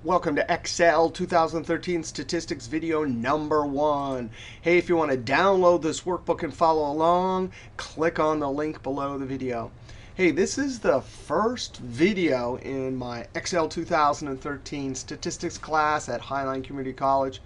Welcome to Excel 2013 Statistics video number 1. Hey, if you want to download this workbook and follow along, click on the link below the video. Hey, this is the first video in my Excel 2013 Statistics class at Highline Community College.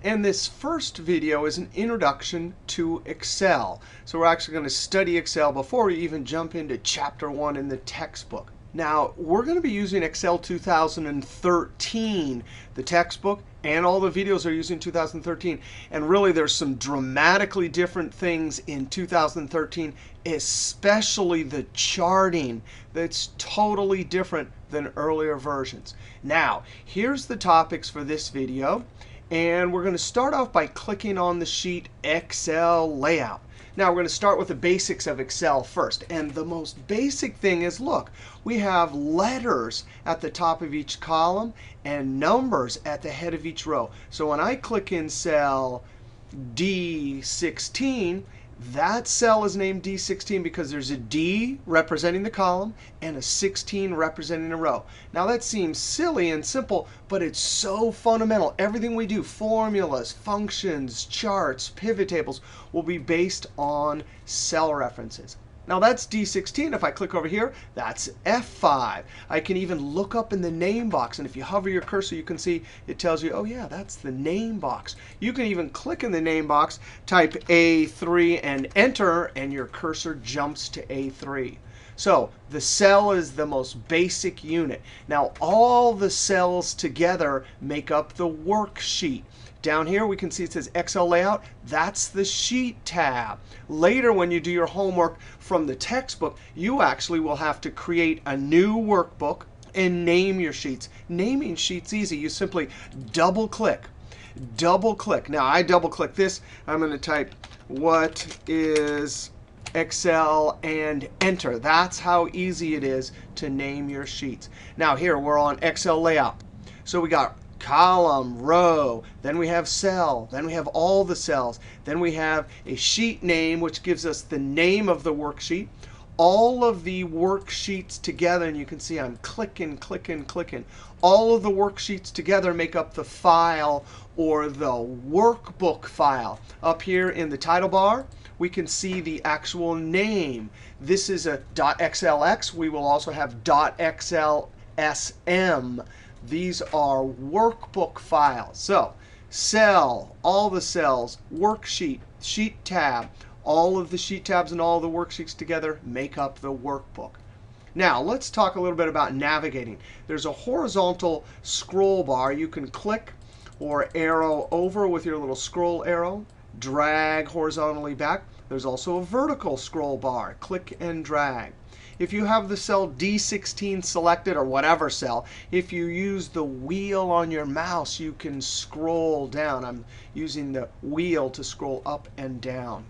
And this first video is an introduction to Excel. So we're actually going to study Excel before we even jump into Chapter 1 in the textbook. Now, we're going to be using Excel 2013, the textbook, and all the videos are using 2013. And really, there's some dramatically different things in 2013, especially the charting that's totally different than earlier versions. Now, here's the topics for this video. And we're going to start off by clicking on the sheet Excel Layout. Now, we're going to start with the basics of Excel first. And the most basic thing is, look, we have letters at the top of each column and numbers at the head of each row. So when I click in cell D16, that cell is named D16 because there's a D representing the column and a 16 representing a row. Now, that seems silly and simple, but it's so fundamental. Everything we do, formulas, functions, charts, pivot tables, will be based on cell references. Now, that's D16. If I click over here, that's F5. I can even look up in the name box. And if you hover your cursor, you can see it tells you, oh, yeah, that's the name box. You can even click in the name box, type A3, and enter, and your cursor jumps to A3. So the cell is the most basic unit. Now, all the cells together make up the worksheet. Down here, we can see it says Excel Layout. That's the Sheet tab. Later, when you do your homework from the textbook, you actually will have to create a new workbook and name your sheets. Naming sheets easy. You simply double-click. Double-click. Now, I double-click this. I'm going to type, what is Excel, and enter. That's how easy it is to name your sheets. Now, here, we're on Excel Layout. So we got column, row, then we have cell, then we have all the cells, then we have a sheet name, which gives us the name of the worksheet. All of the worksheets together, and you can see I'm clicking, clicking, clicking. All of the worksheets together make up the file or the workbook file. Up here in the title bar, we can see the actual name. This is a .xlx. We will also have .xlsm. These are workbook files. So cell, all the cells, worksheet, sheet tab, all of the sheet tabs and all the worksheets together make up the workbook. Now, let's talk a little bit about navigating. There's a horizontal scroll bar. You can click or arrow over with your little scroll arrow, drag horizontally back. There's also a vertical scroll bar. Click and drag. If you have the cell D16 selected, or whatever cell, if you use the wheel on your mouse, you can scroll down. I'm using the wheel to scroll up and down.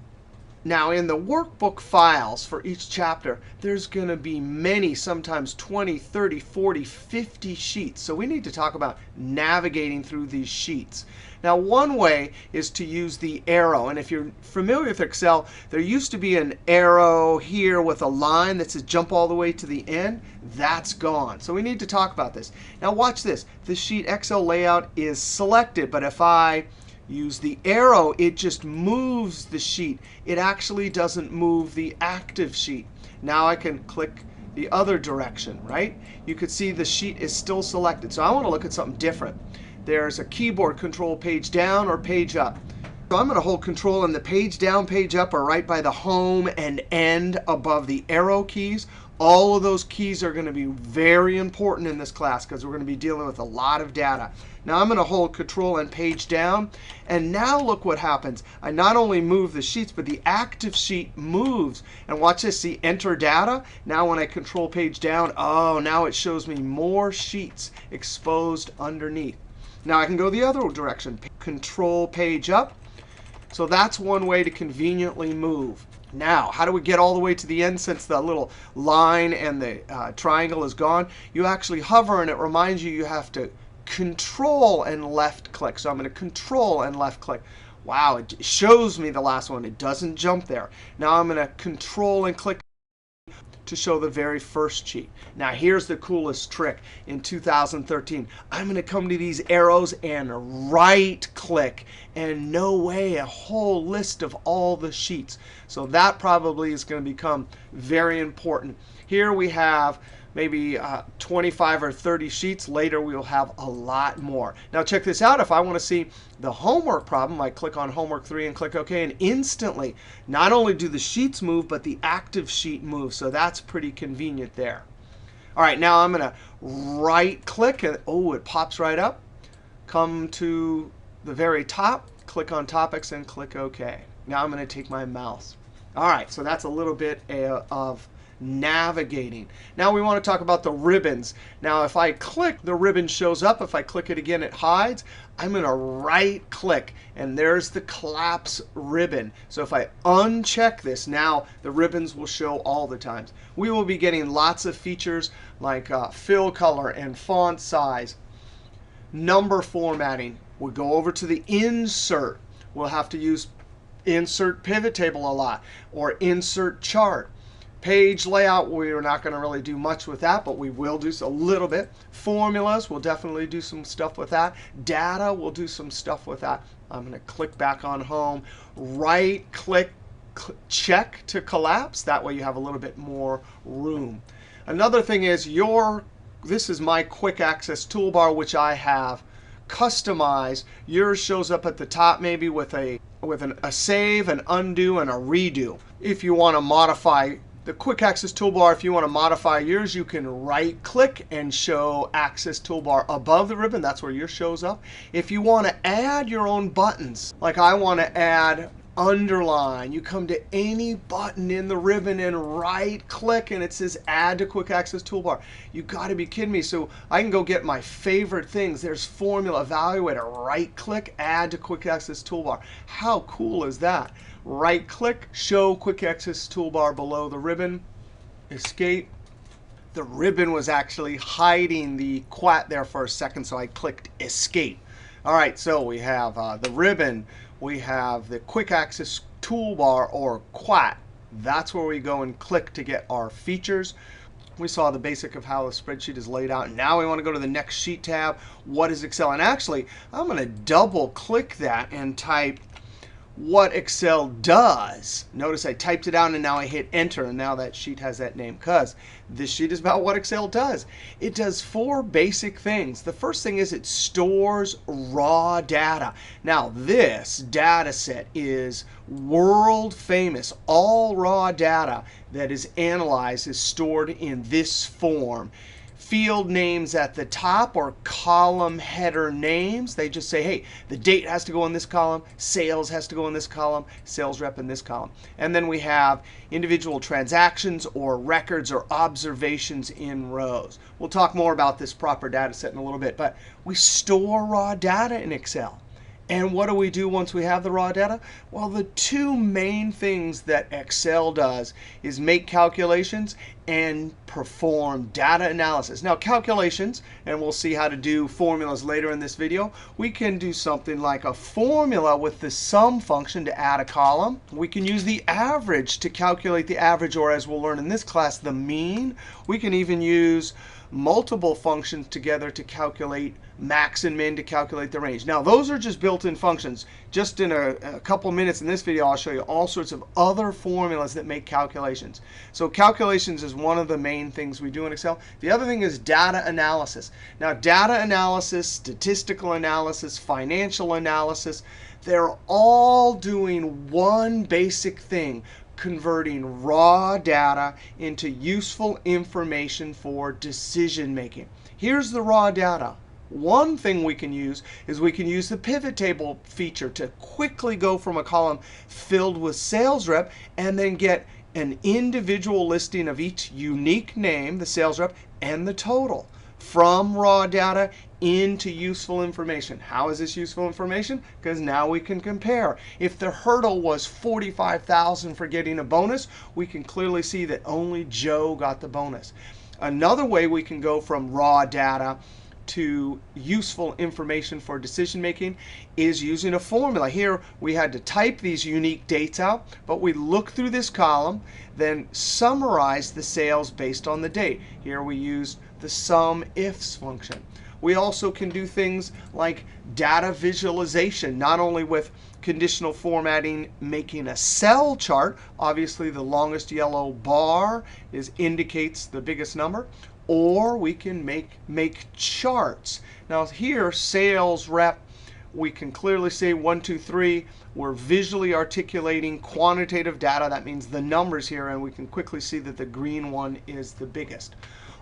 Now, in the workbook files for each chapter, there's going to be many, sometimes 20, 30, 40, 50 sheets. So we need to talk about navigating through these sheets. Now, one way is to use the arrow. And if you're familiar with Excel, there used to be an arrow here with a line that says jump all the way to the end. That's gone. So we need to talk about this. Now, watch this. The sheet Excel Layout is selected. But if I use the arrow, it just moves the sheet. It actually doesn't move the active sheet. Now I can click the other direction, right? You could see the sheet is still selected. So I want to look at something different. There's a keyboard control, page down or page up. So I'm going to hold control, and the page down, page up are right by the home and end above the arrow keys. All of those keys are going to be very important in this class because we're going to be dealing with a lot of data. Now I'm going to hold control and page down. And now look what happens. I not only move the sheets, but the active sheet moves. And watch this. See, enter data. Now when I control page down, oh, now it shows me more sheets exposed underneath. Now I can go the other direction. Control page up. So that's one way to conveniently move. Now, how do we get all the way to the end since the little line and the triangle is gone? You actually hover, and it reminds you you have to control and left click. So I'm going to control and left click. Wow, it shows me the last one. It doesn't jump there. Now I'm going to control and click to show the very first sheet. Now here's the coolest trick in 2013. I'm going to come to these arrows and right click, and no way, a whole list of all the sheets. So that probably is going to become very important. Here we have maybe 25 or 30 sheets. Later we'll have a lot more. Now check this out. If I want to see the homework problem, I click on homework 3 and click OK, and instantly not only do the sheets move, but the active sheet moves. So that's pretty convenient there. All right, now I'm going to right click, and oh, it pops right up. Come to the very top, click on topics, and click OK. Now I'm going to take my mouse. All right, so that's a little bit of navigating. Now we want to talk about the ribbons. Now if I click, the ribbon shows up. If I click it again, it hides. I'm going to right click, and there's the collapse ribbon. So if I uncheck this, now the ribbons will show all the times. We will be getting lots of features like fill color and font size, number formatting. We'll go over to the insert. We'll have to use insert pivot table a lot, or insert chart. Page layout, we're not going to really do much with that, but we will do a little bit. Formulas, we'll definitely do some stuff with that. Data, we'll do some stuff with that. I'm going to click back on home, right click, check to collapse. That way you have a little bit more room. Another thing is this is my quick access toolbar, which I have customized. Yours shows up at the top maybe with a save, an undo, and a redo. If you want to modify the quick access toolbar, if you want to modify yours, you can right click and show access toolbar above the ribbon. That's where yours shows up. If you want to add your own buttons, like I want to add underline, you come to any button in the ribbon and right click, and it says add to quick access toolbar. You got to be kidding me. So I can go get my favorite things. There's formula evaluator, right click, add to quick access toolbar. How cool is that? Right click, show quick access toolbar below the ribbon, escape. The ribbon was actually hiding the quat there for a second, so I clicked escape. All right, so we have the ribbon. We have the quick access toolbar, or quat. That's where we go and click to get our features. We saw the basic of how a spreadsheet is laid out. Now we want to go to the next sheet tab. What is Excel? And actually, I'm going to double click that and type what Excel does. Notice I typed it out, and now I hit enter, and now that sheet has that name because this sheet is about what Excel does. It does 4 basic things. The first thing is it stores raw data. Now this data set is world famous. All raw data that is analyzed is stored in this form. Field names at the top, or column header names. They just say, hey, the date has to go in this column, sales has to go in this column, sales rep in this column. And then we have individual transactions or records or observations in rows. We'll talk more about this proper data set in a little bit, but we store raw data in Excel. And what do we do once we have the raw data? Well, the 2 main things that Excel does is make calculations and perform data analysis. Now, calculations, and we'll see how to do formulas later in this video. We can do something like a formula with the sum function to add a column. We can use the average to calculate the average, or as we'll learn in this class, the mean. We can even use multiple functions together to calculate max and min, to calculate the range. Now, those are just built-in functions. Just in a couple minutes in this video, I'll show you all sorts of other formulas that make calculations. So calculations is one of the main things we do in Excel. The other thing is data analysis. Now, data analysis, statistical analysis, financial analysis, they're all doing one basic thing: converting raw data into useful information for decision making. Here's the raw data. One thing we can use is we can use the pivot table feature to quickly go from a column filled with sales rep and then get an individual listing of each unique name, the sales rep, and the total from raw data into useful information. How is this useful information? Because now we can compare. If the hurdle was $45,000 for getting a bonus, we can clearly see that only Joe got the bonus. Another way we can go from raw data to useful information for decision making is using a formula. Here we had to type these unique dates out, but we look through this column, then summarize the sales based on the date. Here we used the SUMIFS function. We also can do things like data visualization, not only with conditional formatting, making a cell chart. Obviously, the longest yellow bar indicates the biggest number. Or we can make charts. Now here, sales rep, we can clearly say 1, 2, 3. We're visually articulating quantitative data. That means the numbers here, and we can quickly see that the green one is the biggest.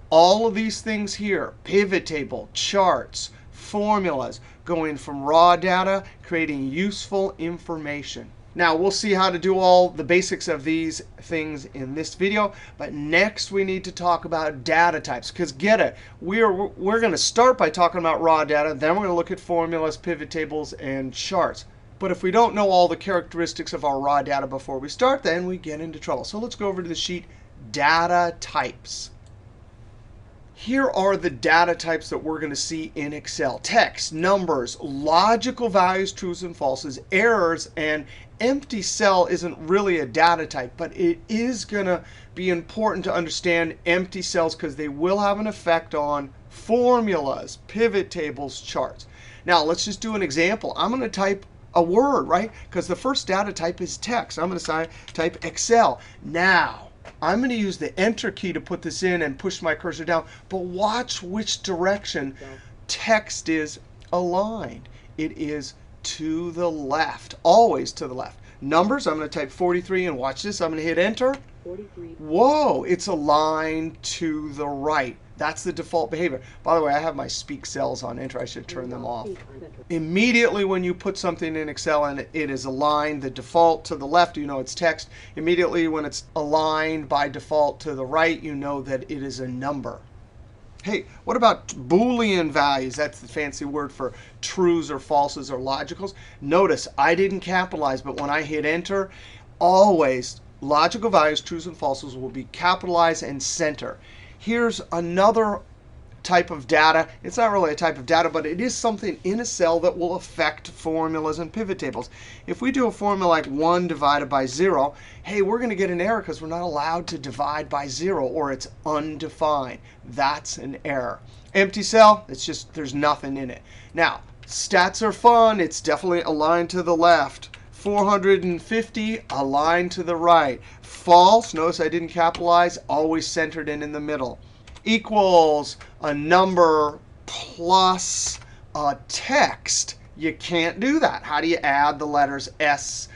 All of these things here, pivot table, charts, formulas, going from raw data, creating useful information. Now, we'll see how to do all the basics of these things in this video. But next, we need to talk about data types. Because get it, we're going to start by talking about raw data. Then we're going to look at formulas, pivot tables, and charts. But if we don't know all the characteristics of our raw data before we start, then we get into trouble. So let's go over to the sheet, data types. Here are the data types that we're going to see in Excel. Text, numbers, logical values, truths and falses, errors, and empty cell isn't really a data type, but it is going to be important to understand empty cells because they will have an effect on formulas, pivot tables, charts. Now, let's just do an example. I'm going to type a word, right? Because the first data type is text. I'm going to type Excel. Now, I'm going to use the Enter key to put this in and push my cursor down. But watch which direction text is aligned. It is to the left, always to the left. Numbers, I'm going to type 43, and watch this. I'm going to hit Enter. 43. Whoa, it's aligned to the right. That's the default behavior. By the way, I have my speak cells on Enter. I should turn them off. Immediately when you put something in Excel and it is aligned, the default to the left, you know it's text. Immediately when it's aligned by default to the right, you know that it is a number. Hey, what about Boolean values? That's the fancy word for truths or falses or logicals. Notice I didn't capitalize, but when I hit Enter, always logical values, truths and falses, will be capitalized and center. Here's another type of data. It's not really a type of data, but it is something in a cell that will affect formulas and pivot tables. If we do a formula like 1 divided by 0, hey, we're going to get an error because we're not allowed to divide by 0, or it's undefined. That's an error. Empty cell, it's just there's nothing in it. Now, stats are fun. It's definitely aligned to the left. 450, aligned to the right. False, notice I didn't capitalize, always centered in the middle. Equals a number plus a text. You can't do that. How do you add the letters S,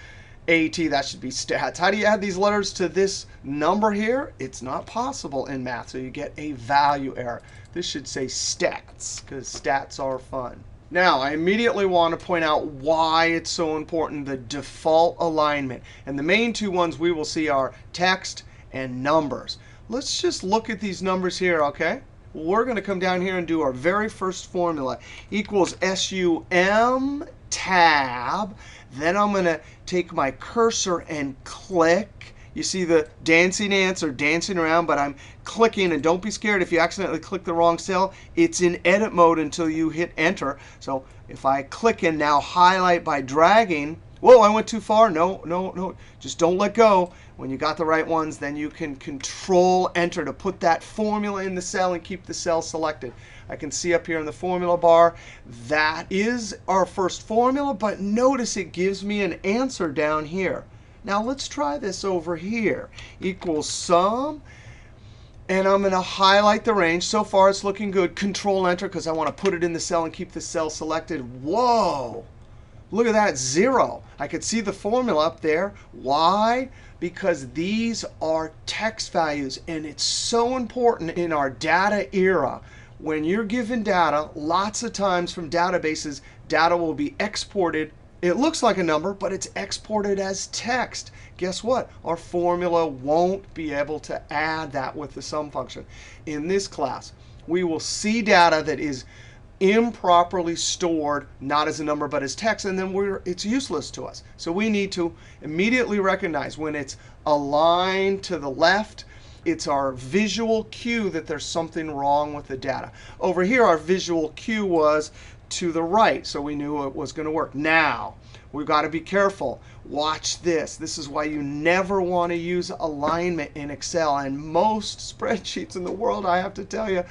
A, T? That should be stats. How do you add these letters to this number here? It's not possible in math, so you get a value error. This should say stats, because stats are fun. Now, I immediately want to point out why it's so important, the default alignment. And the main two ones we will see are text and numbers. Let's just look at these numbers here, OK? We're going to come down here and do our very first formula. Equals SUM tab. Then I'm going to take my cursor and click. You see the dancing ants are dancing around, but I'm clicking. And don't be scared if you accidentally click the wrong cell. It's in edit mode until you hit Enter. So if I click and now highlight by dragging, whoa, I went too far. No, no, no. Just don't let go. When you got the right ones, then you can Control Enter to put that formula in the cell and keep the cell selected. I can see up here in the formula bar, that is our first formula. But notice it gives me an answer down here. Now let's try this over here. Equals sum. And I'm going to highlight the range. So far it's looking good. Control Enter because I want to put it in the cell and keep the cell selected. Whoa. Look at that, 0. I could see the formula up there. Why? Because these are text values. And it's so important in our data era. When you're given data, lots of times from databases, data will be exported. It looks like a number, but it's exported as text. Guess what? Our formula won't be able to add that with the sum function. In this class, we will see data that is improperly stored, not as a number, but as text, and then it's useless to us. So we need to immediately recognize when it's aligned to the left, It's our visual cue that there's something wrong with the data. Over here, our visual cue was to the right, so we knew it was going to work. Now, we've got to be careful. Watch this. This is why you never want to use alignment in Excel. And most spreadsheets in the world, I have to tell you,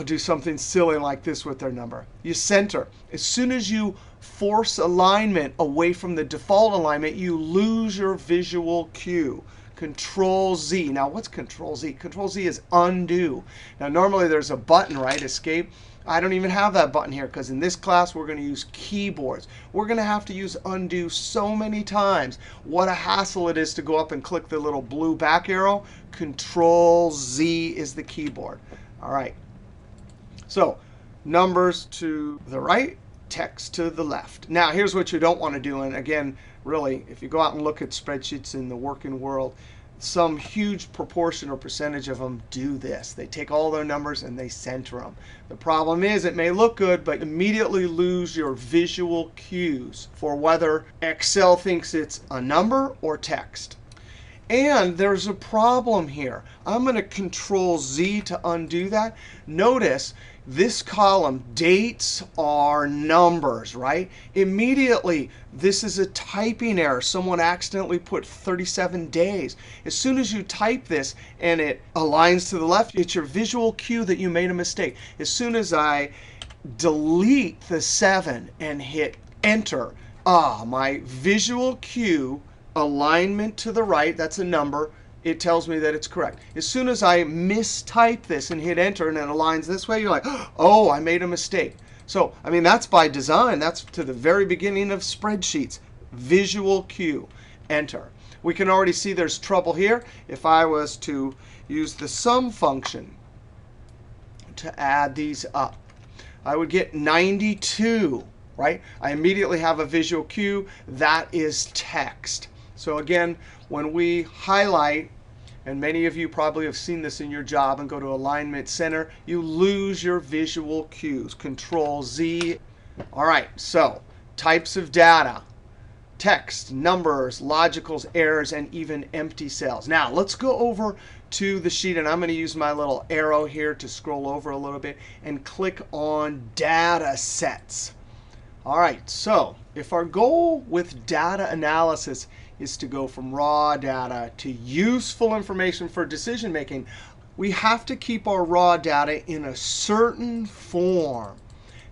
do something silly like this with their number. You center. As soon as you force alignment away from the default alignment, you lose your visual cue. Control Z. Now, what's Control Z? Control Z is undo. Now, normally there's a button, right? Escape. I don't even have that button here because in this class we're going to use keyboards. We're going to have to use undo so many times. What a hassle it is to go up and click the little blue back arrow. Control Z is the keyboard. All right. So numbers to the right, text to the left. Now, here's what you don't want to do. And again, really, if you go out and look at spreadsheets in the working world, some huge proportion or percentage of them do this. They take all their numbers and they center them. The problem is it may look good, but immediately lose your visual cues for whether Excel thinks it's a number or text. And there's a problem here. I'm going to Control Z to undo that. Notice this column, dates are numbers, right? Immediately, this is a typing error. Someone accidentally put 37 days. As soon as you type this and it aligns to the left, it's your visual cue that you made a mistake. As soon as I delete the 7 and hit Enter, my visual cue, alignment to the right, that's a number, it tells me that it's correct. As soon as I mistype this and hit Enter and it aligns this way, you're like, oh, I made a mistake. So, I mean, that's by design. That's to the very beginning of spreadsheets. Visual cue, Enter. We can already see there's trouble here. If I was to use the sum function to add these up, I would get 92, right? I immediately have a visual cue. That is text. So again, when we highlight, and many of you probably have seen this in your job and go to Alignment Center, you lose your visual cues. Control Z. All right, so types of data. Text, numbers, logicals, errors, and even empty cells. Now, let's go over to the sheet, and I'm going to use my little arrow here to scroll over a little bit and click on Data Sets. All right, so if our goal with data analysis is to go from raw data to useful information for decision making, we have to keep our raw data in a certain form.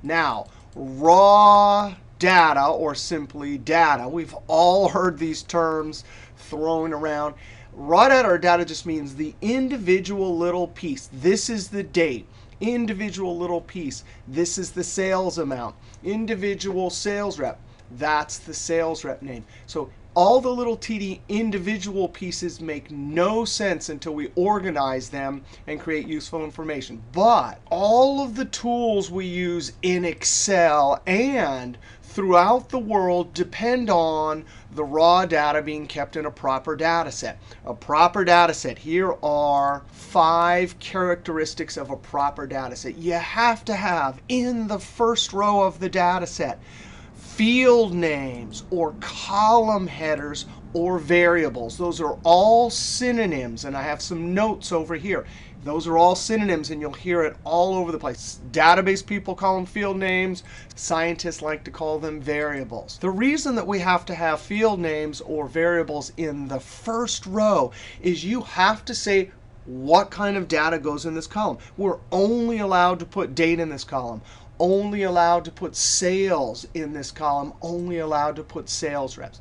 Now, raw data, or simply data, we've all heard these terms thrown around. Raw data or data just means the individual little piece. This is the date. Individual little piece. This is the sales amount. Individual sales rep. That's the sales rep name. So all the little teeny individual pieces make no sense until we organize them and create useful information. But all of the tools we use in Excel and throughout the world depend on the raw data being kept in a proper data set. A proper data set. Here are 5 characteristics of a proper data set. You have to have in the first row of the data set field names or column headers or variables. Those are all synonyms, and I have some notes over here. Those are all synonyms, and you'll hear it all over the place. Database people call them field names. Scientists like to call them variables. The reason that we have to have field names or variables in the first row is you have to say what kind of data goes in this column. We're only allowed to put date in this column. Only allowed to put sales in this column. Only allowed to put sales reps.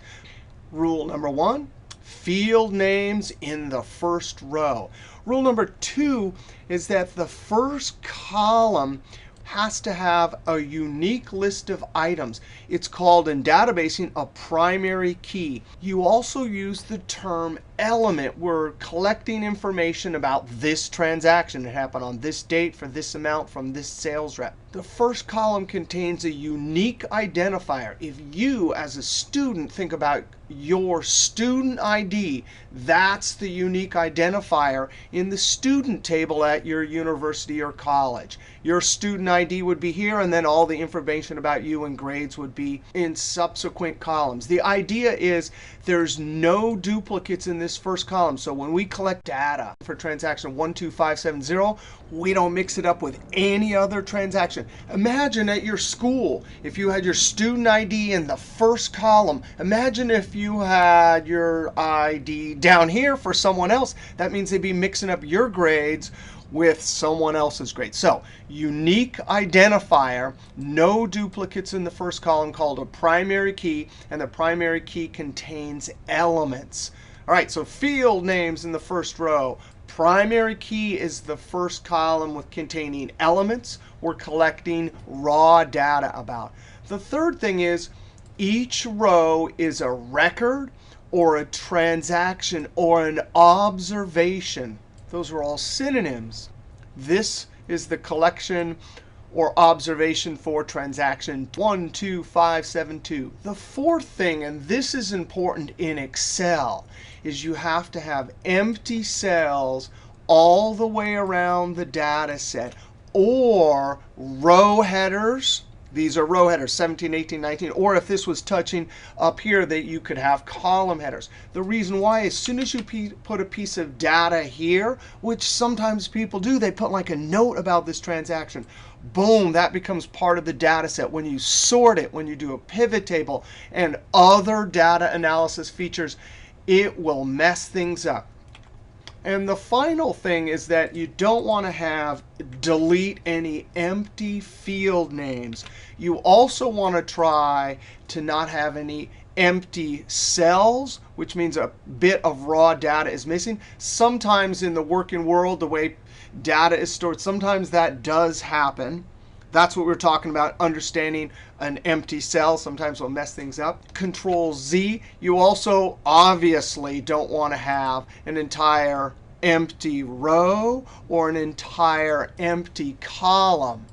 Rule number 1, field names in the first row. Rule number 2 is that the first column has to have a unique list of items. It's called in databasing a primary key. You also use the term element. We're collecting information about this transaction. It happened on this date for this amount from this sales rep. The first column contains a unique identifier. If you, as a student, think about your student ID, that's the unique identifier in the student table at your university or college. Your student ID would be here, and then all the information about you and grades would be in subsequent columns. The idea is there's no duplicates in this this first column. So when we collect data for transaction 12570, we don't mix it up with any other transaction. Imagine at your school, if you had your student ID in the first column. Imagine if you had your ID down here for someone else. That means they'd be mixing up your grades with someone else's grade. So unique identifier, no duplicates in the first column, called a primary key, and the primary key contains elements. All right, so field names in the first row. Primary key is the first column with containing elements we're collecting raw data about. The third thing is each row is a record or a transaction or an observation. Those are all synonyms. This is the collection or observation for transaction 12572. The fourth thing, and this is important in Excel, is you have to have empty cells all the way around the data set, or row headers. These are row headers, 17, 18, 19. Or if this was touching up here, that you could have column headers. The reason why, as soon as you put a piece of data here, which sometimes people do, they put like a note about this transaction. Boom, that becomes part of the data set. When you sort it, when you do a pivot table and other data analysis features, it will mess things up. And the final thing is that you don't want to delete any empty field names. You also want to try to not have any empty cells, which means a bit of raw data is missing. Sometimes in the working world, the way data is stored, sometimes that does happen. That's what we're talking about, understanding an empty cell. Sometimes will mess things up. Control Z. You also obviously don't want to have an entire empty row or an entire empty column,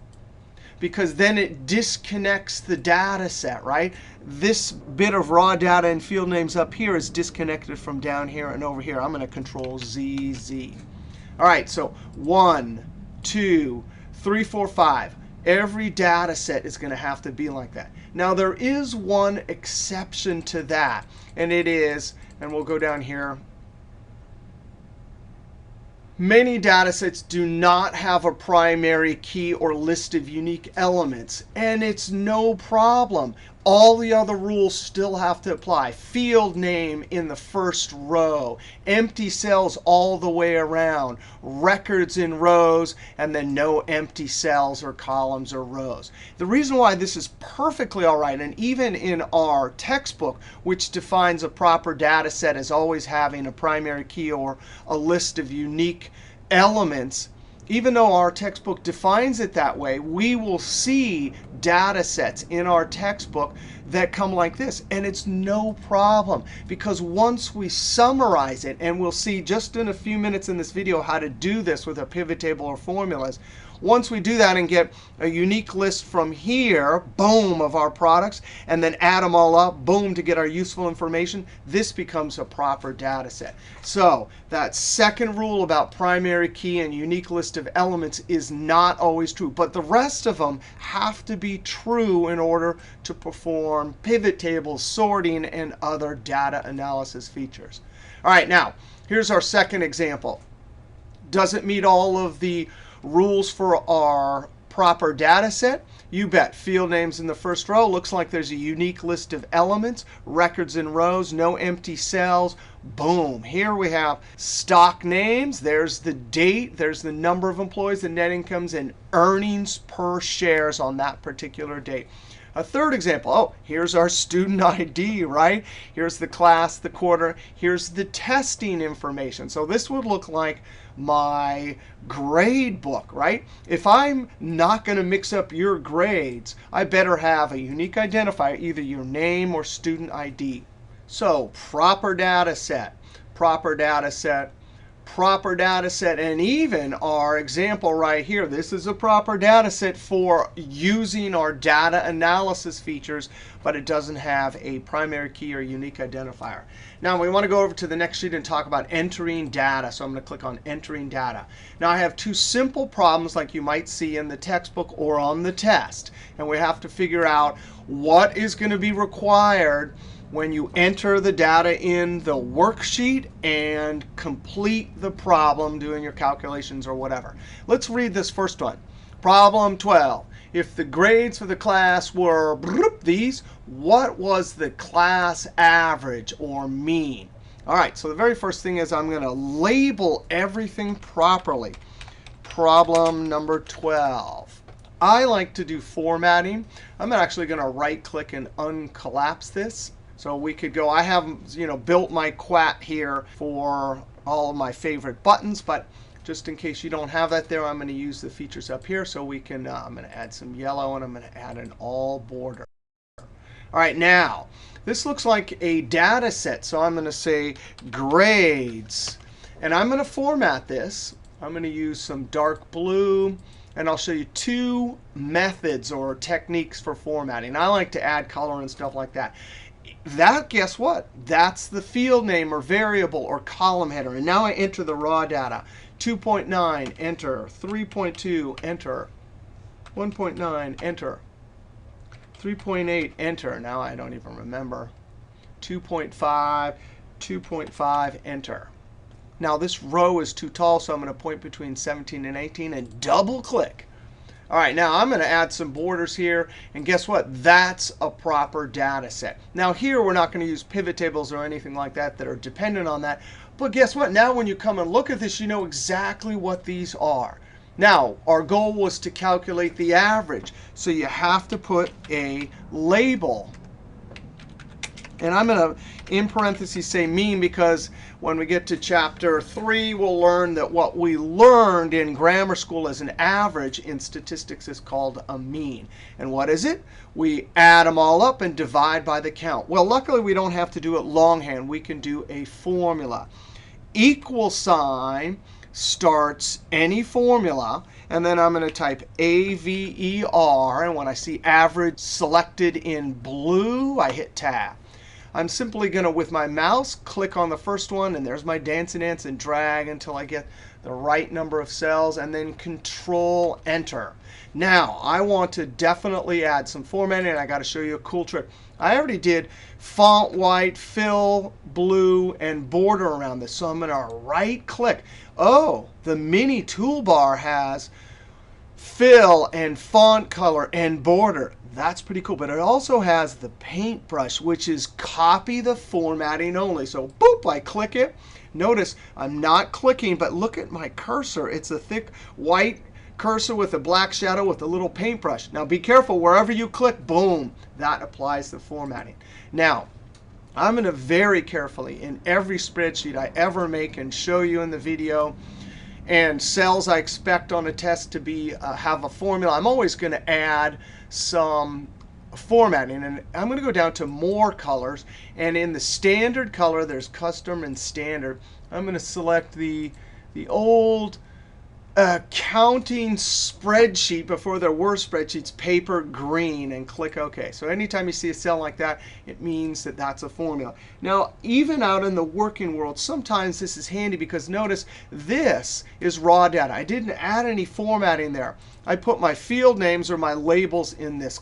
because then it disconnects the data set, right? This bit of raw data and field names up here is disconnected from down here and over here. I'm going to Control Z, Z. All right, so 1, 2, 3, 4, 5. Every data set is going to have to be like that. Now, there is one exception to that, and it is, and we'll go down here. Many data sets do not have a primary key or list of unique elements, and it's no problem. All the other rules still have to apply. Field name in the first row, empty cells all the way around, records in rows, and then no empty cells or columns or rows. The reason why this is perfectly all right, and even in our textbook, which defines a proper data set as always having a primary key or a list of unique elements, even though our textbook defines it that way, we will see data sets in our textbook that come like this. And it's no problem, because once we summarize it, and we'll see just in a few minutes in this video how to do this with a pivot table or formulas. Once we do that and get a unique list from here, boom, of our products, and then add them all up, boom, to get our useful information, this becomes a proper data set. So that second rule about primary key and unique list of elements is not always true. But the rest of them have to be true in order to perform pivot tables, sorting, and other data analysis features. All right, now, here's our second example. Does it meet all of the rules for our proper data set? You bet. Field names in the first row. Looks like there's a unique list of elements. Records in rows. No empty cells. Boom. Here we have stock names. There's the date. There's the number of employees, the net incomes, and earnings per shares on that particular date. A third example. Oh, here's our student ID, right? Here's the class, the quarter. Here's the testing information. So this would look like my grade book, right? If I'm not going to mix up your grades, I better have a unique identifier, either your name or student ID. So proper data set, proper data set, proper data set, and even our example right here. This is a proper data set for using our data analysis features, but it doesn't have a primary key or unique identifier. Now we want to go over to the next sheet and talk about entering data. So I'm going to click on entering data. Now I have two simple problems like you might see in the textbook or on the test. And we have to figure out what is going to be required when you enter the data in the worksheet and complete the problem doing your calculations or whatever. Let's read this first one. Problem 12. If the grades for the class were these, what was the class average or mean? All right, so the very first thing is I'm going to label everything properly. Problem number 12. I like to do formatting. I'm actually going to right click and uncollapse this. So we could go, I have built my quat here for all of my favorite buttons, but just in case you don't have that there, I'm going to use the features up here. So we can, I'm going to add some yellow and I'm going to add an all border. All right, now this looks like a data set. So I'm going to say grades. And I'm going to format this. I'm going to use some dark blue. And I'll show you two methods or techniques for formatting. I like to add color and stuff like that. That, guess what? That's the field name or variable or column header. And now I enter the raw data. 2.9, enter. 3.2, enter. 1.9, enter. 3.8, enter. Now I don't even remember. 2.5, 2.5, enter. Now this row is too tall, so I'm going to point between 17 and 18 and double click. All right, now I'm going to add some borders here. And guess what? That's a proper data set. Now here we're not going to use pivot tables or anything like that that are dependent on that. But guess what? Now when you come and look at this, you know exactly what these are. Now, our goal was to calculate the average. So you have to put a label. And I'm going to, in parentheses, say mean, because when we get to chapter 3, we'll learn that what we learned in grammar school as an average in statistics is called a mean. And what is it? We add them all up and divide by the count. Well, luckily, we don't have to do it longhand. We can do a formula. Equal sign starts any formula. And then I'm going to type AVER. And when I see average selected in blue, I hit tab. I'm simply going to, with my mouse, click on the first one. And there's my dance and drag until I get the right number of cells. And then Control Enter. Now, I want to definitely add some formatting. And I got to show you a cool trick. I already did font white, fill, blue, and border around this. So I'm going to right click. Oh, the mini toolbar has fill and font color and border. That's pretty cool. But it also has the paintbrush, which is copy the formatting only. So boop, I click it. Notice I'm not clicking, but look at my cursor. It's a thick white cursor with a black shadow with a little paintbrush. Now be careful. Wherever you click, boom, that applies the formatting. Now, I'm going to very carefully, in every spreadsheet I ever make and show you in the video, and cells I expect on a test to be have a formula, I'm always going to add some formatting. And I'm going to go down to more colors. And in the standard color, there's custom and standard. I'm going to select the old accounting spreadsheet before there were spreadsheets, paper green, and click OK. So anytime you see a cell like that, it means that that's a formula. Now, even out in the working world, sometimes this is handy because notice this is raw data. I didn't add any formatting there. I put my field names or my labels in this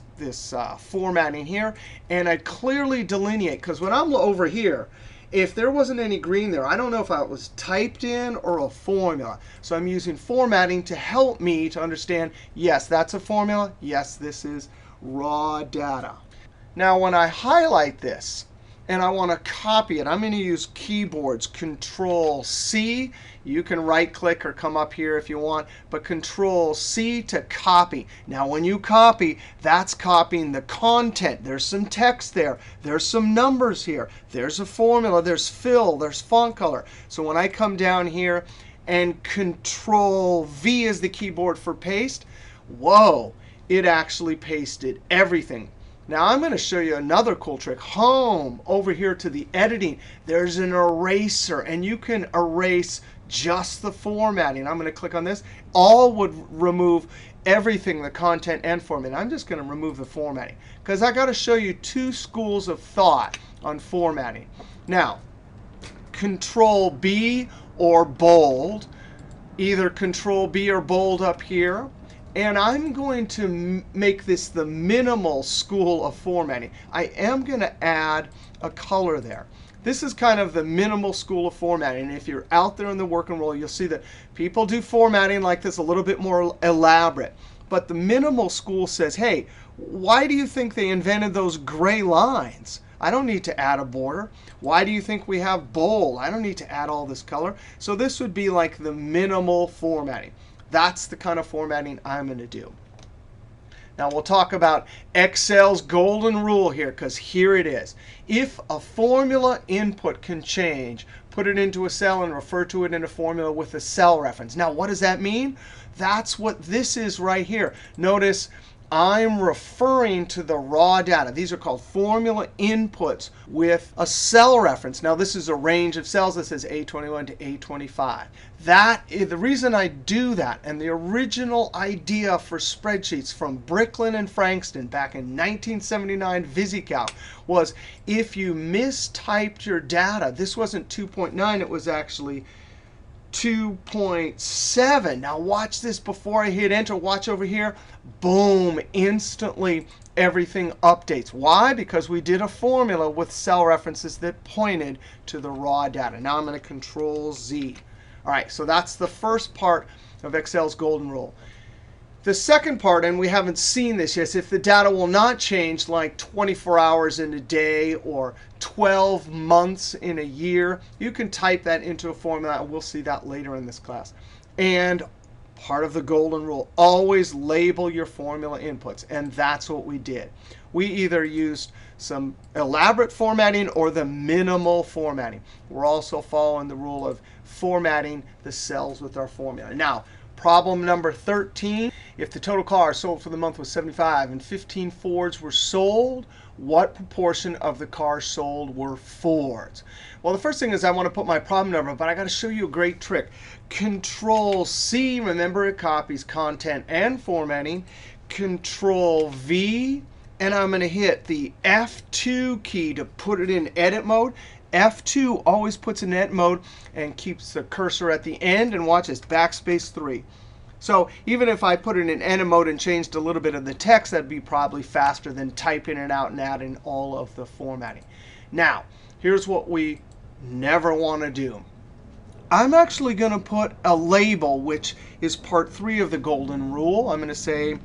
formatting here, and I clearly delineate. Because when I'm over here, if there wasn't any green there, I don't know if it was typed in or a formula. So I'm using formatting to help me to understand, yes, that's a formula. Yes, this is raw data. Now, when I highlight this and I want to copy it, I'm going to use keyboards, Control-C. You can right-click or come up here if you want, but Control-C to copy. Now, when you copy, that's copying the content. There's some text there. There's some numbers here. There's a formula. There's fill. There's font color. So when I come down here and Control-V is the keyboard for paste, whoa, it actually pasted everything. Now, I'm going to show you another cool trick. Home, over here to the editing, there's an eraser. And you can erase just the formatting. I'm going to click on this. All would remove everything, the content and formatting. I'm just going to remove the formatting because I got to show you two schools of thought on formatting. Now, Control-B or bold. Either Control-B or bold up here. And I'm going to make this the minimal school of formatting. I am going to add a color there. This is kind of the minimal school of formatting. And if you're out there in the work and roll, you'll see that people do formatting like this a little bit more elaborate. But the minimal school says, hey, why do you think they invented those gray lines? I don't need to add a border. Why do you think we have bold? I don't need to add all this color. So this would be like the minimal formatting. That's the kind of formatting I'm going to do. Now we'll talk about Excel's golden rule here, because here it is. If a formula input can change, put it into a cell and refer to it in a formula with a cell reference. Now what does that mean? That's what this is right here. Notice I'm referring to the raw data. These are called formula inputs with a cell reference. Now, this is a range of cells that says A21 to A25. That is the reason I do that. And the original idea for spreadsheets from Bricklin and Frankston back in 1979 VisiCalc was if you mistyped your data, this wasn't 2.9, it was actually 2.7. Now watch this before I hit enter. Watch over here. Boom. Instantly everything updates. Why? Because we did a formula with cell references that pointed to the raw data. Now I'm going to Control Z. All right, so that's the first part of Excel's golden rule. The second part, and we haven't seen this yet, is if the data will not change like 24 hours in a day or 12 months in a year, you can type that into a formula, and we'll see that later in this class. And part of the golden rule, always label your formula inputs. And that's what we did. We either used some elaborate formatting or the minimal formatting. We're also following the rule of formatting the cells with our formula. Now, problem number 13, if the total cars sold for the month was 75 and 15 Fords were sold, what proportion of the cars sold were Fords? Well, the first thing is I want to put my problem number, but I got to show you a great trick. Control C, remember it copies content and formatting. Control V, and I'm going to hit the F2 key to put it in edit mode. F2 always puts in edit mode and keeps the cursor at the end. And watch this, backspace 3. So even if I put it in edit mode and changed a little bit of the text, that'd be probably faster than typing it out and adding all of the formatting. Now, here's what we never want to do. I'm actually going to put a label, which is part 3 of the golden rule. I'm going to say,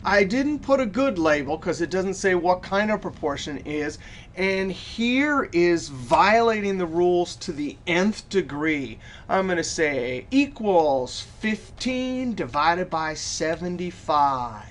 I didn't put a good label because it doesn't say what kind of proportion is. And here is violating the rules to the nth degree. I'm going to say equals 15 divided by 75.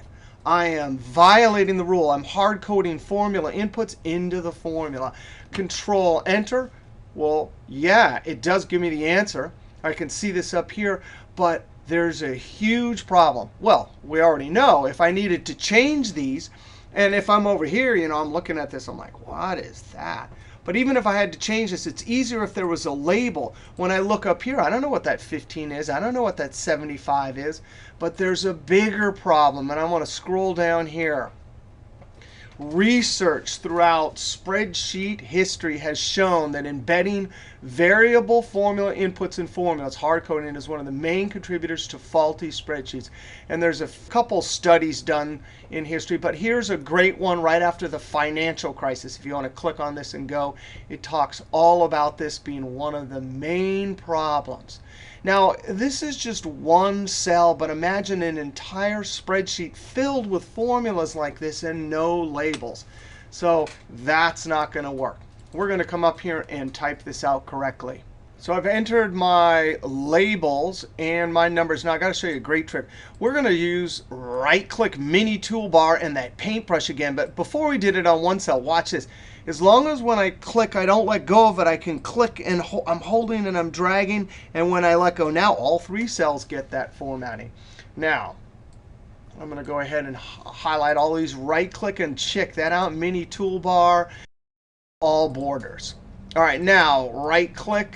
I am violating the rule. I'm hard coding formula inputs into the formula. Control Enter. Well, yeah, it does give me the answer. I can see this up here, but there's a huge problem. Well, we already know if I needed to change these, and if I'm over here, I'm looking at this, I'm like, what is that? But even if I had to change this, it's easier if there was a label. When I look up here, I don't know what that 15 is. I don't know what that 75 is. But there's a bigger problem, and I want to scroll down here. Research throughout spreadsheet history has shown that embedding variable formula inputs in formulas, hard coding, is one of the main contributors to faulty spreadsheets. And there's a couple studies done in history, but here's a great one right after the financial crisis. If you want to click on this and go, it talks all about this being one of the main problems. Now, this is just one cell, but imagine an entire spreadsheet filled with formulas like this and no labels. So that's not going to work. We're going to come up here and type this out correctly. So I've entered my labels and my numbers. Now I've got to show you a great trick. We're going to use right-click mini toolbar and that paintbrush again. But before we did it on one cell, watch this. As long as when I click, I don't let go of it, I can click and I'm holding and I'm dragging. And when I let go, now all 3 cells get that formatting. Now, I'm going to go ahead and highlight all these, right-click and check that out. Mini toolbar, all borders. All right, now right-click.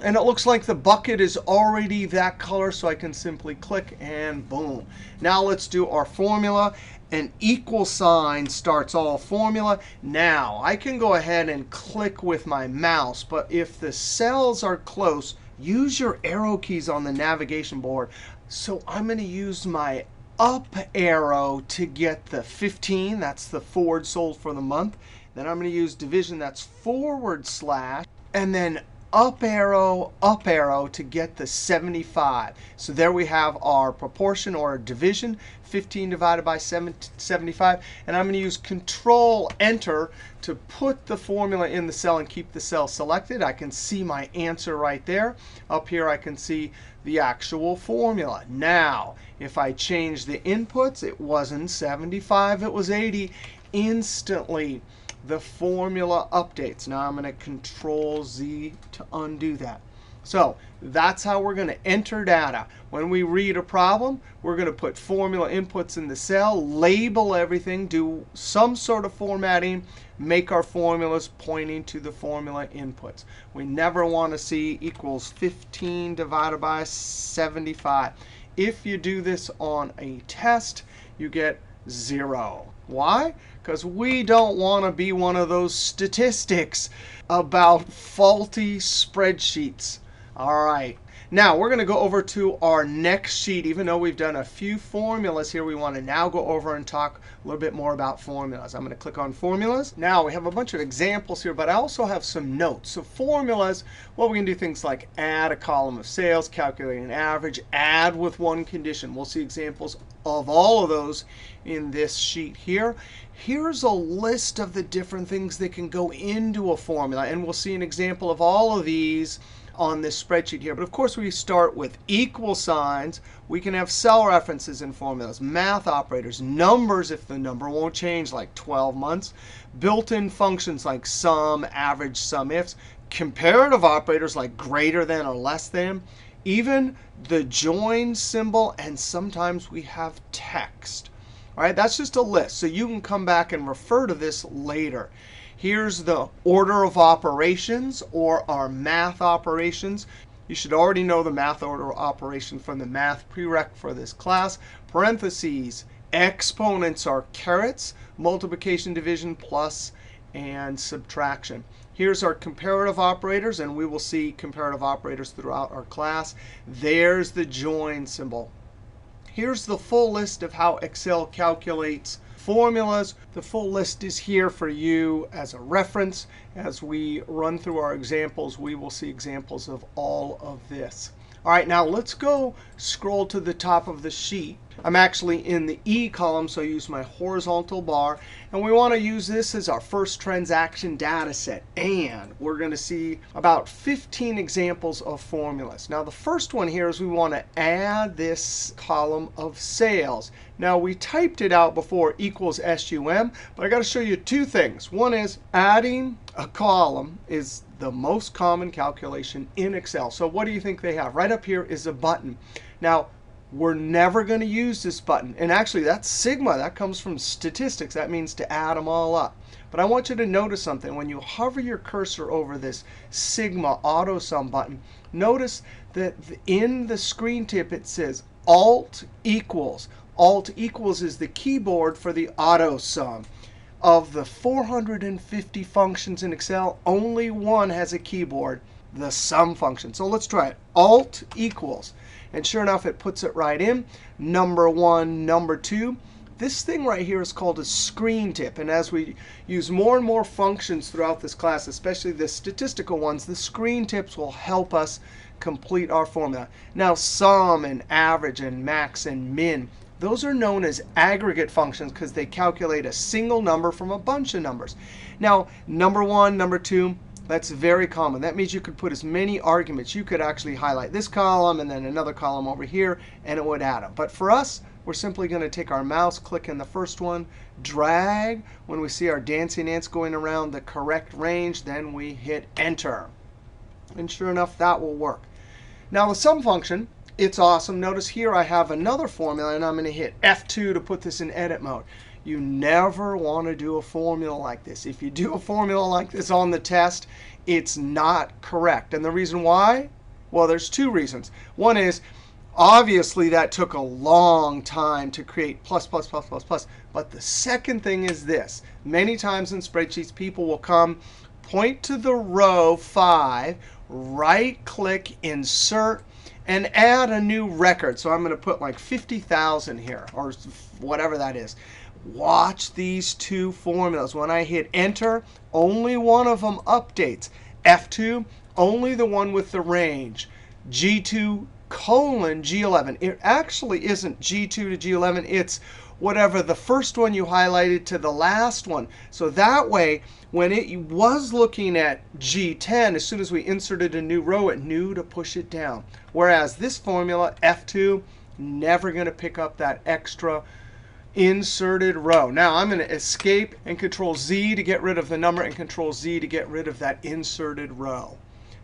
And it looks like the bucket is already that color, so I can simply click and boom. Now let's do our formula. An equal sign starts all formula. Now I can go ahead and click with my mouse, but if the cells are close, use your arrow keys on the navigation board. So I'm going to use my up arrow to get the 15. That's the Ford sold for the month. Then I'm going to use division. That's forward slash. And then up arrow to get the 75. So there we have our proportion or division, 15 divided by 75. And I'm going to use Control Enter to put the formula in the cell and keep the cell selected. I can see my answer right there. Up here I can see the actual formula. Now, if I change the inputs, it wasn't 75, it was 80. Instantly, the formula updates. Now I'm going to Control Z to undo that. So that's how we're going to enter data. When we read a problem, we're going to put formula inputs in the cell, label everything, do some sort of formatting, make our formulas pointing to the formula inputs. We never want to see equals 15 divided by 75. If you do this on a test, you get 0. Why? Because we don't want to be one of those statistics about faulty spreadsheets. All right. Now, we're going to go over to our next sheet. Even though we've done a few formulas here, we want to now go over and talk a little bit more about formulas. I'm going to click on Formulas. Now, we have a bunch of examples here, but I also have some notes. So formulas, well, we can do things like add a column of sales, calculate an average, add with one condition. We'll see examples of all of those in this sheet here. Here's a list of the different things that can go into a formula. And we'll see an example of all of these on this spreadsheet here. But of course, we start with equal signs. We can have cell references in formulas, math operators, numbers if the number won't change, like 12 months, built-in functions like sum, average, sum ifs, comparative operators like greater than or less than, even the join symbol, and sometimes we have text. All right, that's just a list. So you can come back and refer to this later. Here's the order of operations, or our math operations. You should already know the math order operation from the math prereq for this class. Parentheses, exponents are carets, multiplication, division, plus, and subtraction. Here's our comparative operators, and we will see comparative operators throughout our class. There's the join symbol. Here's the full list of how Excel calculates formulas. The full list is here for you as a reference. As we run through our examples, we will see examples of all of this. All right, now let's go scroll to the top of the sheet. I'm actually in the E column, so I use my horizontal bar. And we want to use this as our first transaction data set. And we're going to see about 15 examples of formulas. Now, the first one here is we want to add this column of sales. Now, we typed it out before equals SUM, but I got to show you two things. One is adding a column is the most common calculation in Excel. So what do you think they have? Right up here is a button. Now, we're never going to use this button. And actually, that's sigma. That comes from statistics. That means to add them all up. But I want you to notice something. When you hover your cursor over this sigma auto sum button, notice that in the screen tip it says Alt equals. Alt equals is the keyboard for the auto sum. Of the 450 functions in Excel, only one has a keyboard, the sum function. So let's try it. Alt equals. And sure enough, it puts it right in. Number 1, number 2. This thing right here is called a screen tip. And as we use more and more functions throughout this class, especially the statistical ones, the screen tips will help us complete our formula. Now, sum and average and max and min, those are known as aggregate functions because they calculate a single number from a bunch of numbers. Now, number 1, number 2, that's very common. That means you could put as many arguments. You could actually highlight this column and then another column over here, and it would add them. But for us, we're simply going to take our mouse, click in the first one, drag. When we see our dancing ants going around the correct range, then we hit Enter. And sure enough, that will work. Now, the sum function, it's awesome. Notice here I have another formula, and I'm going to hit F2 to put this in edit mode. You never want to do a formula like this. If you do a formula like this on the test, it's not correct. And the reason why? Well, there's two reasons. One is, obviously, that took a long time to create plus, plus, plus, plus, plus. But the second thing is this. Many times in spreadsheets, people will come, point to the row 5, right-click, insert, and add a new record. So I'm going to put like 50,000 here, or whatever that is. Watch these two formulas. When I hit enter, only one of them updates. F2, only the one with the range. G2 colon G11. It actually isn't G2 to G11. It's whatever the first one you highlighted to the last one. So that way, when it was looking at G10, as soon as we inserted a new row, it knew to push it down. Whereas this formula, F2, never going to pick up that extra inserted row. Now I'm going to escape and Control Z to get rid of the number and Control Z to get rid of that inserted row.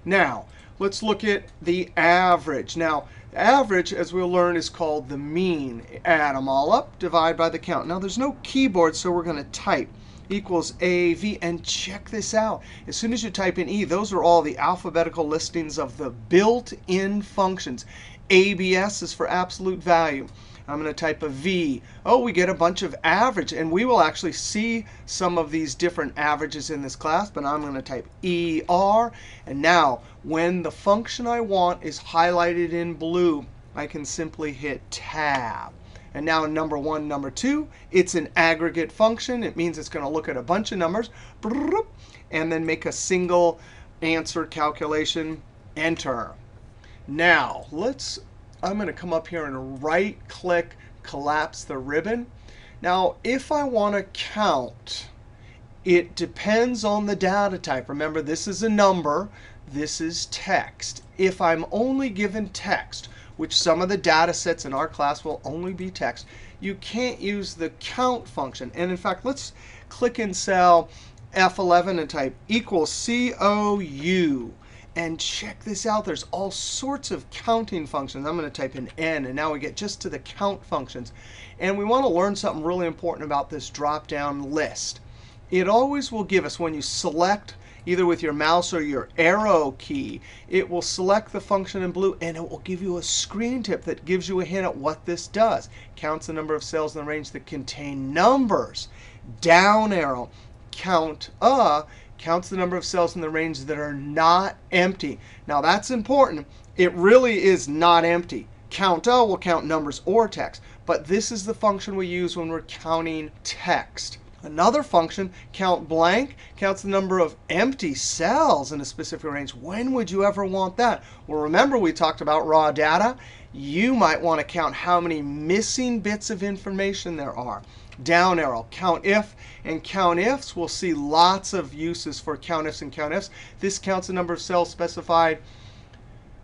Now let's look at the average. Now the average, as we'll learn, is called the mean. Add them all up, divide by the count. Now there's no keyboard, so we're going to type equals AV. And check this out. As soon as you type in E, those are all the alphabetical listings of the built-in functions. ABS is for absolute value. I'm going to type a V. Oh, we get a bunch of average. And we will actually see some of these different averages in this class. But I'm going to type ER. And now, when the function I want is highlighted in blue, I can simply hit Tab. And now in number 1, number 2, it's an aggregate function. It means it's going to look at a bunch of numbers and then make a single answer calculation. Enter. Now, I'm going to come up here and right-click, collapse the ribbon. Now, if I want to count, it depends on the data type. Remember, this is a number. This is text. If I'm only given text, which some of the data sets in our class will only be text, you can't use the count function. And in fact, let's click in cell F11 and type equals COU. And check this out. There's all sorts of counting functions. I'm going to type in N, and now we get just to the count functions. And we want to learn something really important about this drop-down list. It always will give us, when you select either with your mouse or your arrow key, it will select the function in blue, and it will give you a screen tip that gives you a hint at what this does. Counts the number of cells in the range that contain numbers. Down arrow, counts the number of cells in the range that are not empty. Now that's important. It really is not empty. Count will count numbers or text. But this is the function we use when we're counting text. Another function, count blank, counts the number of empty cells in a specific range. When would you ever want that? Well, remember we talked about raw data. You might want to count how many missing bits of information there are. Down arrow, count if, and count ifs. We'll see lots of uses for count ifs and count ifs. This counts the number of cells specified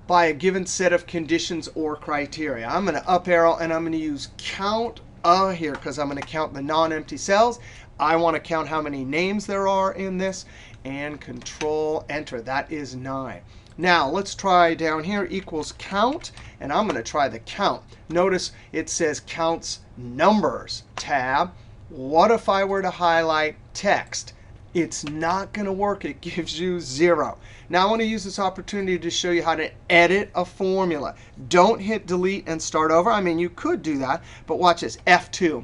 by a given set of conditions or criteria. I'm going to up arrow, and I'm going to use count here because I'm going to count the non-empty cells. I want to count how many names there are in this, and Control Enter. That is 9. Now let's try down here equals count, and I'm going to try the count. Notice it says counts numbers. Tab. What if I were to highlight text? It's not going to work. It gives you 0. Now I want to use this opportunity to show you how to edit a formula. Don't hit delete and start over. I mean, you could do that, but watch this. F2.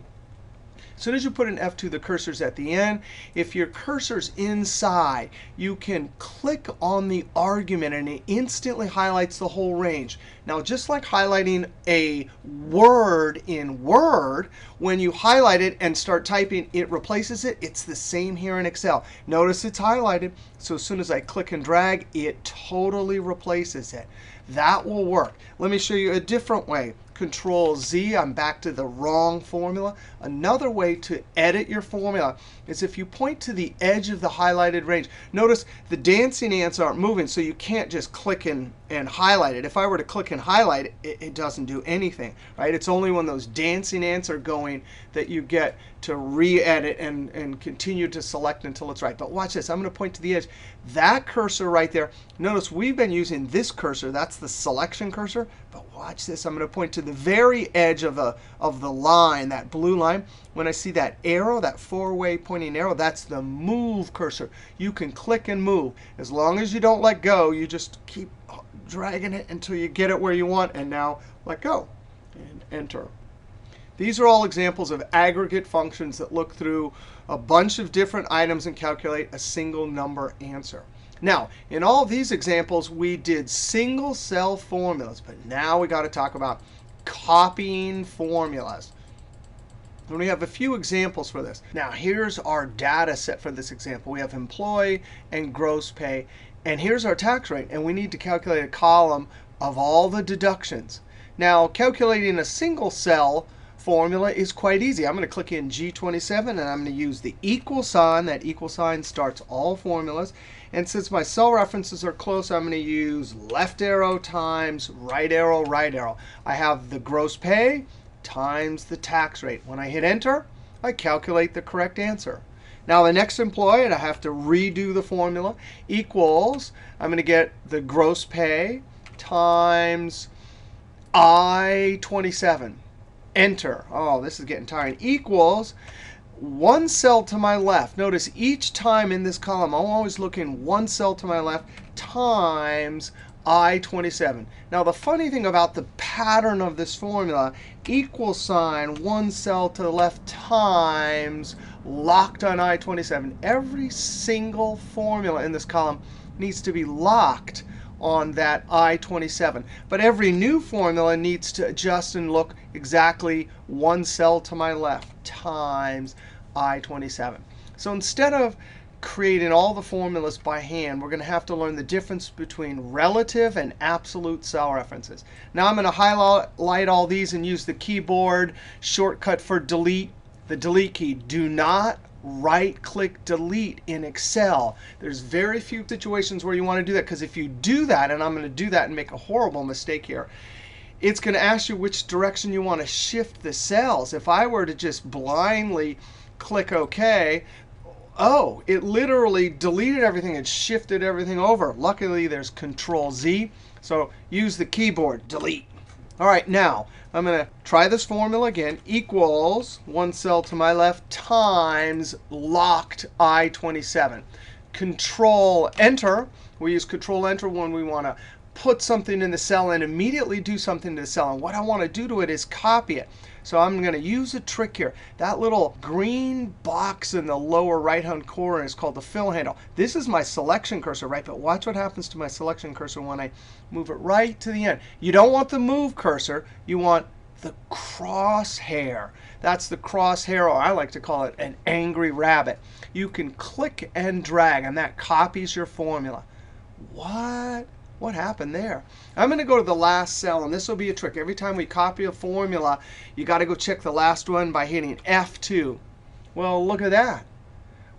As soon as you put an F2, the cursor's at the end. If your cursor's inside, you can click on the argument, and it instantly highlights the whole range. Now, just like highlighting a word in Word, when you highlight it and start typing, it replaces it. It's the same here in Excel. Notice it's highlighted, so as soon as I click and drag, it totally replaces it. That will work. Let me show you a different way. Control Z, I'm back to the wrong formula. Another way to edit your formula is if you point to the edge of the highlighted range. Notice the dancing ants aren't moving, so you can't just click and highlight it. If I were to click and highlight it, it doesn't do anything, right? It's only when those dancing ants are going that you get to re-edit and continue to select until it's right. But watch this. I'm going to point to the edge. That cursor right there, notice we've been using this cursor. That's the selection cursor. But watch this. I'm going to point to the very edge of the line, that blue line. When I see that arrow, that four-way pointing arrow, that's the move cursor. You can click and move. As long as you don't let go, you just keep dragging it until you get it where you want, and now let go and enter. These are all examples of aggregate functions that look through a bunch of different items and calculate a single number answer. Now, in all of these examples, we did single cell formulas, but now we got to talk about copying formulas. And we have a few examples for this. Now, here's our data set for this example. We have employee and gross pay. And here's our tax rate. And we need to calculate a column of all the deductions. Now, calculating a single cell formula is quite easy. I'm going to click in G27, and I'm going to use the equal sign. That equal sign starts all formulas. And since my cell references are close, I'm going to use left arrow times right arrow, right arrow. I have the gross pay times the tax rate. When I hit enter, I calculate the correct answer. Now the next employee, and I have to redo the formula, equals, I'm going to get the gross pay times I-27. Enter. Oh, this is getting tiring. Equals one cell to my left. Notice each time in this column, I'm always looking one cell to my left times I-27. Now, the funny thing about the pattern of this formula, equal sign, one cell to the left times locked on I-27. Every single formula in this column needs to be locked on that I-27. But every new formula needs to adjust and look exactly one cell to my left times I-27. So instead of creating all the formulas by hand, we're going to have to learn the difference between relative and absolute cell references. Now I'm going to highlight all these and use the keyboard shortcut for delete, the delete key. Do not right-click delete in Excel. There's very few situations where you want to do that, because if you do that, and I'm going to do that and make a horrible mistake here, it's going to ask you which direction you want to shift the cells. If I were to just blindly click OK, oh, it literally deleted everything and shifted everything over. Luckily, there's Control Z. So use the keyboard, delete. All right, now I'm going to try this formula again. Equals one cell to my left times locked I-27. Control Enter. We use Control Enter when we want to put something in the cell and immediately do something to the cell. And what I want to do to it is copy it. So I'm going to use a trick here. That little green box in the lower right-hand corner is called the fill handle. This is my selection cursor, right? But watch what happens to my selection cursor when I move it right to the end. You don't want the move cursor. You want the crosshair. That's the crosshair, or I like to call it an angry rabbit. You can click and drag, and that copies your formula. What? What happened there? I'm going to go to the last cell, and this will be a trick. Every time we copy a formula, you got to go check the last one by hitting F2. Well, look at that.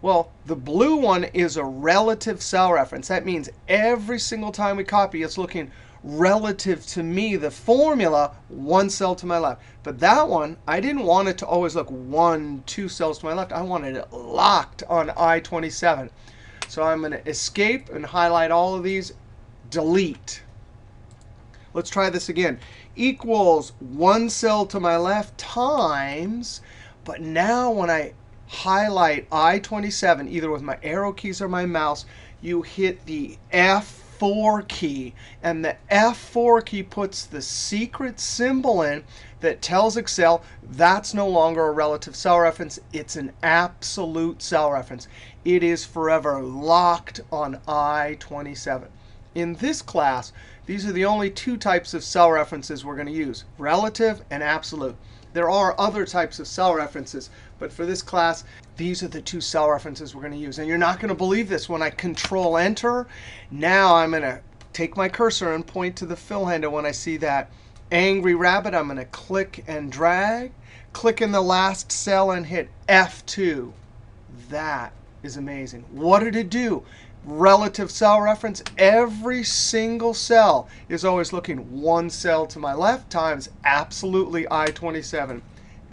Well, the blue one is a relative cell reference. That means every single time we copy, it's looking relative to me, the formula, one cell to my left. But that one, I didn't want it to always look 1, 2 cells to my left. I wanted it locked on I-27. So I'm going to escape and highlight all of these. Delete. Let's try this again. Equals one cell to my left times, but now when I highlight I-27, either with my arrow keys or my mouse, you hit the F4 key. And the F4 key puts the secret symbol in that tells Excel that's no longer a relative cell reference. It's an absolute cell reference. It is forever locked on I-27. In this class, these are the only two types of cell references we're going to use, relative and absolute. There are other types of cell references, but for this class, these are the two cell references we're going to use. And you're not going to believe this. When I Control Enter, now I'm going to take my cursor and point to the fill handle. When I see that angry rabbit, I'm going to click and drag, click in the last cell, and hit F2. That is amazing. What did it do? Relative cell reference, every single cell is always looking one cell to my left times absolutely I-27.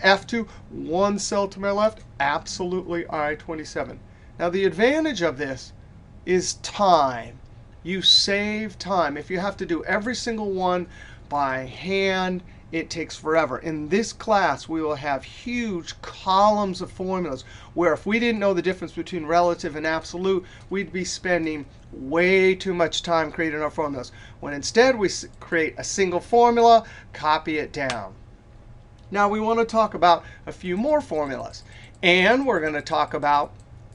F2, one cell to my left, absolutely I-27. Now the advantage of this is time. You save time. If you have to do every single one by hand, it takes forever. In this class, we will have huge columns of formulas where if we didn't know the difference between relative and absolute, we'd be spending way too much time creating our formulas. When instead we create a single formula, copy it down. Now we want to talk about a few more formulas. And we're going to talk about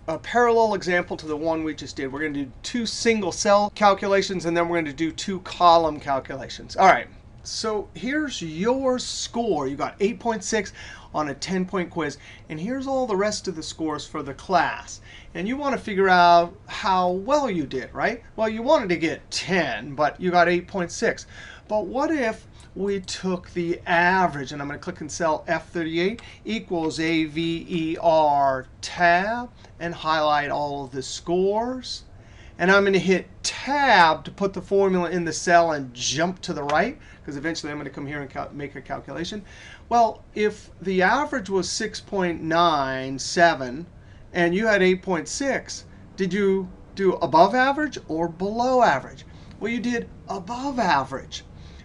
a parallel example to the one we just did. We're going to do 2 single cell calculations, and then we're going to do 2 column calculations. All right, so here's your score. You got 8.6 on a 10-point quiz. And here's all the rest of the scores for the class. And you want to figure out how well you did, right? Well, you wanted to get 10, but you got 8.6. But what if we took the average, and I'm going to click in cell F38, equals AVER tab, and highlight all of the scores. And I'm going to hit tab to put the formula in the cell and jump to the right, because eventually I'm going to come here and make a calculation. Well, if the average was 6.97 and you had 8.6, did you do above average or below average? Well, you did above average.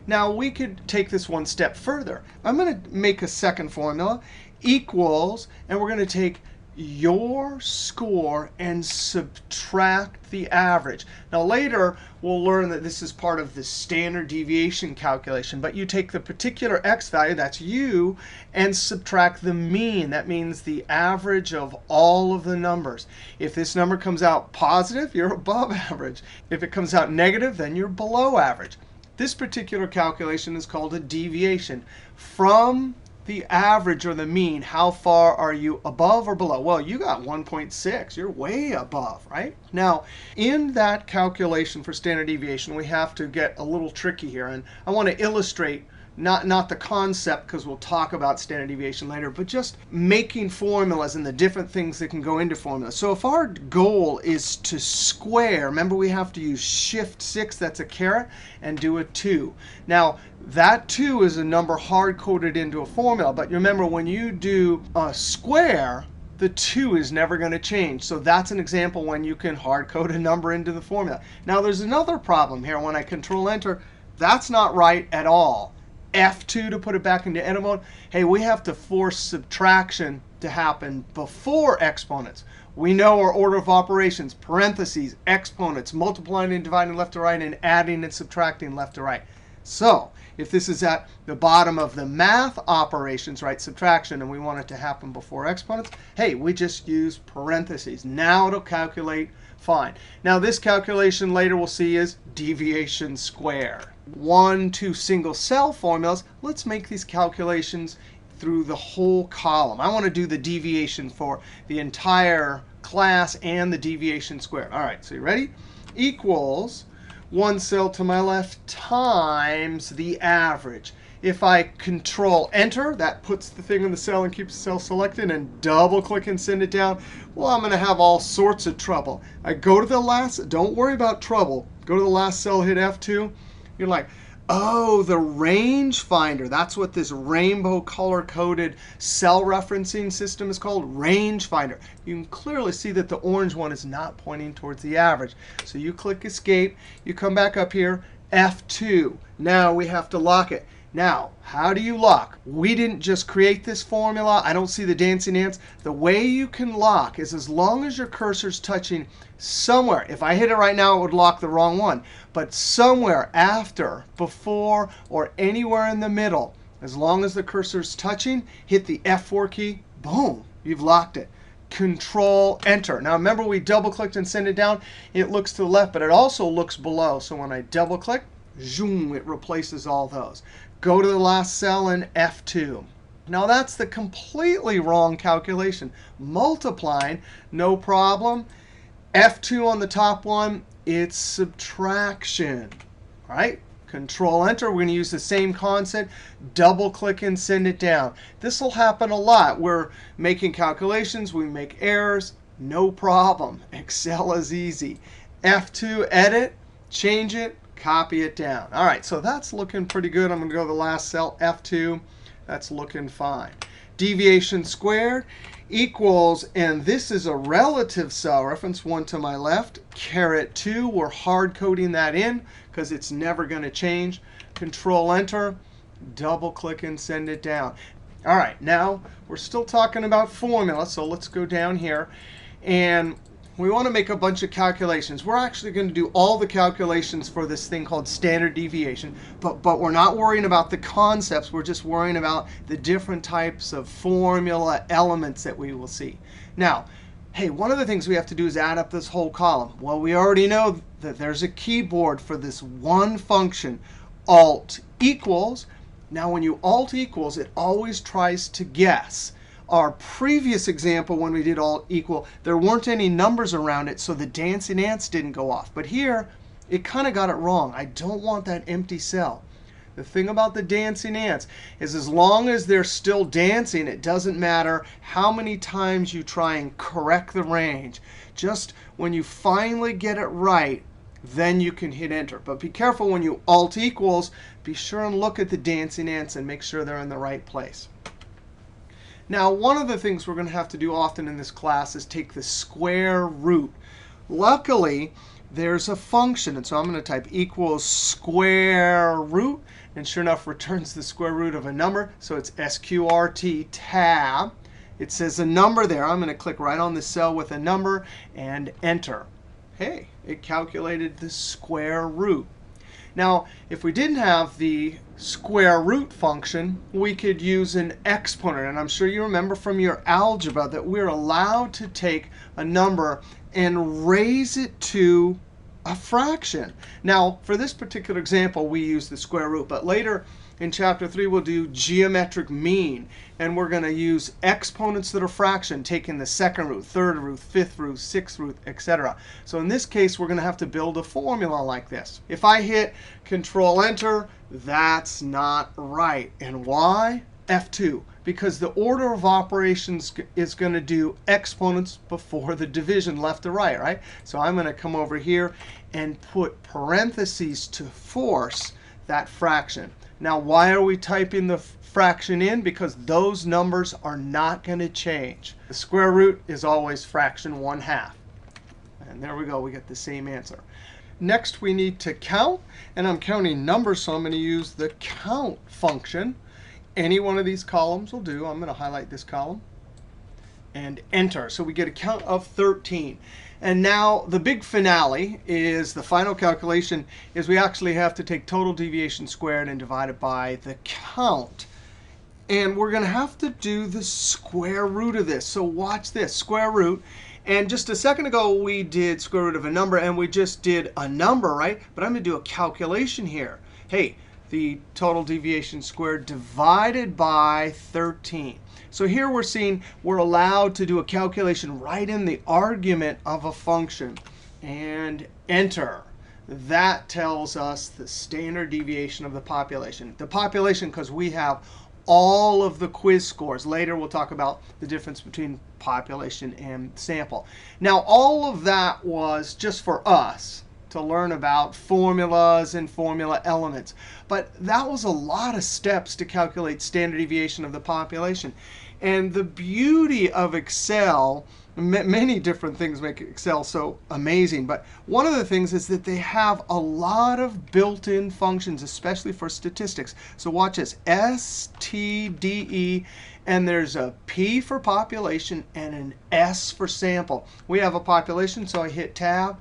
Now, we could take this one step further. I'm going to make a second formula, equals, and we're going to take your score and subtract the average. Now, later, we'll learn that this is part of the standard deviation calculation. But you take the particular x value, that's you, and subtract the mean. That means the average of all of the numbers. If this number comes out positive, you're above average. If it comes out negative, then you're below average. This particular calculation is called a deviation. From the average or the mean, how far are you above or below? Well, you got 1.6. You're way above, right? Now, in that calculation for standard deviation, we have to get a little tricky here. And I want to illustrate not the concept, because we'll talk about standard deviation later, but just making formulas and the different things that can go into formulas. So if our goal is to square, remember we have to use Shift 6, that's a caret, and do a 2. Now, that 2 is a number hard-coded into a formula. But remember, when you do a square, the 2 is never going to change. So that's an example when you can hard-code a number into the formula. Now, there's another problem here. When I Control-Enter, that's not right at all. F2 to put it back into edit mode. Hey, we have to force subtraction to happen before exponents. We know our order of operations, parentheses, exponents, multiplying and dividing left to right, and adding and subtracting left to right. So if this is at the bottom of the math operations, right, subtraction, and we want it to happen before exponents, hey, we just use parentheses. Now it'll calculate fine. Now this calculation later we'll see is deviation squared. 1, 2 single cell formulas. Let's make these calculations through the whole column. I want to do the deviation for the entire class and the deviation squared. All right, so you ready? Equals 1 cell to my left times the average. If I Control-Enter, that puts the thing in the cell and keeps the cell selected, and double-click and send it down, well, I'm going to have all sorts of trouble. I go to the last, don't worry about trouble. Go to the last cell, hit F2. You're like, oh, the range finder. That's what this rainbow color-coded cell referencing system is called, range finder. You can clearly see that the orange one is not pointing towards the average. So you click Escape. You come back up here, F2. Now we have to lock it. Now, how do you lock? We didn't just create this formula. I don't see the dancing ants. The way you can lock is as long as your cursor's touching somewhere. If I hit it right now, it would lock the wrong one. But somewhere after, before, or anywhere in the middle, as long as the cursor's touching, hit the F4 key. Boom, you've locked it. Control-Enter. Now remember, we double-clicked and sent it down. It looks to the left, but it also looks below. So when I double-click, zoom, it replaces all those. Go to the last cell and F2. Now that's the completely wrong calculation. Multiplying, no problem. F2 on the top one, it's subtraction. All right, Control-Enter. We're going to use the same concept. Double-click and send it down. This will happen a lot. We're making calculations. We make errors. No problem. Excel is easy. F2, edit, change it, copy it down. All right, so that's looking pretty good. I'm going to go to the last cell, F2. That's looking fine. Deviation squared equals, and this is a relative cell reference, 1 to my left, caret 2. We're hard coding that in because it's never going to change. Control-Enter, double-click and send it down. All right, now we're still talking about formula, so let's go down here. And we want to make a bunch of calculations. We're actually going to do all the calculations for this thing called standard deviation. But we're not worrying about the concepts. We're just worrying about the different types of formula elements that we will see. Now, Hey, one of the things we have to do is add up this whole column. Well, we already know that there's a keyboard for this one function, Alt equals. Now, when you Alt equals, it always tries to guess. Our previous example, when we did Alt equal, there weren't any numbers around it, so the dancing ants didn't go off. But here, it kind of got it wrong. I don't want that empty cell. The thing about the dancing ants is as long as they're still dancing, it doesn't matter how many times you try and correct the range. Just when you finally get it right, then you can hit Enter. But be careful when you Alt equals, be sure and look at the dancing ants and make sure they're in the right place. Now, one of the things we're going to have to do often in this class is take the square root. Luckily, there's a function. And so I'm going to type equals square root. And sure enough, returns the square root of a number. So it's SQRT tab. It says a number there. I'm going to click right on the cell with a number and Enter. Hey, it calculated the square root. Now, if we didn't have the square root function, we could use an exponent. And I'm sure you remember from your algebra that we're allowed to take a number and raise it to a fraction. Now, for this particular example, we use the square root. But later in Chapter 3, we'll do geometric mean. And we're going to use exponents that are fraction, taking the second root, third root, fifth root, sixth root, etc. So in this case, we're going to have to build a formula like this. If I hit Control-Enter, that's not right. And why? F2. Because the order of operations is going to do exponents before the division left to right, right? So I'm going to come over here and put parentheses to force that fraction. Now, why are we typing the fraction in? Because those numbers are not going to change. The square root is always fraction 1/2. And there we go. We get the same answer. Next, we need to count. And I'm counting numbers, so I'm going to use the count function. Any one of these columns will do. I'm going to highlight this column and Enter. So we get a count of 13. And now the big finale is the final calculation is we actually have to take total deviation squared and divide it by the count. And we're going to have to do the square root of this. So watch this, square root. And just a second ago, we did square root of a number, and we just did a number, right? But I'm going to do a calculation here. Hey, the total deviation squared divided by 13. So here we're seeing we're allowed to do a calculation right in the argument of a function. And Enter. That tells us the standard deviation of the population. The population, because we have all of the quiz scores. Later, we'll talk about the difference between population and sample. Now, all of that was just for us to learn about formulas and formula elements. But that was a lot of steps to calculate standard deviation of the population. And the beauty of Excel, many different things make Excel so amazing. But one of the things is that they have a lot of built-in functions, especially for statistics. So watch this, STDE, and there's a P for population and an S for sample. We have a population, so I hit Tab.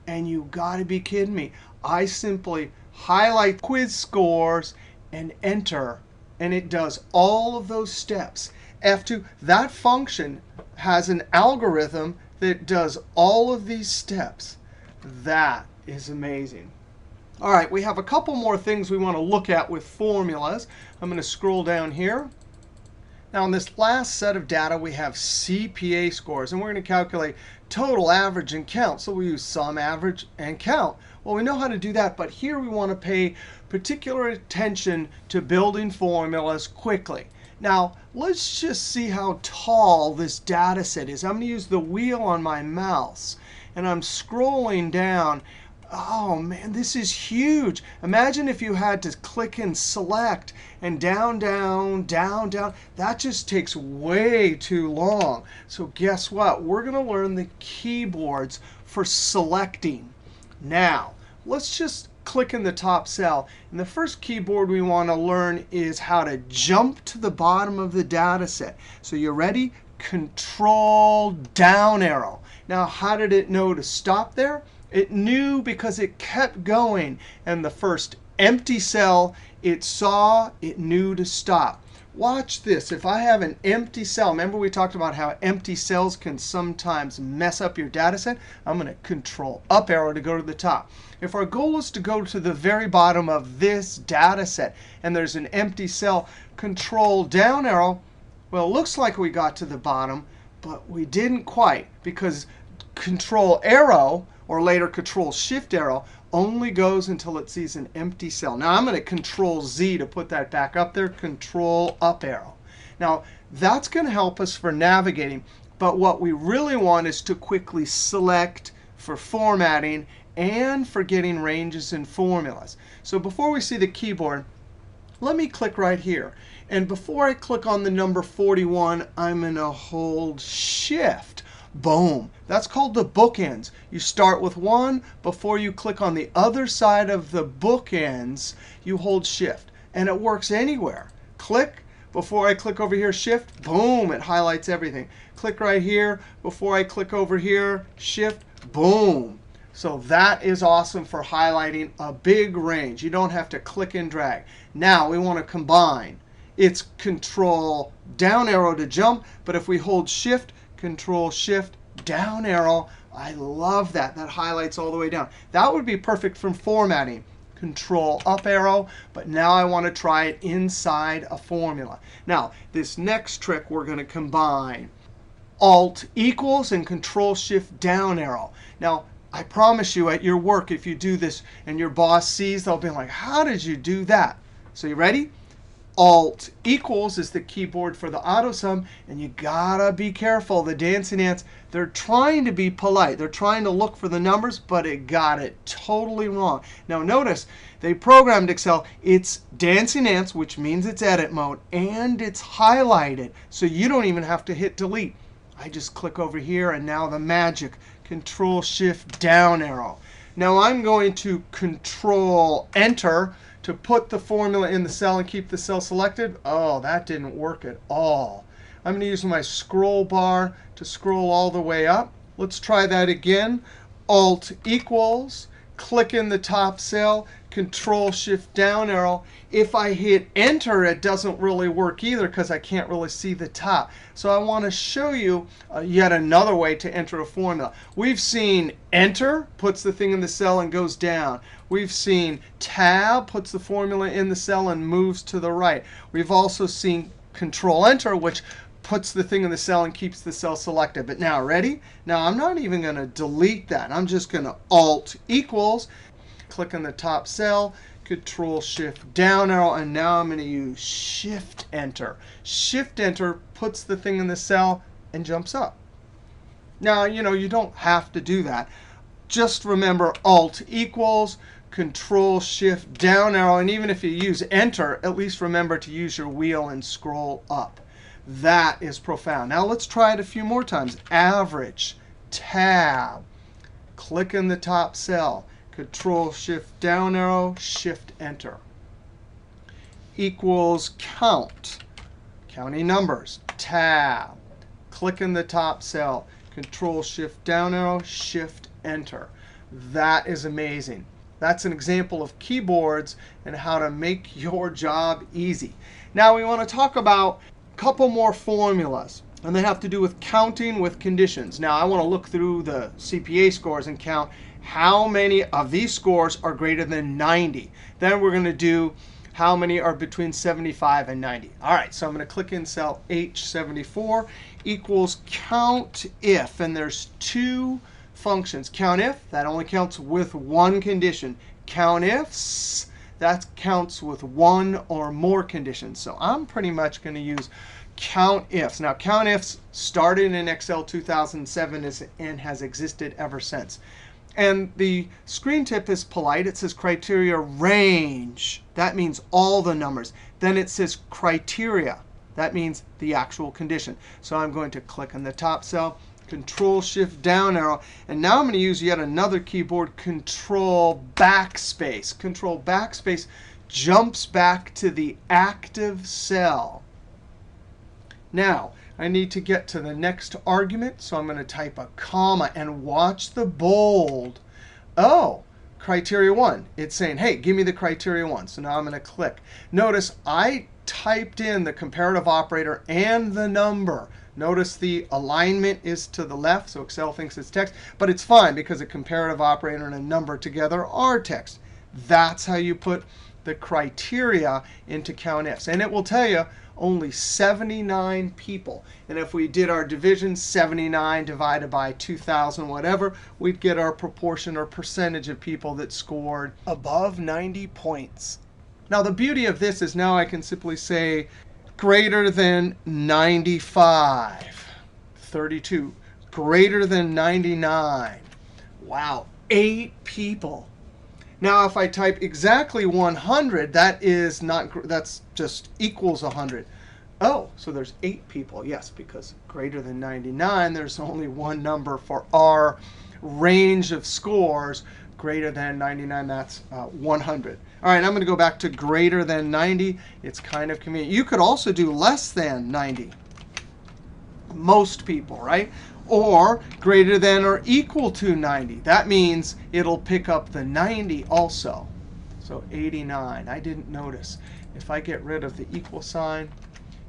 And you got to be kidding me. I simply highlight quiz scores and Enter. And it does all of those steps. F2, that function has an algorithm that does all of these steps. That is amazing. All right, we have a couple more things we want to look at with formulas. I'm going to scroll down here. Now, in this last set of data, we have CPA scores. And we're going to calculate total, average, and count. So we use sum, average, and count. Well, we know how to do that. But here we want to pay particular attention to building formulas quickly. Now, let's just see how tall this data set is. I'm going to use the wheel on my mouse. And I'm scrolling down. Oh, man, this is huge. Imagine if you had to click and select and down, down, down, down. That just takes way too long. So guess what? We're going to learn the keyboards for selecting. Now, let's just click in the top cell. And the first keyboard we want to learn is how to jump to the bottom of the data set. So you ready? Control down arrow. Now, how did it know to stop there? It knew because it kept going. And the first empty cell it saw, it knew to stop. Watch this. If I have an empty cell, remember we talked about how empty cells can sometimes mess up your data set? I'm going to Control up arrow to go to the top. If our goal is to go to the very bottom of this data set and there's an empty cell, Control down arrow, well, it looks like we got to the bottom, but we didn't quite because Control arrow, or later Control Shift arrow, only goes until it sees an empty cell. Now I'm going to Control Z to put that back up there, Control up arrow. Now that's going to help us for navigating, but what we really want is to quickly select for formatting and for getting ranges and formulas. So before we see the keyboard, let me click right here. And before I click on the number 41, I'm going to hold Shift. Boom. That's called the bookends. You start with 1. Before you click on the other side of the bookends, you hold Shift. And it works anywhere. Click. Before I click over here, Shift. Boom. It highlights everything. Click right here. Before I click over here, Shift. Boom. So that is awesome for highlighting a big range. You don't have to click and drag. Now we want to combine. It's Control down arrow to jump. But if we hold Shift, Control Shift down arrow. I love that. That highlights all the way down. That would be perfect from formatting. Control up arrow. But now I want to try it inside a formula. Now, this next trick we're going to combine. Alt equals and Control Shift down arrow. Now, I promise you at your work, if you do this and your boss sees, they'll be like, how did you do that? So you ready? Alt equals is the keyboard for the AutoSum. And you got to be careful. The dancing ants, they're trying to be polite. They're trying to look for the numbers, but it got it totally wrong. Now notice, they programmed Excel. It's dancing ants, which means it's edit mode, and it's highlighted. So you don't even have to hit delete. I just click over here, and now the magic. Control Shift down arrow. Now I'm going to Control Enter to put the formula in the cell and keep the cell selected. Oh, that didn't work at all. I'm going to use my scroll bar to scroll all the way up. Let's try that again. Alt equals, click in the top cell, Control Shift down arrow. If I hit Enter, it doesn't really work either because I can't really see the top. So I want to show you yet another way to enter a formula. We've seen Enter, puts the thing in the cell and goes down. We've seen Tab, puts the formula in the cell and moves to the right. We've also seen Control Enter, which puts the thing in the cell and keeps the cell selected. But now, ready? Now, I'm not even going to delete that. I'm just going to Alt equals, click on the top cell, Control Shift down arrow, and now I'm going to use Shift Enter. Shift Enter puts the thing in the cell and jumps up. Now, you don't have to do that. Just remember Alt equals, Control Shift down arrow, and even if you use Enter, at least remember to use your wheel and scroll up. That is profound. Now let's try it a few more times. Average, Tab, click in the top cell, Control Shift down arrow, Shift Enter. Equals count, counting numbers, Tab, click in the top cell, Control Shift down arrow, Shift Enter. That is amazing. That's an example of keyboards and how to make your job easy. Now we want to talk about a couple more formulas. And they have to do with counting with conditions. Now I want to look through the CPA scores and count how many of these scores are greater than 90. Then we're going to do how many are between 75 and 90. All right, so I'm going to click in cell H74 equals count if. And there's two functions. Count if, that only counts with one condition. Count ifs, that counts with one or more conditions. So I'm pretty much going to use count ifs. Now, count ifs started in Excel 2007 and has existed ever since. And the screen tip is polite. It says criteria range. That means all the numbers. Then it says criteria. That means the actual condition. So I'm going to click on the top cell, Control Shift down arrow. And now I'm going to use yet another keyboard, Control backspace. Control backspace jumps back to the active cell. Now, I need to get to the next argument, so I'm going to type a comma and watch the bold. Oh, criteria 1. It's saying, hey, give me the criteria 1. So now I'm going to click. Notice I typed in the comparative operator and the number. Notice the alignment is to the left, so Excel thinks it's text. But it's fine because a comparative operator and a number together are text. That's how you put the criteria into COUNTIFs. And it will tell you only 79 people. And if we did our division, 79 divided by 2,000, whatever, we'd get our proportion or percentage of people that scored above 90 points. Now, the beauty of this is now I can simply say greater than 95, 32, greater than 99. Wow, 8 people. Now, if I type exactly 100, that's just equals 100. Oh, so there's 8 people. Yes, because greater than 99, there's only one number for our range of scores. Greater than 99, that's 100. All right, I'm going to go back to greater than 90. It's kind of convenient. You could also do less than 90. Most people, right? Or greater than or equal to 90. That means it'll pick up the 90 also. So 89. I didn't notice. If I get rid of the equal sign.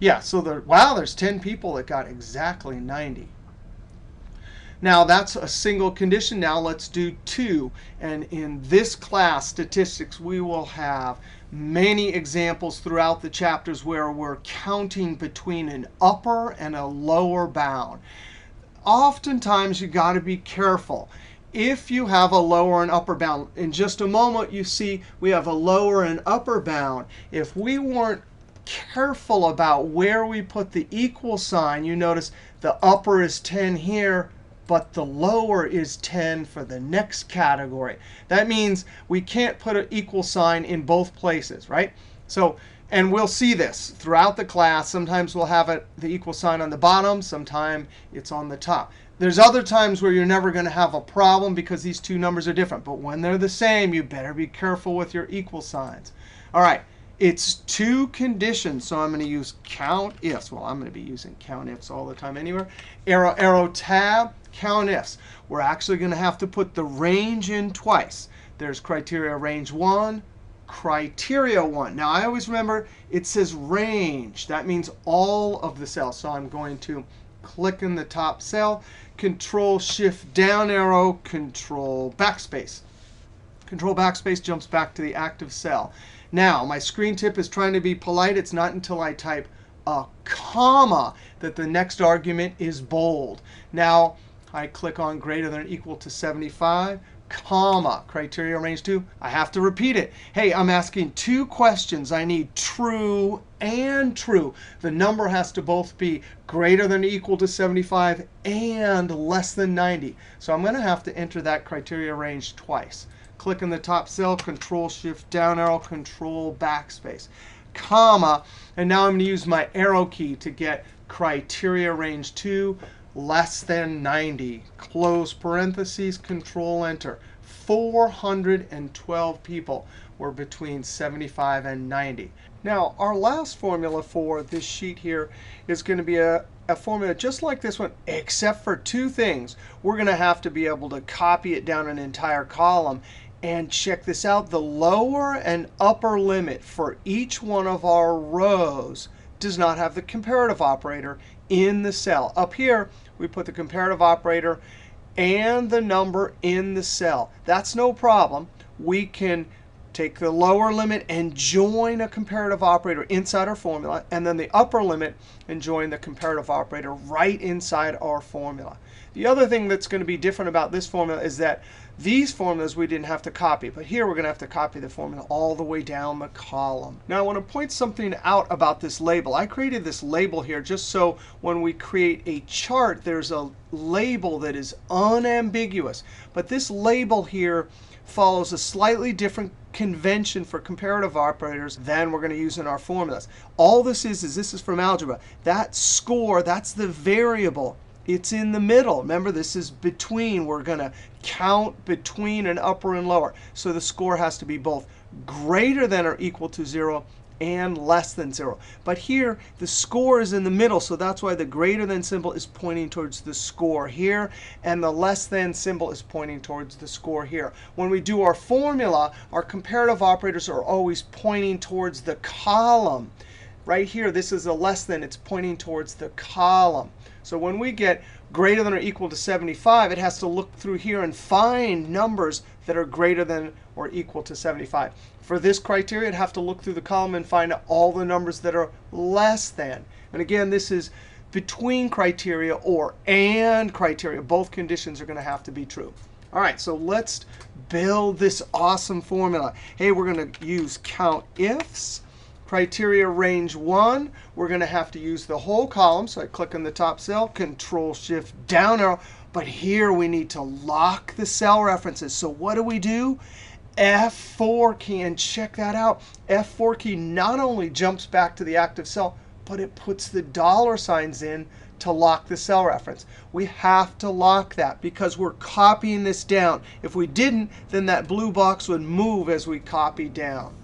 Yeah, so there's 10 people that got exactly 90. Now, that's a single condition. Now, let's do 2. And in this class, statistics, we will have many examples throughout the chapters where we're counting between an upper and a lower bound. Oftentimes, you got to be careful. If you have a lower and upper bound, in just a moment, you see we have a lower and upper bound. If we weren't careful about where we put the equal sign, you notice the upper is 10 here, but the lower is 10 for the next category. That means we can't put an equal sign in both places, right? So, and we'll see this throughout the class. Sometimes we'll have the equal sign on the bottom. Sometimes it's on the top. There's other times where you're never going to have a problem because these two numbers are different. But when they're the same, you better be careful with your equal signs. All right, it's 2 conditions. So I'm going to use COUNTIFs. Well, I'm going to be using COUNTIFs all the time anywhere. Arrow, arrow, tab, COUNTIFs. We're actually going to have to put the range in twice. There's criteria range 1, criteria 1. Now, I always remember it says range. That means all of the cells. So I'm going to click in the top cell, Control Shift down arrow, Control backspace. Control backspace jumps back to the active cell. Now, my screen tip is trying to be polite. It's not until I type a comma that the next argument is bold. Now, I click on greater than or equal to 75, comma, criteria range 2. I have to repeat it. Hey, I'm asking 2 questions. I need true and true. The number has to both be greater than or equal to 75 and less than 90. So I'm going to have to enter that criteria range twice. Click in the top cell, Control Shift down arrow, Control backspace, comma, and now I'm going to use my arrow key to get criteria range 2 less than 90. Close parentheses, Control Enter. 412 people were between 75 and 90. Now, our last formula for this sheet here is going to be a formula just like this one, except for 2 things. We're going to have to be able to copy it down an entire column. And check this out. The lower and upper limit for each one of our rows does not have the comparative operator in the cell. Up here, we put the comparative operator and the number in the cell. That's no problem. We can take the lower limit and join a comparative operator inside our formula, and then the upper limit and join the comparative operator right inside our formula. The other thing that's going to be different about this formula is that these formulas we didn't have to copy, but here we're going to have to copy the formula all the way down the column. Now I want to point something out about this label. I created this label here just so when we create a chart, there's a label that is unambiguous. But this label here follows a slightly different convention for comparative operators than we're going to use in our formulas. All this is this is from algebra. That score, that's the variable. It's in the middle. Remember, this is between. We're going to count between an upper and lower. So the score has to be both greater than or equal to 0 and less than 0. But here, the score is in the middle, so that's why the greater than symbol is pointing towards the score here, and the less than symbol is pointing towards the score here. When we do our formula, our comparative operators are always pointing towards the column. Right here, this is a less than. It's pointing towards the column. So when we get greater than or equal to 75, it has to look through here and find numbers that are greater than or equal to 75. For this criteria, it'd have to look through the column and find all the numbers that are less than. And again, this is between criteria or and criteria. Both conditions are going to have to be true. All right, so let's build this awesome formula. Hey, we're going to use countifs. Criteria range 1, we're going to have to use the whole column. So I click on the top cell, Control-Shift-Down arrow. But here we need to lock the cell references. So what do? F4 key, and check that out. F4 key not only jumps back to the active cell, but it puts the dollar signs in to lock the cell reference. We have to lock that because we're copying this down. If we didn't, then that blue box would move as we copy down.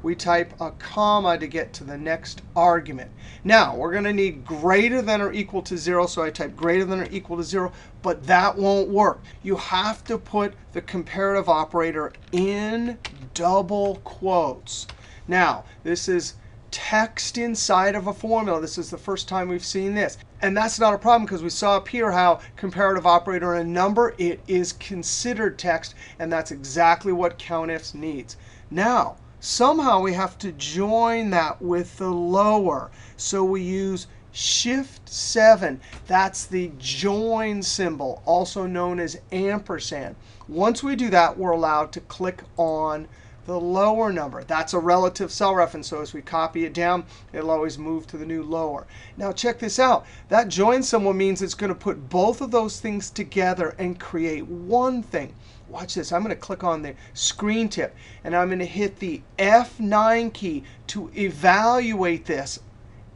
We type a comma to get to the next argument. Now, we're going to need greater than or equal to 0, so I type greater than or equal to 0, but that won't work. You have to put the comparative operator in double quotes. Now, this is text inside of a formula. This is the first time we've seen this. And that's not a problem because we saw up here how comparative operator and number, it is considered text, and that's exactly what countifs needs. Now, somehow we have to join that with the lower. So we use Shift 7. That's the join symbol, also known as ampersand. Once we do that, we're allowed to click on the lower number. That's a relative cell reference. So as we copy it down, it'll always move to the new lower. Now check this out. That join symbol means it's going to put both of those things together and create one thing. Watch this. I'm going to click on the screen tip, and I'm going to hit the F9 key to evaluate this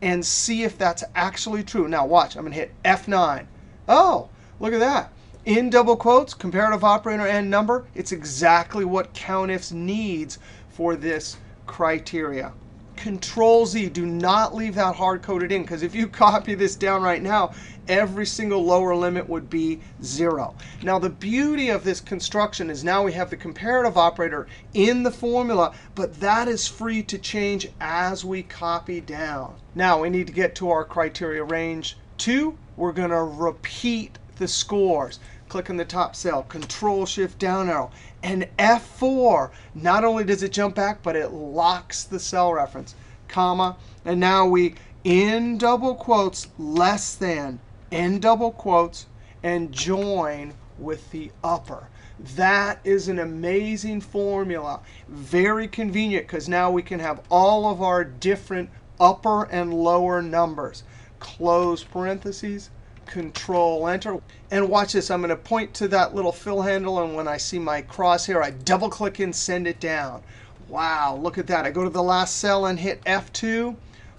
and see if that's actually true. Now watch. I'm going to hit F9. Oh, look at that. In double quotes, comparative operator and number, it's exactly what countifs needs for this criteria. Control-Z, do not leave that hard-coded in, because if you copy this down right now, every single lower limit would be 0. Now, the beauty of this construction is now we have the comparative operator in the formula, but that is free to change as we copy down. Now, we need to get to our criteria range 2. We're going to repeat the scores. Click on the top cell, Control-Shift-Down arrow, and F4. Not only does it jump back, but it locks the cell reference, comma. And now we, in double quotes, less than, in double quotes, and join with the upper. That is an amazing formula. Very convenient, because now we can have all of our different upper and lower numbers. Close parentheses. Control-Enter. And watch this. I'm going to point to that little fill handle, and when I see my crosshair, I double-click and send it down. Wow, look at that. I go to the last cell and hit F2.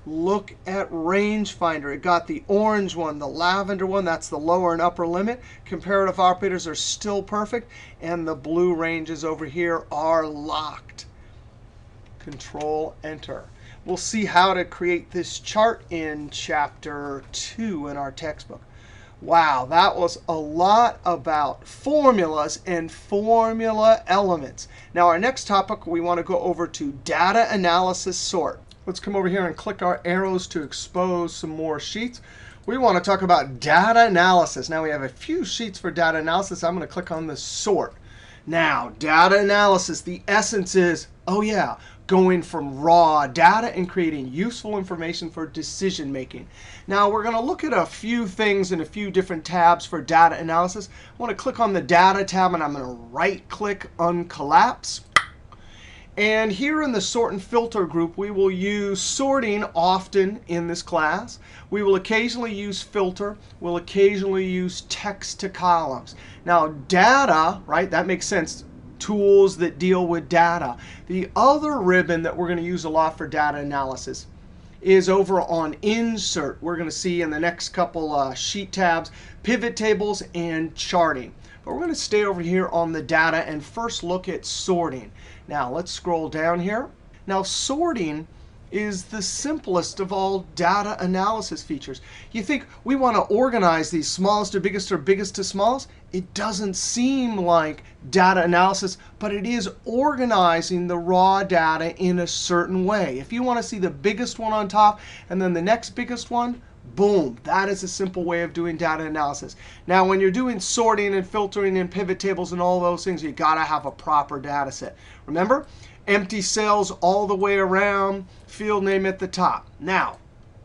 Look at Range Finder. It got the orange one, the lavender one. That's the lower and upper limit. Comparative operators are still perfect, and the blue ranges over here are locked. Control-Enter. We'll see how to create this chart in Chapter 2 in our textbook. Wow, that was a lot about formulas and formula elements. Now, our next topic, we want to go over to data analysis sort. Let's come over here and click our arrows to expose some more sheets. We want to talk about data analysis. Now, we have a few sheets for data analysis. I'm going to click on the sort. Now, data analysis, the essence is, oh yeah, going from raw data and creating useful information for decision making. Now, we're going to look at a few things in a few different tabs for data analysis. I want to click on the Data tab, and I'm going to right-click Uncollapse. And here in the Sort and Filter group, we will use sorting often in this class. We will occasionally use filter. We'll occasionally use text to columns. Now, data, right, that makes sense. Tools that deal with data. The other ribbon that we're going to use a lot for data analysis is over on Insert. We're going to see in the next couple sheet tabs, pivot tables and charting. But we're going to stay over here on the data and first look at sorting. Now, let's scroll down here. Now, sorting is the simplest of all data analysis features. You think we want to organize these smallest to biggest or biggest to smallest? It doesn't seem like data analysis, but it is organizing the raw data in a certain way. If you want to see the biggest one on top and then the next biggest one, boom, that is a simple way of doing data analysis. Now, when you're doing sorting and filtering and pivot tables and all those things, you got to have a proper data set. Remember, empty cells all the way around, field name at the top. Now,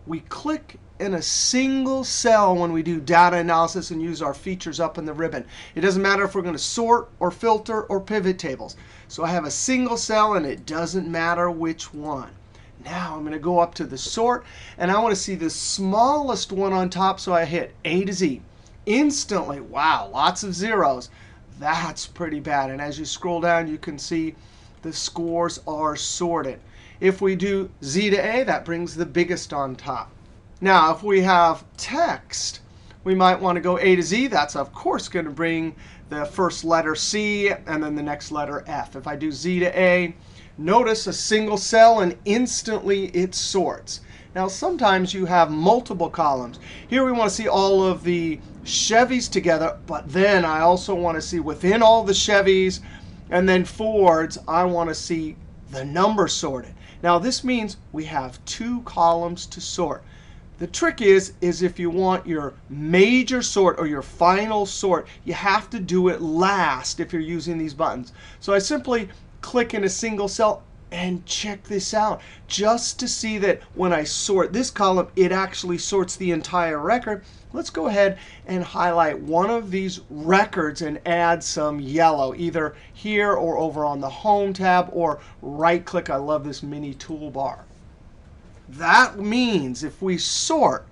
we click in a single cell when we do data analysis and use our features up in the ribbon. It doesn't matter if we're going to sort or filter or pivot tables. So I have a single cell, and it doesn't matter which one. Now I'm going to go up to the sort, and I want to see the smallest one on top, so I hit A to Z. Instantly, wow, lots of zeros. That's pretty bad. And as you scroll down, you can see the scores are sorted. If we do Z to A, that brings the biggest on top. Now, if we have text, we might want to go A to Z. That's, of course, going to bring the first letter C and then the next letter F. If I do Z to A, notice a single cell, and instantly it sorts. Now, sometimes you have multiple columns. Here we want to see all of the Chevys together, but then I also want to see within all the Chevys and then Fords, I want to see the number sorted. Now, this means we have two columns to sort. The trick is if you want your major sort or your final sort, you have to do it last if you're using these buttons. So I simply click in a single cell and check this out just to see that when I sort this column, it actually sorts the entire record. Let's go ahead and highlight one of these records and add some yellow, either here or over on the Home tab, or right-click. I love this mini toolbar. That means if we sort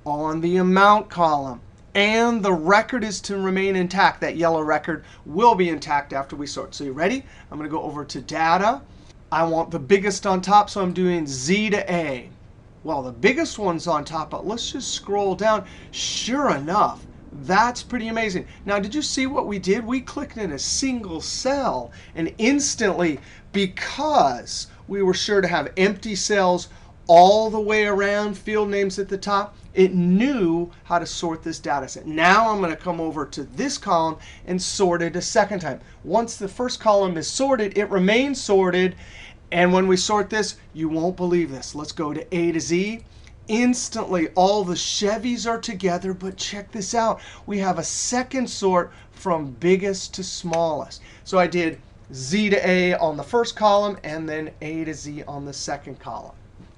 on the amount column and the record is to remain intact, that yellow record will be intact after we sort. So you ready? I'm going to go over to Data. I want the biggest on top, so I'm doing Z to A. Well, the biggest one's on top, but let's just scroll down. Sure enough, that's pretty amazing. Now, did you see what we did? We clicked in a single cell, and instantly, because we were sure to have empty cells all the way around, field names at the top, it knew how to sort this data set. Now I'm going to come over to this column and sort it a second time. Once the first column is sorted, it remains sorted. And when we sort this, you won't believe this. Let's go to A to Z. Instantly, all the Chevys are together. But check this out. We have a second sort from biggest to smallest. So I did Z to A on the first column and then A to Z on the second column.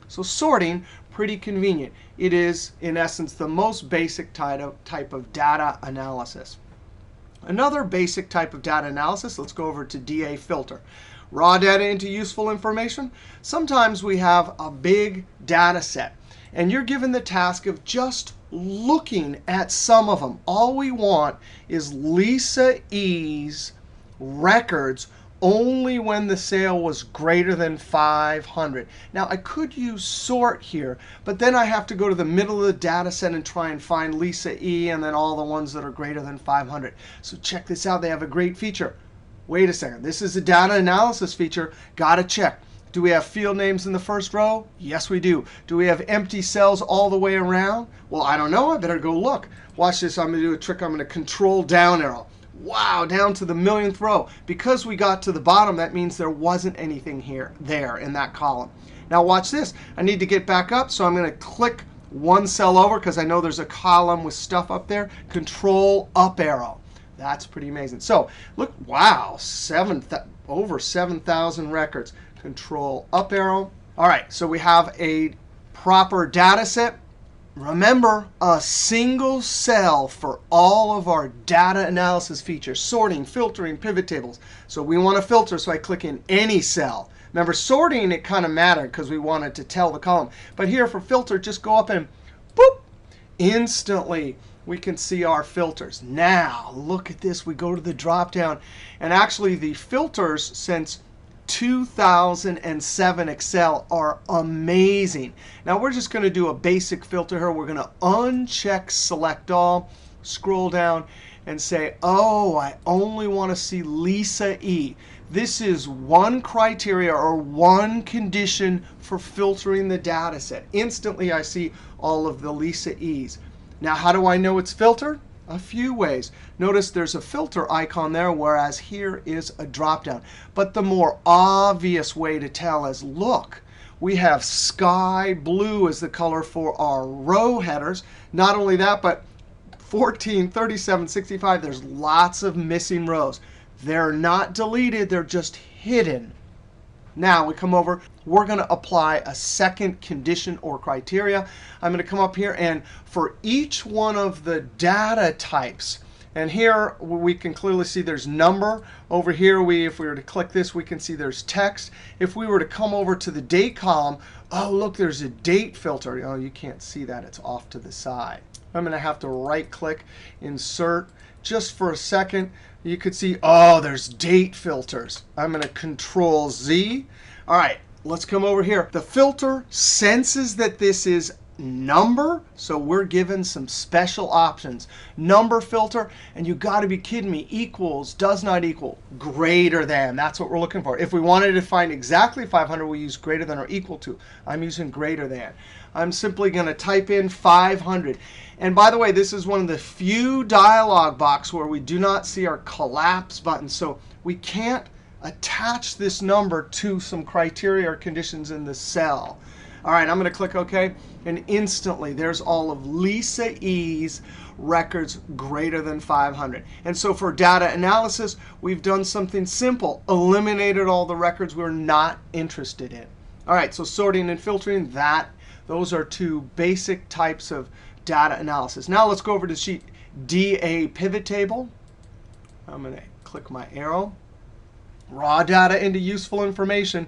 So sorting, pretty convenient. It is, in essence, the most basic type of data analysis. Another basic type of data analysis, let's go over to DA filter. Raw data into useful information. Sometimes we have a big data set, and you're given the task of just looking at some of them. All we want is Lisa E's records only when the sale was greater than 500. Now, I could use sort here, but then I have to go to the middle of the data set and try and find Lisa E and then all the ones that are greater than 500. So check this out. They have a great feature. Wait a second. This is a data analysis feature. Got to check. Do we have field names in the first row? Yes, we do. Do we have empty cells all the way around? Well, I don't know. I better go look. Watch this. I'm going to do a trick. I'm going to control down arrow. Wow, down to the millionth row. Because we got to the bottom, that means there wasn't anything there in that column. Now watch this. I need to get back up, so I'm going to click one cell over because I know there's a column with stuff up there. Control up arrow. That's pretty amazing. So look, wow, over 7,000 records. Control up arrow. All right, so we have a proper data set. Remember, a single cell for all of our data analysis features, sorting, filtering, pivot tables. So we want to filter, so I click in any cell. Remember, sorting, it kind of mattered because we wanted to tell the column. But here for filter, just go up and boop, instantly we can see our filters. Now, look at this. We go to the drop down, and actually the filters, since 2007 Excel, are amazing. Now we're just going to do a basic filter here. We're going to uncheck select all, scroll down, and say, oh, I only want to see Lisa E. This is one criteria or one condition for filtering the data set. Instantly, I see all of the Lisa E's. Now, how do I know it's filtered? A few ways. Notice there's a filter icon there, whereas here is a drop-down. But the more obvious way to tell is, look, we have sky blue as the color for our row headers. Not only that, but 14, 37, 65, there's lots of missing rows. They're not deleted, they're just hidden. Now we come over, we're going to apply a second condition or criteria. I'm going to come up here, and for each one of the data types, and here we can clearly see there's number. Over here, if we were to click this, we can see there's text. If we were to come over to the date column, oh, look, there's a date filter. Oh, you can't see that. It's off to the side. I'm going to have to right-click, insert. Just for a second, you could see, oh, there's date filters. I'm going to Control Z. All right, let's come over here. The filter senses that this is number, so we're given some special options. Number filter, and you got to be kidding me, equals, does not equal, greater than. That's what we're looking for. If we wanted to find exactly 500, we use greater than or equal to. I'm using greater than. I'm simply going to type in 500. And by the way, this is one of the few dialog boxes where we do not see our collapse button. So we can't attach this number to some criteria or conditions in the cell. All right, I'm going to click OK. And instantly, there's all of Lisa E's records greater than 500. And so for data analysis, we've done something simple. Eliminated all the records we're not interested in. All right, so sorting and filtering, those are two basic types of data analysis. Now let's go over to sheet DA pivot table. I'm going to click my arrow. Raw data into useful information.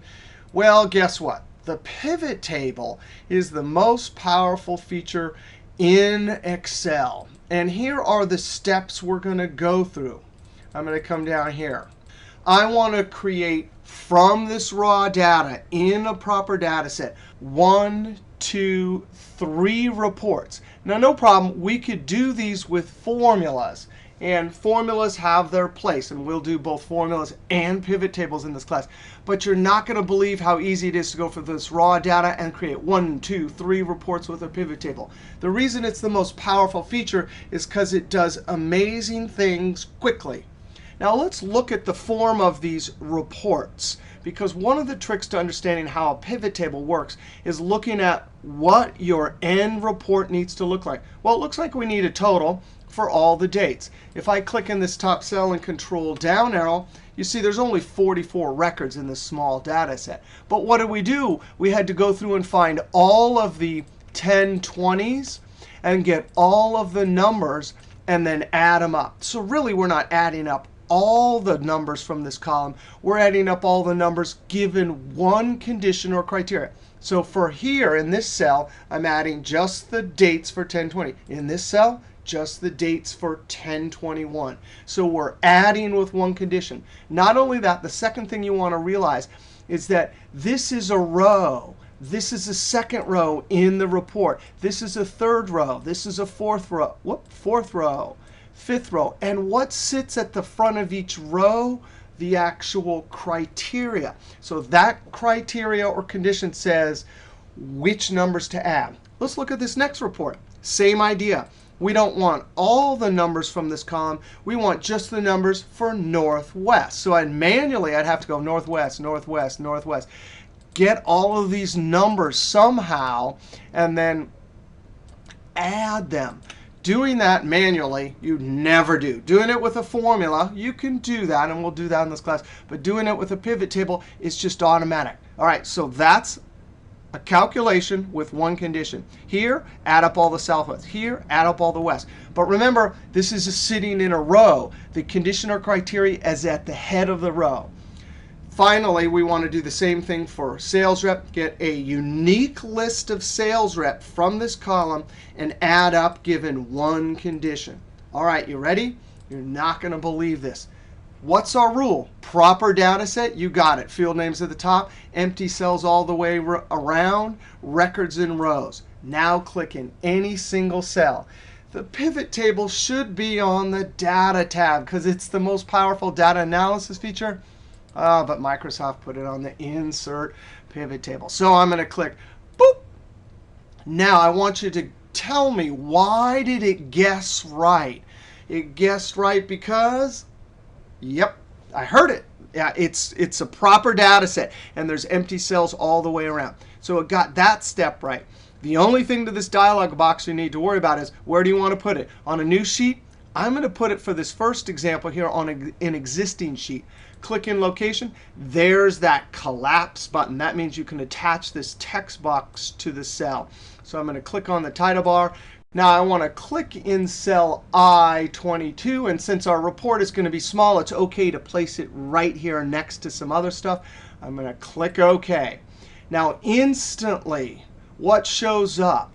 Well, guess what? The pivot table is the most powerful feature in Excel. And here are the steps we're going to go through. I'm going to come down here. I want to create from this raw data in a proper data set 1, 2, 3 reports. Now, no problem. We could do these with formulas. And formulas have their place. And we'll do both formulas and pivot tables in this class. But you're not going to believe how easy it is to go for this raw data and create 1, 2, 3 reports with a pivot table. The reason it's the most powerful feature is because it does amazing things quickly. Now let's look at the form of these reports. Because one of the tricks to understanding how a pivot table works is looking at what your end report needs to look like. Well, it looks like we need a total for all the dates. If I click in this top cell and Control down arrow, you see there's only 44 records in this small data set. But what did we do? We had to go through and find all of the 1020s and get all of the numbers and then add them up. So really, we're not adding up all the numbers from this column. We're adding up all the numbers given one condition or criteria. So for here in this cell, I'm adding just the dates for 1020. In this cell, just the dates for 1021. So we're adding with one condition. Not only that, the second thing you want to realize is that this is a row. This is a second row in the report. This is a third row. This is a fourth row. Fourth row. Fifth row. And what sits at the front of each row? The actual criteria. So that criteria or condition says which numbers to add. Let's look at this next report. Same idea. We don't want all the numbers from this column. We want just the numbers for Northwest. So I'd have to go Northwest, Northwest, Northwest. Get all of these numbers somehow, and then add them. Doing that manually, you never do. Doing it with a formula, you can do that, and we'll do that in this class. But doing it with a pivot table is just automatic. All right, so that's a calculation with one condition. Here, add up all the southwest. Here, add up all the west. But remember, this is sitting in a row. The condition or criteria is at the head of the row. Finally, we want to do the same thing for sales rep. Get a unique list of sales rep from this column and add up given one condition. All right, you ready? You're not going to believe this. What's our rule? Proper data set, you got it. Field names at the top, empty cells all the way around, records in rows. Now click in any single cell. The pivot table should be on the Data tab because it's the most powerful data analysis feature. But Microsoft put it on the Insert Pivot Table. So I'm going to click boop. Now I want you to tell me, why did it guess right? It guessed right because, yep, I heard it. Yeah, it's a proper data set, and there's empty cells all the way around. So it got that step right. The only thing to this dialog box you need to worry about is, where do you want to put it? On a new sheet? I'm going to put it for this first example here on an existing sheet. Click in location. There's that collapse button. That means you can attach this text box to the cell. So I'm going to click on the title bar. Now I want to click in cell I-22. And since our report is going to be small, it's OK to place it right here next to some other stuff. I'm going to click OK. Now instantly, what shows up?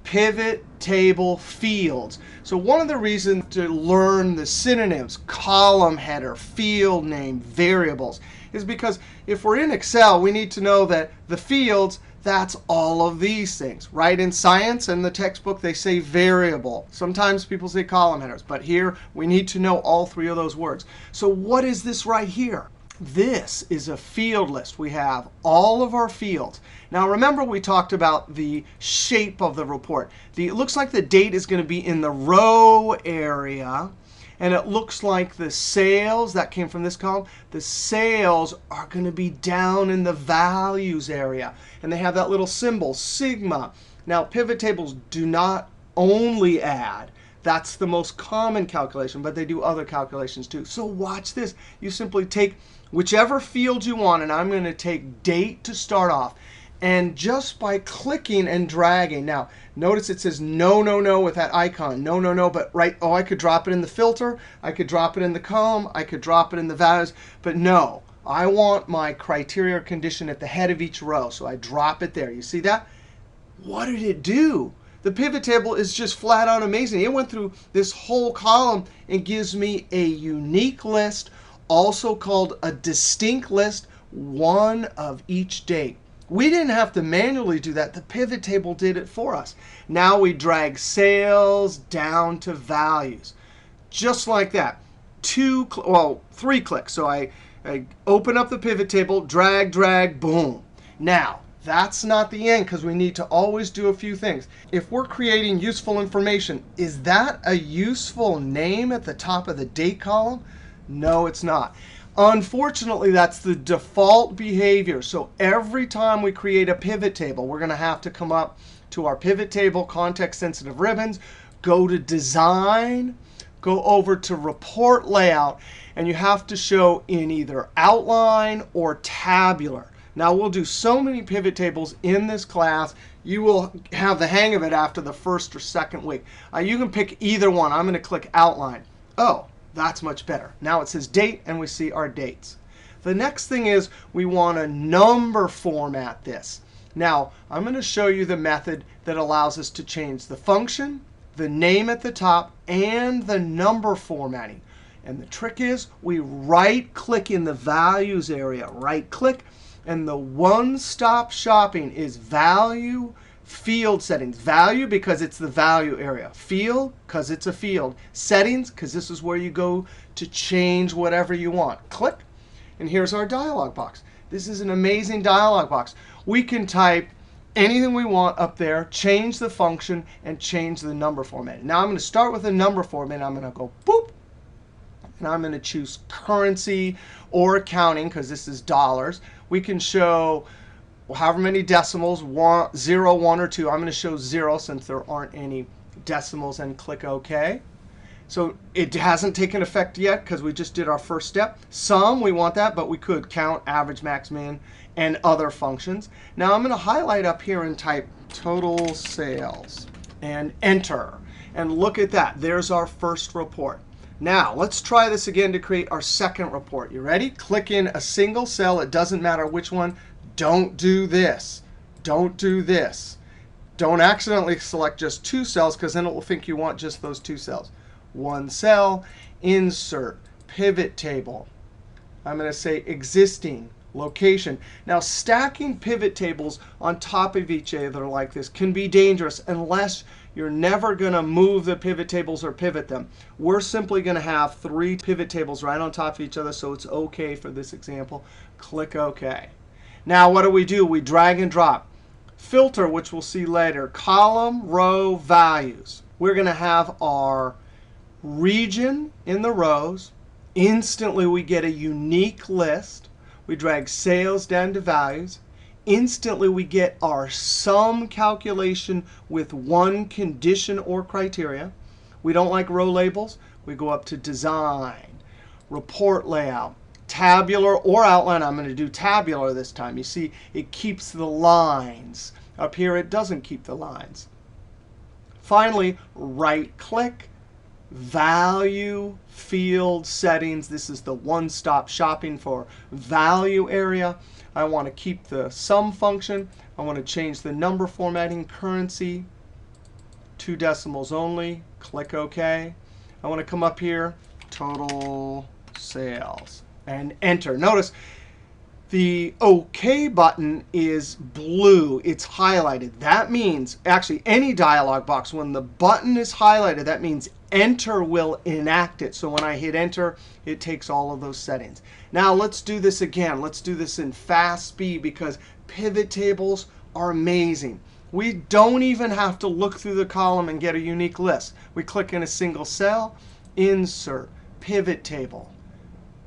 Pivot table fields. So one of the reasons to learn the synonyms, column header, field name, variables, is because if we're in Excel, we need to know that the fields, that's all of these things. Right? In science and the textbook, they say variable. Sometimes people say column headers. But here, we need to know all three of those words. So what is this right here? This is a field list. We have all of our fields. Now remember, we talked about the shape of the report. It looks like the date is going to be in the row area. And it looks like the sales, that came from this column, the sales are going to be down in the values area. And they have that little symbol, sigma. Now pivot tables do not only add. That's the most common calculation, but they do other calculations too. So watch this. You simply take whichever field you want, and I'm going to take date to start off. And just by clicking and dragging, now notice it says no, no, no with that icon. No, no, no, but right, oh, I could drop it in the filter. I could drop it in the column. I could drop it in the values. But no, I want my criteria or condition at the head of each row. So I drop it there. You see that? What did it do? The pivot table is just flat out amazing. It went through this whole column and gives me a unique list, also called a distinct list, one of each date. We didn't have to manually do that. The pivot table did it for us. Now we drag sales down to values. Just like that. 3 clicks. So I open up the pivot table, drag, drag, boom. Now, that's not the end, because we need to always do a few things. If we're creating useful information, is that a useful name at the top of the date column? No, it's not. Unfortunately, that's the default behavior. So every time we create a pivot table, we're going to have to come up to our pivot table context-sensitive ribbons, go to Design, go over to Report Layout, and you have to show in either outline or tabular. Now, we'll do so many pivot tables in this class, you will have the hang of it after the first or second week. You can pick either one. I'm going to click Outline. Oh, that's much better. Now it says date, and we see our dates. The next thing is we want to number format this. Now, I'm going to show you the method that allows us to change the function, the name at the top, and the number formatting. And the trick is we right-click in the values area. Right-click. And the one-stop shopping is value field settings. Value, because it's the value area. Field, because it's a field. Settings, because this is where you go to change whatever you want. Click. And here's our dialog box. This is an amazing dialog box. We can type anything we want up there, change the function, and change the number format. Now I'm going to start with the number format. I'm going to go boop. And I'm going to choose currency or accounting, because this is dollars. We can show however many decimals, 0, 1, or 2. I'm going to show 0 since there aren't any decimals, and click OK. So it hasn't taken effect yet because we just did our first step. Sum, we want that, but we could count, average, max, min, and other functions. Now I'm going to highlight up here and type total sales and enter. And look at that. There's our first report. Now, let's try this again to create our second report. You ready? Click in a single cell. It doesn't matter which one. Don't do this. Don't do this. Don't accidentally select just 2 cells, because then it will think you want just those 2 cells. One cell, insert, pivot table. I'm going to say existing, location. Now, stacking pivot tables on top of each other like this can be dangerous unless You're never going to move the pivot tables or pivot them. We're simply going to have 3 pivot tables right on top of each other, so it's OK for this example. Click OK. Now what do? We drag and drop. Filter, which we'll see later, column, row, values. We're going to have our region in the rows. Instantly, we get a unique list. We drag sales down to values. Instantly, we get our sum calculation with one condition or criteria. We don't like row labels. We go up to design, report layout, tabular or outline. I'm going to do tabular this time. You see, it keeps the lines. Up here, it doesn't keep the lines. Finally, right-click, value field settings. This is the one-stop shopping for value area. I want to keep the sum function. I want to change the number formatting, currency, 2 decimals only. Click OK. I want to come up here, total sales, and enter. Notice the OK button is blue. It's highlighted. That means, actually, any dialog box, when the button is highlighted, that means Enter will enact it. So when I hit Enter, it takes all of those settings. Now let's do this again. Let's do this in fast speed because pivot tables are amazing. We don't even have to look through the column and get a unique list. We click in a single cell, Insert, Pivot Table,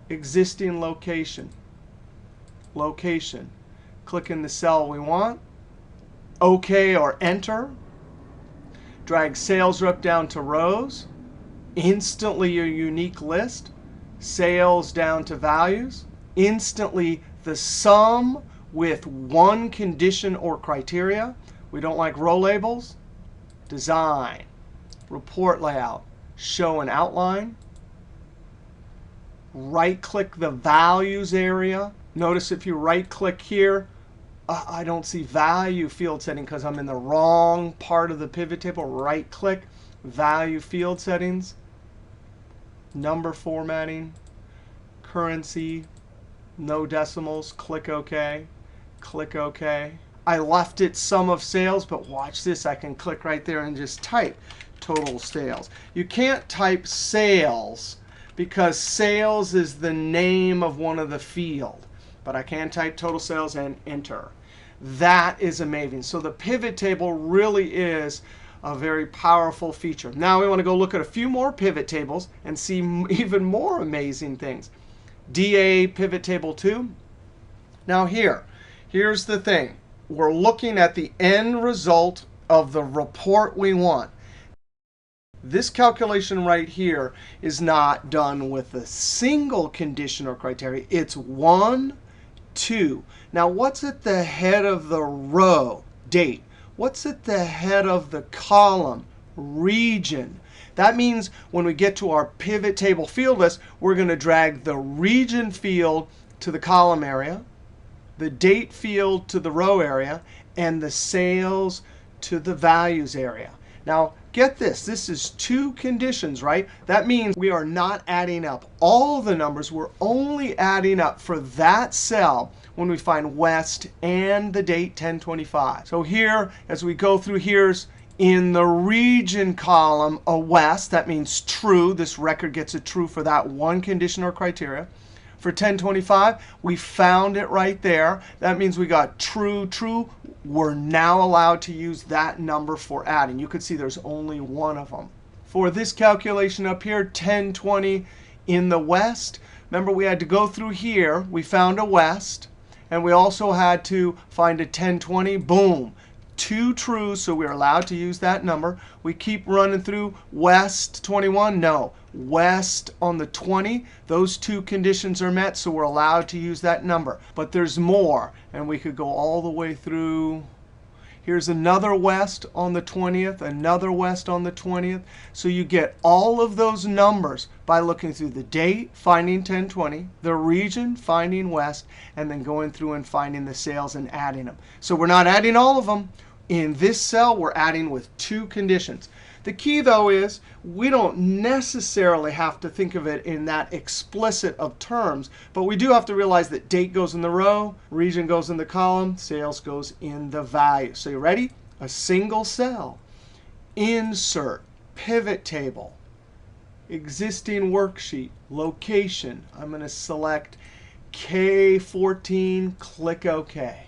Existing Location, Location. Click in the cell we want, OK or Enter. Drag sales rep down to rows. Instantly your unique list. Sales down to values. Instantly the sum with one condition or criteria. We don't like row labels. Design, report layout, show and outline. Right-click the values area. Notice if you right-click here, I don't see value field setting because I'm in the wrong part of the pivot table. Right-click, value field settings, number formatting, currency, no decimals. Click OK. Click OK. I left it sum of sales, but watch this. I can click right there and just type total sales. You can't type sales because sales is the name of one of the field. But I can type total sales and enter. That is amazing. So the pivot table really is a very powerful feature. Now we want to go look at a few more pivot tables and see even more amazing things. DA pivot table 2. Now here's the thing. We're looking at the end result of the report we want. This calculation right here is not done with a single condition or criteria. It's 1, 2. Now, what's at the head of the row? Date. What's at the head of the column? Region. That means when we get to our pivot table field list, we're going to drag the region field to the column area, the date field to the row area, and the sales to the values area. Now, get this. This is 2 conditions, right? That means we are not adding up all the numbers. We're only adding up for that cell when we find West and the date 1025. So here, as we go through, here's in the region column a West. That means true. This record gets a true for that one condition or criteria. For 1025, we found it right there. That means we got true, true. We're now allowed to use that number for adding. You could see there's only one of them. For this calculation up here, 1020 in the West. Remember, we had to go through here. We found a West. And we also had to find a 1020. Boom. 2 true, so we're allowed to use that number. We keep running through West 21. No. West on the 20. Those 2 conditions are met, so we're allowed to use that number. But there's more. And we could go all the way through. Here's another West on the 20th, another West on the 20th. So you get all of those numbers by looking through the date, finding 1020, the region, finding West, and then going through and finding the sales and adding them. So we're not adding all of them. In this cell, we're adding with 2 conditions. The key, though, is we don't necessarily have to think of it in that explicit of terms. But we do have to realize that date goes in the row, region goes in the column, sales goes in the value. So you ready? A single cell. insert, pivot table, existing worksheet, location. I'm going to select K14, click OK.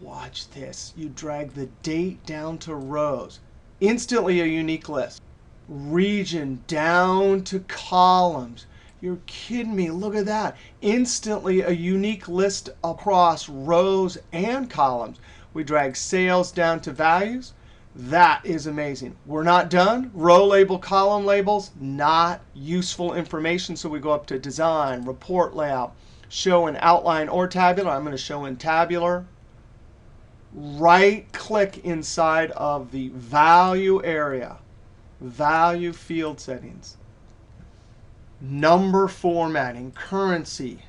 Watch this. You drag the date down to rows. Instantly a unique list. Region down to columns. You're kidding me. Look at that. Instantly a unique list across rows and columns. We drag sales down to values. That is amazing. We're not done. Row label, column labels, not useful information. So we go up to design, report layout, show in outline or tabular. I'm going to show in tabular. Right click inside of the value area, value field settings, number formatting, currency,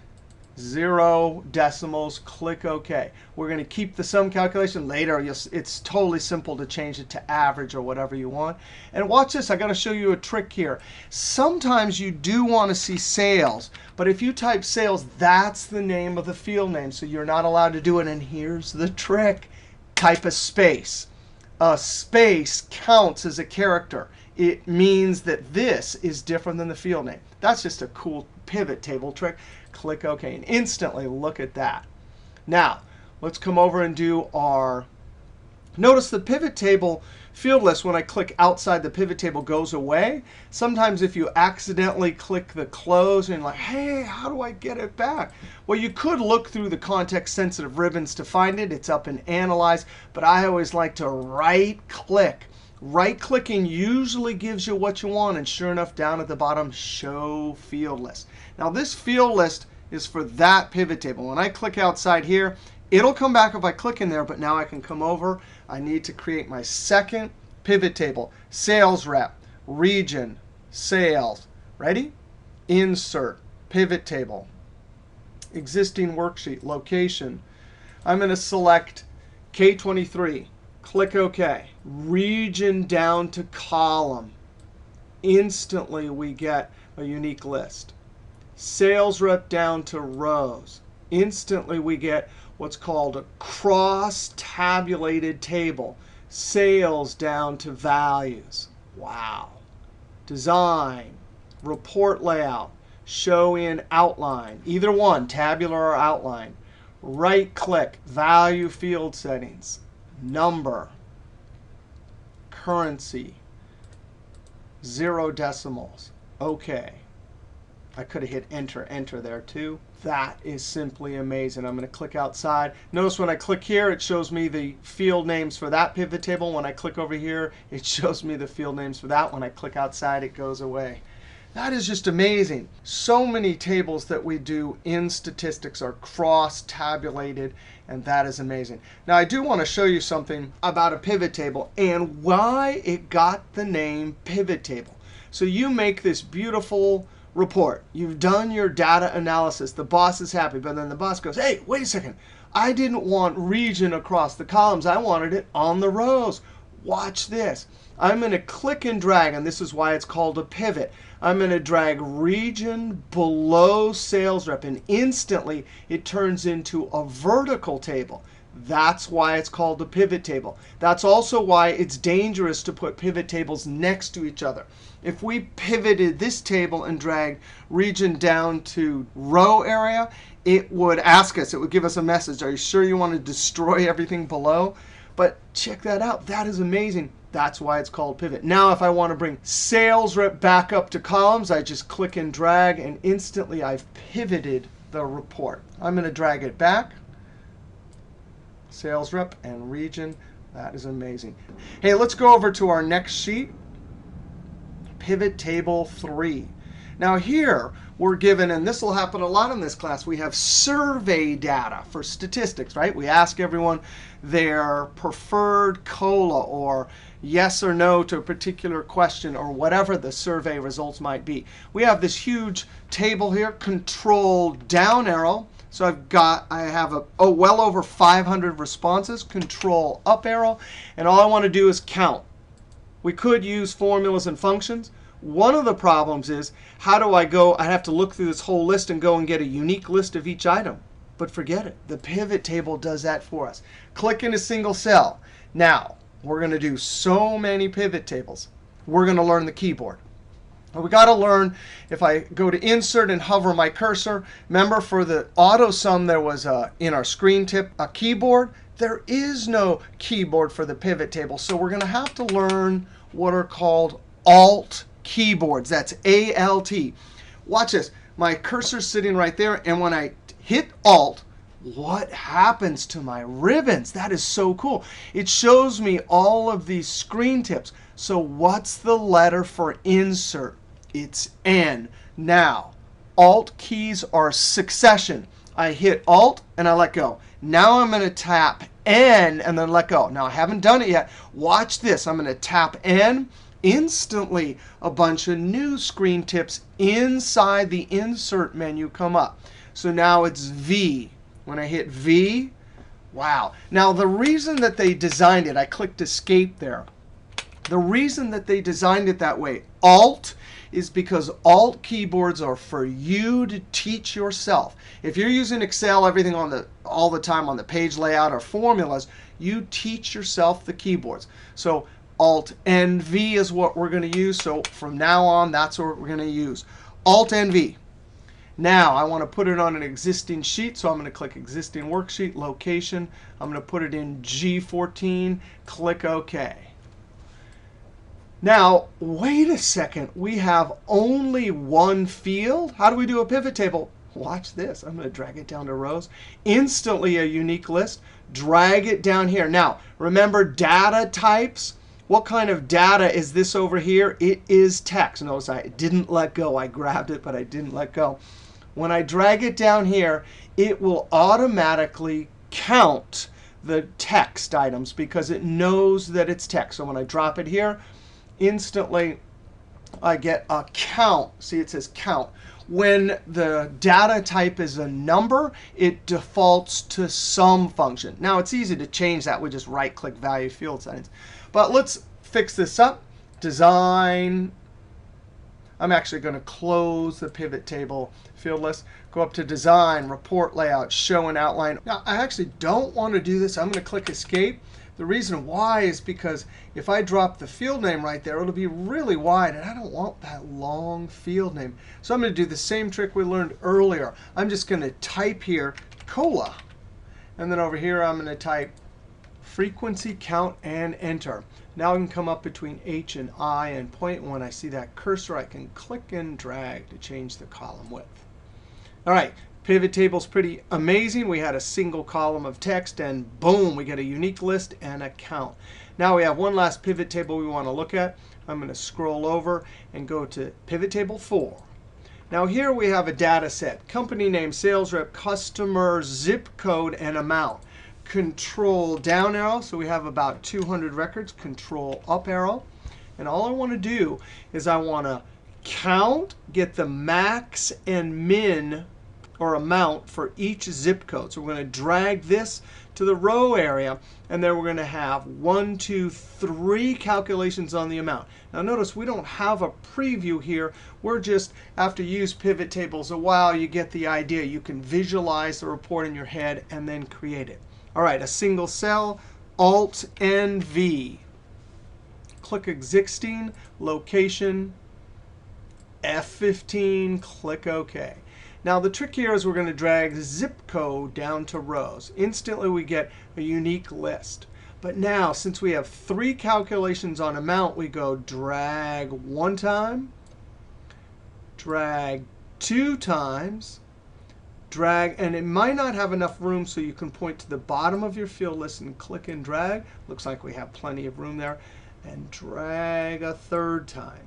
0 decimals, click OK. We're going to keep the sum calculation. Later, it's totally simple to change it to average or whatever you want. And watch this. I got to show you a trick here. Sometimes you do want to see sales. But if you type sales, that's the name of the field name. So you're not allowed to do it. And here's the trick. Type a space. A space counts as a character. It means that this is different than the field name. That's just a cool pivot table trick. Click OK. And instantly, look at that. Now, let's come over and do our, notice the pivot table field list, when I click outside the pivot table, goes away. Sometimes if you accidentally click the close and you're like, hey, how do I get it back? Well, you could look through the context-sensitive ribbons to find it. It's up in Analyze. But I always like to right-click. Right-clicking usually gives you what you want. And sure enough, down at the bottom, Show Field List. Now, this field list is for that pivot table. When I click outside here, it'll come back if I click in there. But now I can come over. I need to create my second pivot table. Sales rep, region, sales. Ready? Insert, pivot table, existing worksheet, location. I'm going to select K23. Click OK. Region down to column. Instantly, we get a unique list. Sales rep down to rows. Instantly, we get what's called a cross-tabulated table. Sales down to values. Wow. Design, report layout, show in outline. Either one, tabular or outline. Right-click, value field settings, number, currency, 0 decimals. OK. I could have hit enter there too. That is simply amazing. I'm going to click outside. Notice when I click here, it shows me the field names for that pivot table. When I click over here, it shows me the field names for that. When I click outside, it goes away. That is just amazing. So many tables that we do in statistics are cross-tabulated, and that is amazing. Now, I do want to show you something about a pivot table and why it got the name pivot table. So you make this beautiful report. You've done your data analysis. The boss is happy. But then the boss goes, hey, wait a second. I didn't want region across the columns. I wanted it on the rows. Watch this. I'm going to click and drag, and this is why it's called a pivot. I'm going to drag region below sales rep, and instantly it turns into a vertical table. That's why it's called a pivot table. That's also why it's dangerous to put pivot tables next to each other. If we pivoted this table and dragged region down to row area, it would ask us, it would give us a message. Are you sure you want to destroy everything below? But check that out. That is amazing. That's why it's called pivot. Now, if I want to bring sales rep back up to columns, I just click and drag, and instantly I've pivoted the report. I'm going to drag it back. Sales rep and region. That is amazing. Hey, let's go over to our next sheet. Pivot table 3. Now here we're given, and this will happen a lot in this class, we have survey data for statistics, right? We ask everyone their preferred COLA or yes or no to a particular question or whatever the survey results might be. We have this huge table here, control down arrow. So I have well over 500 responses, control up arrow, and all I want to do is count. We could use formulas and functions. One of the problems is, how do I go? I have to look through this whole list and go and get a unique list of each item. But forget it. The pivot table does that for us. Click in a single cell. Now, We're going to do so many pivot tables. We're going to learn the keyboard. We got to learn, if I go to Insert and hover my cursor, remember for the auto sum there was in our screen tip a keyboard. There is no keyboard for the pivot table. So we're going to have to learn what are called Alt keyboards. That's A-L-T. Watch this. My cursor's sitting right there, and when I hit Alt, what happens to my ribbons? That is so cool. It shows me all of these screen tips. So what's the letter for Insert? It's N. Now, Alt keys are succession. I hit Alt and I let go. Now I'm going to tap N and then let go. Now I haven't done it yet. Watch this. I'm going to tap N. Instantly, a bunch of new screen tips inside the Insert menu come up. So now it's V. When I hit V, wow. Now the reason that they designed it, I clicked Escape there. The reason that they designed it that way, Alt, is because Alt keyboards are for you to teach yourself. If you're using Excel, everything on all the time on the page layout or formulas, you teach yourself the keyboards. So Alt N V is what we're going to use. So from now on, that's what we're going to use. Alt N V. Now I want to put it on an existing sheet, so I'm going to click Existing Worksheet, Location. I'm going to put it in G14, click OK. Now, wait a second. We have only one field. How do we do a pivot table? Watch this. I'm going to drag it down to rows. Instantly a unique list. Drag it down here. Now, remember data types. What kind of data is this over here? It is text. Notice I didn't let go. I grabbed it, but I didn't let go. When I drag it down here, it will automatically count the text items because it knows that it's text. So when I drop it here, instantly I get a count. See, it says count. When the data type is a number, it defaults to sum function. Now, it's easy to change that. We just right-click Value Field Settings. But let's fix this up. Design. I'm actually going to close the pivot table field list. Go up to Design, Report Layout, Show and Outline. Now, I actually don't want to do this. I'm going to click Escape. The reason why is because if I drop the field name right there, it'll be really wide, and I don't want that long field name. So I'm going to do the same trick we learned earlier. I'm just going to type here, COLA. And then over here, I'm going to type frequency, count, and enter. Now I can come up between H and I and point. When I see that cursor, I can click and drag to change the column width. All right. Pivot table's pretty amazing. We had a single column of text, and boom, we get a unique list and a count. Now we have one last pivot table we want to look at. I'm going to scroll over and go to Pivot Table 4. Now here we have a data set. Company name, sales rep, customer, zip code, and amount. Control down arrow, so we have about 200 records. Control up arrow. And all I want to do is I want to count, get the max and min or amount for each zip code. So we're going to drag this to the row area, and then we're going to have 1, 2, 3 calculations on the amount. Now notice we don't have a preview here. We're just, after you use pivot tables a while, you get the idea. You can visualize the report in your head and then create it. All right, a single cell, Alt N V. Click Existing, Location, F15, click OK. Now the trick here is we're going to drag zip code down to rows. Instantly we get a unique list. But now, since we have 3 calculations on amount, we go drag 1 time, drag 2 times, drag, and it might not have enough room, so you can point to the bottom of your field list and click and drag. Looks like we have plenty of room there. And drag a 3rd time.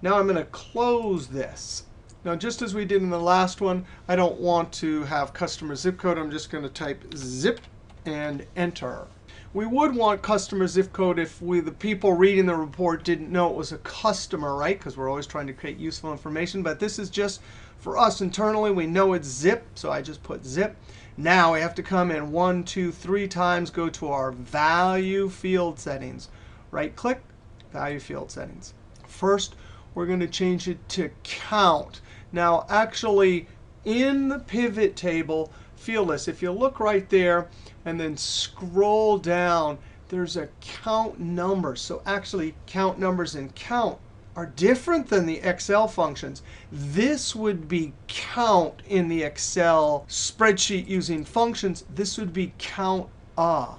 Now I'm going to close this. Now, just as we did in the last one, I don't want to have customer zip code. I'm just going to type zip and enter. We would want customer zip code if the people reading the report didn't know it was a customer, right? Because we're always trying to create useful information. But this is just for us internally. We know it's zip, so I just put zip. Now we have to come in 1, 2, 3 times, go to our value field settings. Right-click, value field settings. First, we're going to change it to count. Now, actually, in the pivot table field list, if you look right there and then scroll down, there's a count numbers. So actually, count numbers and count are different than the Excel functions. This would be count in the Excel spreadsheet using functions. This would be count. I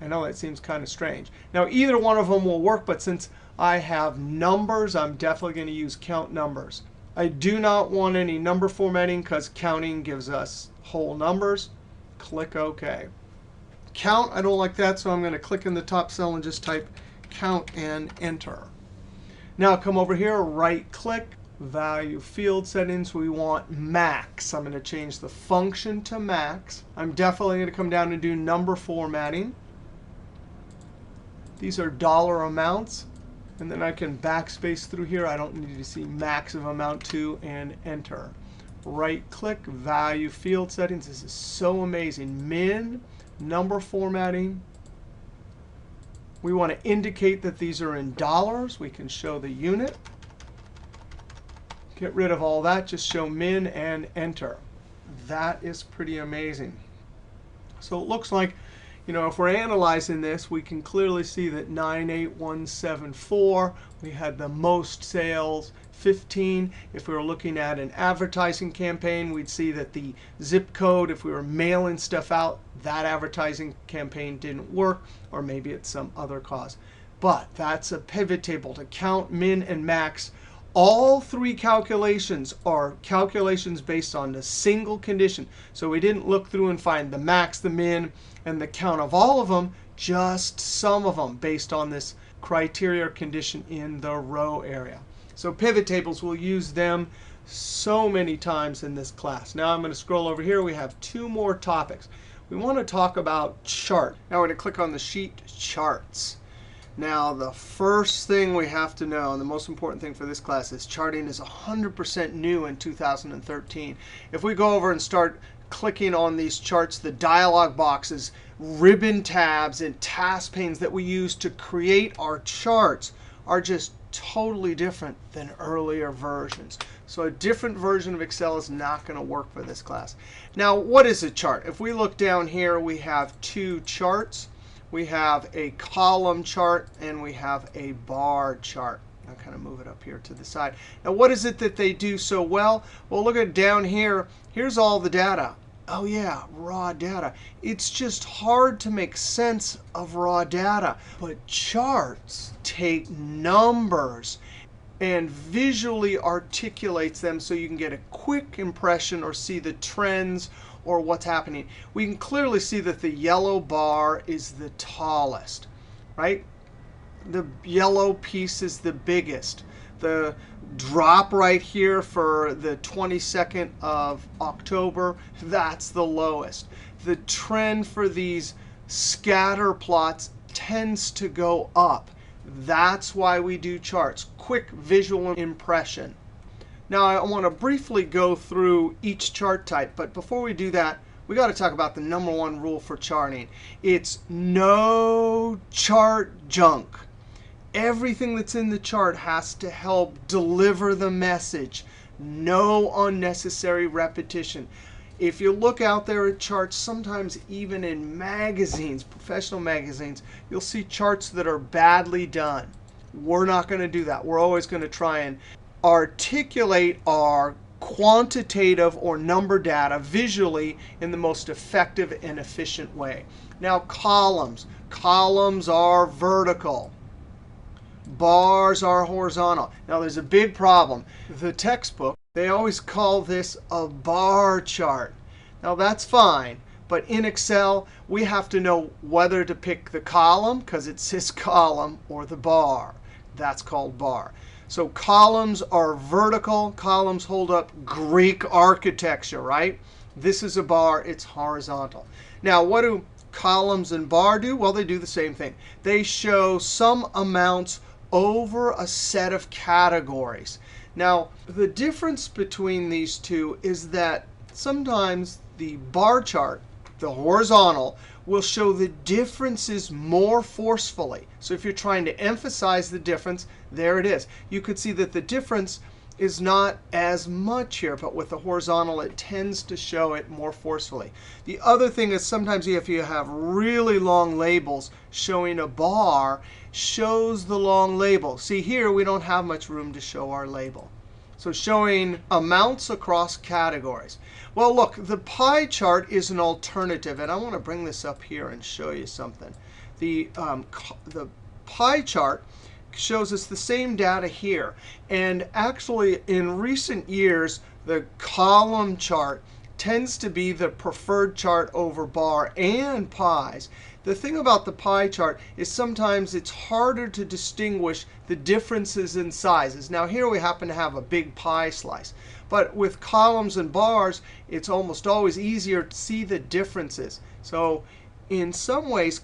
know that seems kind of strange. Now, either one of them will work, but since I have numbers, I'm definitely going to use count numbers. I do not want any number formatting because counting gives us whole numbers. Click OK. Count, I don't like that, so I'm going to click in the top cell and just type count and enter. Now come over here, right click, value field settings. We want max. I'm going to change the function to max. I'm definitely going to come down and do number formatting. These are dollar amounts. And then I can backspace through here. I don't need to see max of amount to and enter. Right click, value field settings. This is so amazing. Min, number formatting. We want to indicate that these are in dollars. We can show the unit. Get rid of all that. Just show min and enter. That is pretty amazing. So it looks like, if we're analyzing this, we can clearly see that 98174, we had the most sales, 15. If we were looking at an advertising campaign, we'd see that the zip code, if we were mailing stuff out, that advertising campaign didn't work, or maybe it's some other cause. But that's a pivot table to count, min, and max. All three calculations are calculations based on a single condition. So we didn't look through and find the max, the min, and the count of all of them, just some of them based on this criteria or condition in the row area. So pivot tables, we'll use them so many times in this class. Now I'm going to scroll over here. We have two more topics. We want to talk about chart. Now we're going to click on the sheet charts. Now the first thing we have to know, and the most important thing for this class, is charting is 100% new in 2013. If we go over and start clicking on these charts, the dialog boxes, ribbon tabs, and task panes that we use to create our charts are just totally different than earlier versions. So a different version of Excel is not going to work for this class. Now, what is a chart? If we look down here, we have two charts. We have a column chart, and we have a bar chart. I'll kind of move it up here to the side. Now, what is it that they do so well? Well, look at down here. Here's all the data. Oh, yeah, raw data. It's just hard to make sense of raw data. But charts take numbers and visually articulates them so you can get a quick impression or see the trends or what's happening. We can clearly see that the yellow bar is the tallest, right? The yellow piece is the biggest. The drop right here for the 22nd of October, that's the lowest. The trend for these scatter plots tends to go up. That's why we do charts. Quick visual impression. Now, I want to briefly go through each chart type. But before we do that, we got to talk about the number one rule for charting. It's no chart junk. Everything that's in the chart has to help deliver the message. No unnecessary repetition. If you look out there at charts, sometimes even in magazines, professional magazines, you'll see charts that are badly done. We're not going to do that. We're always going to try and articulate our quantitative or number data visually in the most effective and efficient way. Now, columns. Columns are vertical. Bars are horizontal. Now, there's a big problem. The textbook, they always call this a bar chart. Now, that's fine. But in Excel, we have to know whether to pick the column, because it says column, or the bar. That's called bar. So columns are vertical. Columns hold up Greek architecture, right? This is a bar. It's horizontal. Now, what do columns and bar do? Well, they do the same thing. They show some amounts over a set of categories. Now, the difference between these two is that sometimes the bar chart, the horizontal, will show the differences more forcefully. So if you're trying to emphasize the difference, there it is. You could see that the difference is not as much here, but with the horizontal, it tends to show it more forcefully. The other thing is sometimes if you have really long labels, showing a bar shows the long label. See here, we don't have much room to show our label. So showing amounts across categories. Well, look, the pie chart is an alternative, and I want to bring this up here and show you something. The pie chart shows us the same data here. And actually, in recent years, the column chart tends to be the preferred chart over bar and pies. The thing about the pie chart is sometimes it's harder to distinguish the differences in sizes. Now here we happen to have a big pie slice. But with columns and bars, it's almost always easier to see the differences. So in some ways,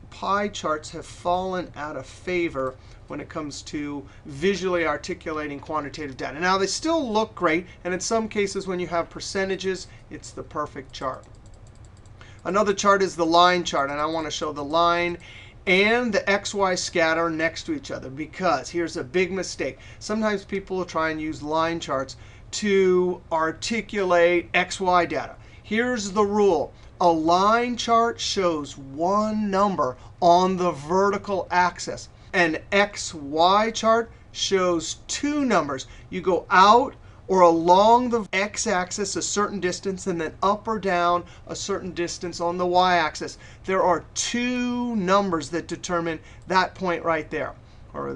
pie charts have fallen out of favor when it comes to visually articulating quantitative data. Now, they still look great, and in some cases, when you have percentages, it's the perfect chart. Another chart is the line chart, and I want to show the line and the XY scatter next to each other, because here's a big mistake. Sometimes people will try and use line charts to articulate XY data. Here's the rule. A line chart shows one number on the vertical axis. An XY chart shows two numbers. You go out or along the x-axis a certain distance, and then up or down a certain distance on the y-axis. There are two numbers that determine that point right there, or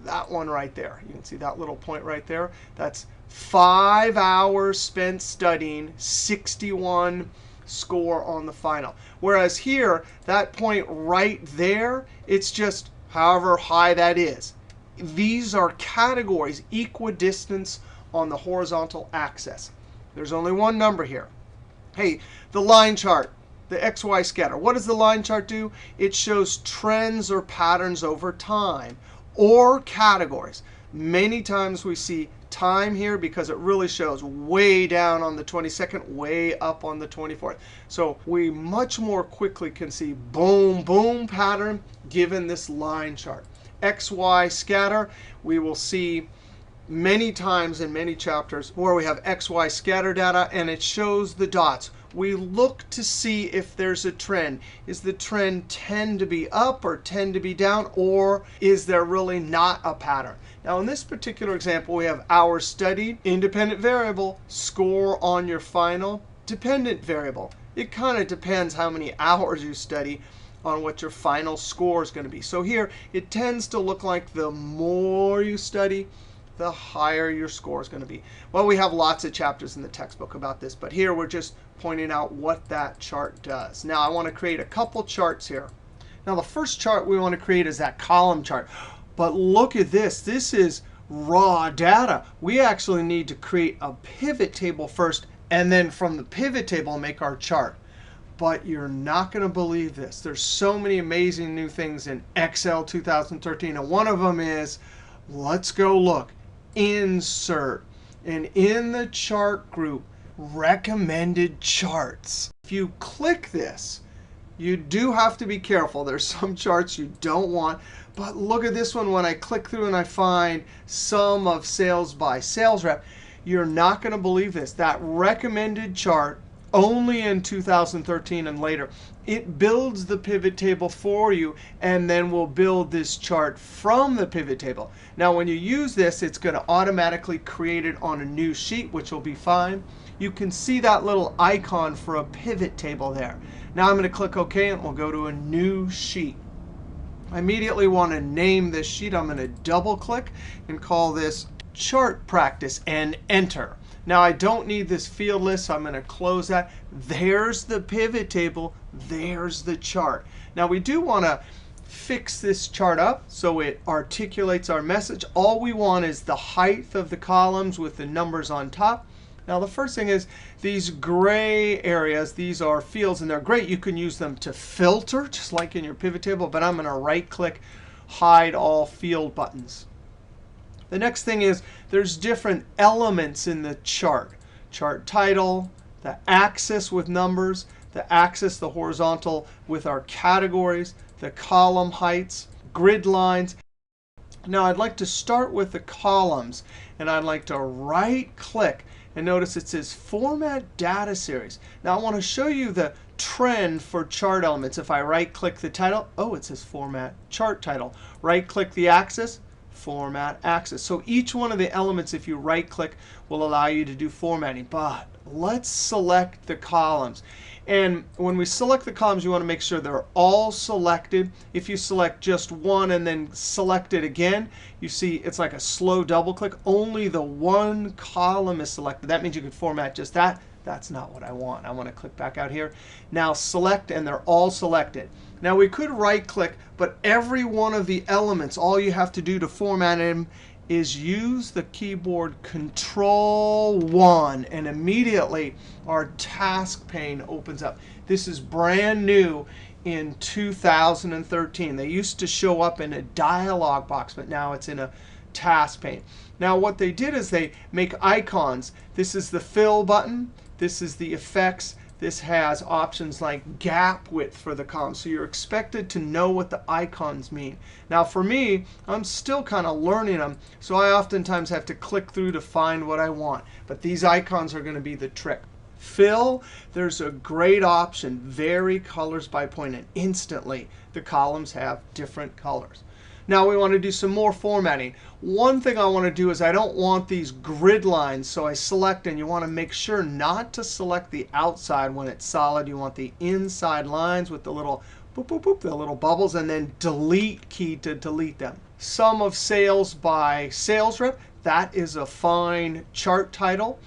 that one right there. You can see that little point right there. That's 5 hours spent studying, 61 score on the final. Whereas here, that point right there, it's just however high that is. These are categories, equidistance on the horizontal axis. There's only one number here. Hey, the line chart, the XY scatter. What does the line chart do? It shows trends or patterns over time or categories. Many times we see time here because it really shows way down on the 22nd, way up on the 24th. So we much more quickly can see boom, boom pattern given this line chart. XY scatter, we will see many times in many chapters where we have XY scatter data, and it shows the dots. We look to see if there's a trend. Is the trend tend to be up or tend to be down, or is there really not a pattern? Now, in this particular example, we have hours studied, independent variable, score on your final, dependent variable. It kind of depends how many hours you study on what your final score is going to be. So here, it tends to look like the more you study, the higher your score is going to be. Well, we have lots of chapters in the textbook about this, but here we're just pointing out what that chart does. Now, I want to create a couple charts here. Now, the first chart we want to create is that column chart. But look at this. This is raw data. We actually need to create a pivot table first, and then from the pivot table, make our chart. But you're not going to believe this. There's so many amazing new things in Excel 2013. And one of them is, let's go look, insert. And in the chart group, recommended charts. If you click this, you do have to be careful. There's some charts you don't want. But look at this one. When I click through and I find sum of sales by sales rep, you're not going to believe this. That recommended chart, only in 2013 and later, it builds the pivot table for you, and then will build this chart from the pivot table. Now, when you use this, it's going to automatically create it on a new sheet, which will be fine. You can see that little icon for a pivot table there. Now I'm going to click OK, and we'll go to a new sheet. I immediately want to name this sheet. I'm going to double click and call this chart practice and enter. Now I don't need this field list, so I'm going to close that. There's the pivot table. There's the chart. Now we do want to fix this chart up so it articulates our message. All we want is the height of the columns with the numbers on top. Now the first thing is these gray areas. These are fields, and they're great. You can use them to filter, just like in your pivot table. But I'm going to right-click, hide all field buttons. The next thing is there's different elements in the chart. Chart title, the axis with numbers, the axis, the horizontal with our categories, the column heights, grid lines. Now I'd like to start with the columns, and I'd like to right click, and notice it says Format Data Series. Now I want to show you the trend for chart elements. If I right click the title, oh, it says Format Chart Title. Right click the axis, Format Axis. So each one of the elements, if you right click, will allow you to do formatting. But let's select the columns. And when we select the columns, you want to make sure they're all selected. If you select just one and then select it again, you see it's like a slow double click. Only the one column is selected. That means you can format just that. That's not what I want. I want to click back out here. Now select, and they're all selected. Now we could right click, but every one of the elements, all you have to do to format them is use the keyboard Control-1, and immediately our task pane opens up. This is brand new in 2013. They used to show up in a dialog box, but now it's in a task pane. Now what they did is they make icons. This is the fill button. This is the effects. This has options like gap width for the column. So you're expected to know what the icons mean. Now for me, I'm still kind of learning them, so I oftentimes have to click through to find what I want. But these icons are going to be the trick. Fill, there's a great option, vary colors by point, and instantly the columns have different colors. Now we want to do some more formatting. One thing I want to do is I don't want these grid lines, so I select, and you want to make sure not to select the outside when it's solid. You want the inside lines with the little boop, boop, boop, the little bubbles, and then delete key to delete them. Sum of sales by sales rep, that is a fine chart title.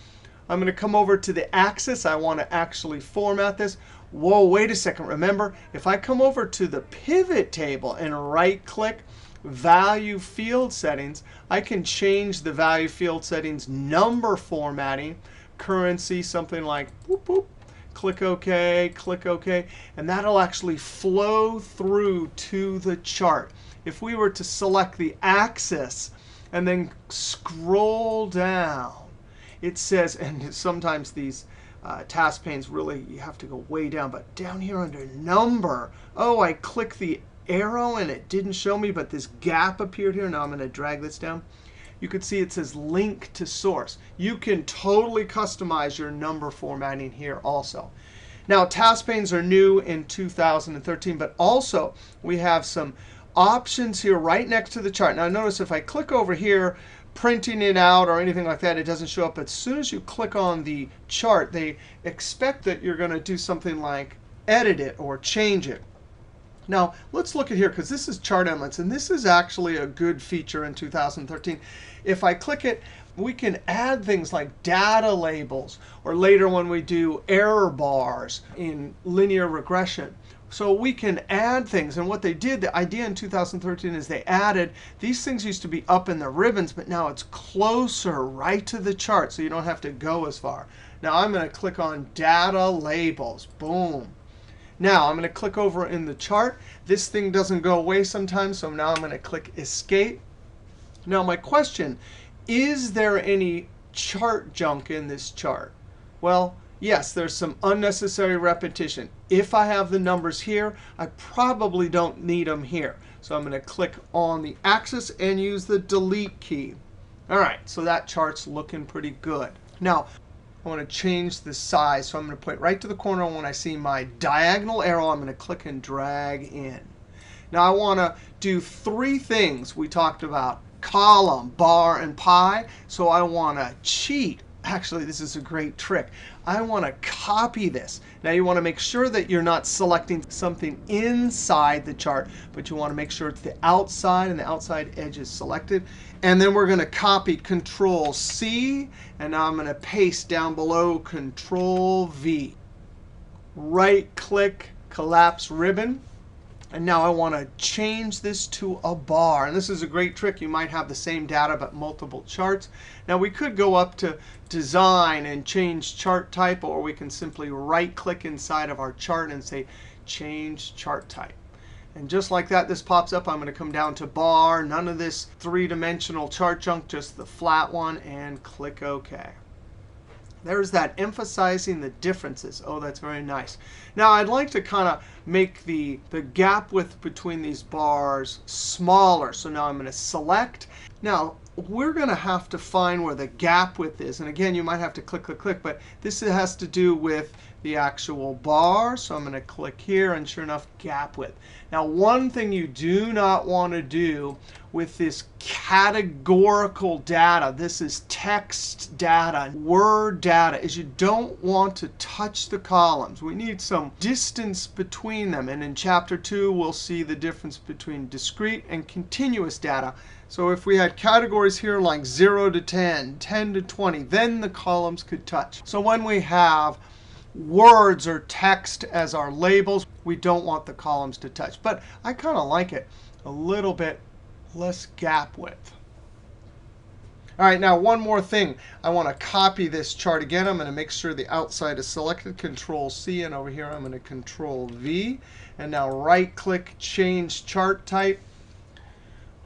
I'm going to come over to the axis. I want to actually format this. Whoa, wait a second. Remember, if I come over to the pivot table and right click, value field settings, I can change the value field settings number formatting, currency, something like boop, boop, click OK, and that'll actually flow through to the chart. If we were to select the axis and then scroll down, it says, and sometimes these task panes really, you have to go way down, but down here under number, oh, I click the arrow and it didn't show me, but this gap appeared here. Now I'm going to drag this down. You can see it says link to source. You can totally customize your number formatting here also. Now task panes are new in 2013, but also we have some options here right next to the chart. Now notice if I click over here, printing it out or anything like that, it doesn't show up. But as soon as you click on the chart, they expect that you're going to do something like edit it or change it. Now, let's look at here, because this is chart elements, and this is actually a good feature in 2013. If I click it, we can add things like data labels, or later when we do error bars in linear regression. So we can add things. And what they did, the idea in 2013 is they added, these things used to be up in the ribbons, but now it's closer right to the chart, so you don't have to go as far. Now I'm going to click on data labels. Boom. Now I'm going to click over in the chart. This thing doesn't go away sometimes, so now I'm going to click Escape. Now my question, is there any chart junk in this chart? Well, yes, there's some unnecessary repetition. If I have the numbers here, I probably don't need them here. So I'm going to click on the axis and use the Delete key. All right, so that chart's looking pretty good. Now, I want to change the size, so I'm going to put it right to the corner. When I see my diagonal arrow, I'm going to click and drag in. Now I want to do three things we talked about: column, bar, and pie. So I want to cheat. Actually, this is a great trick. I want to copy this. Now you want to make sure that you're not selecting something inside the chart, but you want to make sure it's the outside and the outside edge is selected. And then we're going to copy Control-C, and now I'm going to paste down below Control-V. Right-click, collapse ribbon. And now I want to change this to a bar. And this is a great trick. You might have the same data but multiple charts. Now we could go up to Design and change chart type, or we can simply right-click inside of our chart and say Change Chart Type. And just like that, this pops up. I'm going to come down to bar, none of this three-dimensional chart junk, just the flat one, and click OK. There's that emphasizing the differences. Oh, that's very nice. Now, I'd like to kind of make the gap width between these bars smaller. So now I'm going to select. Now, we're going to have to find where the gap width is. And again, you might have to click, click, click. But this has to do with the actual bar. So I'm going to click here, and sure enough, gap width. Now, one thing you do not want to do with this categorical data, this is text data, word data, is you don't want to touch the columns. We need some distance between them. And in Chapter 2, we'll see the difference between discrete and continuous data. So if we had categories here like 0 to 10, 10 to 20, then the columns could touch. So when we have words or text as our labels, we don't want the columns to touch. But I kind of like it a little bit less gap width. All right, now one more thing. I want to copy this chart again. I'm going to make sure the outside is selected, Control-C, and over here I'm going to Control-V. And now right-click, change chart type.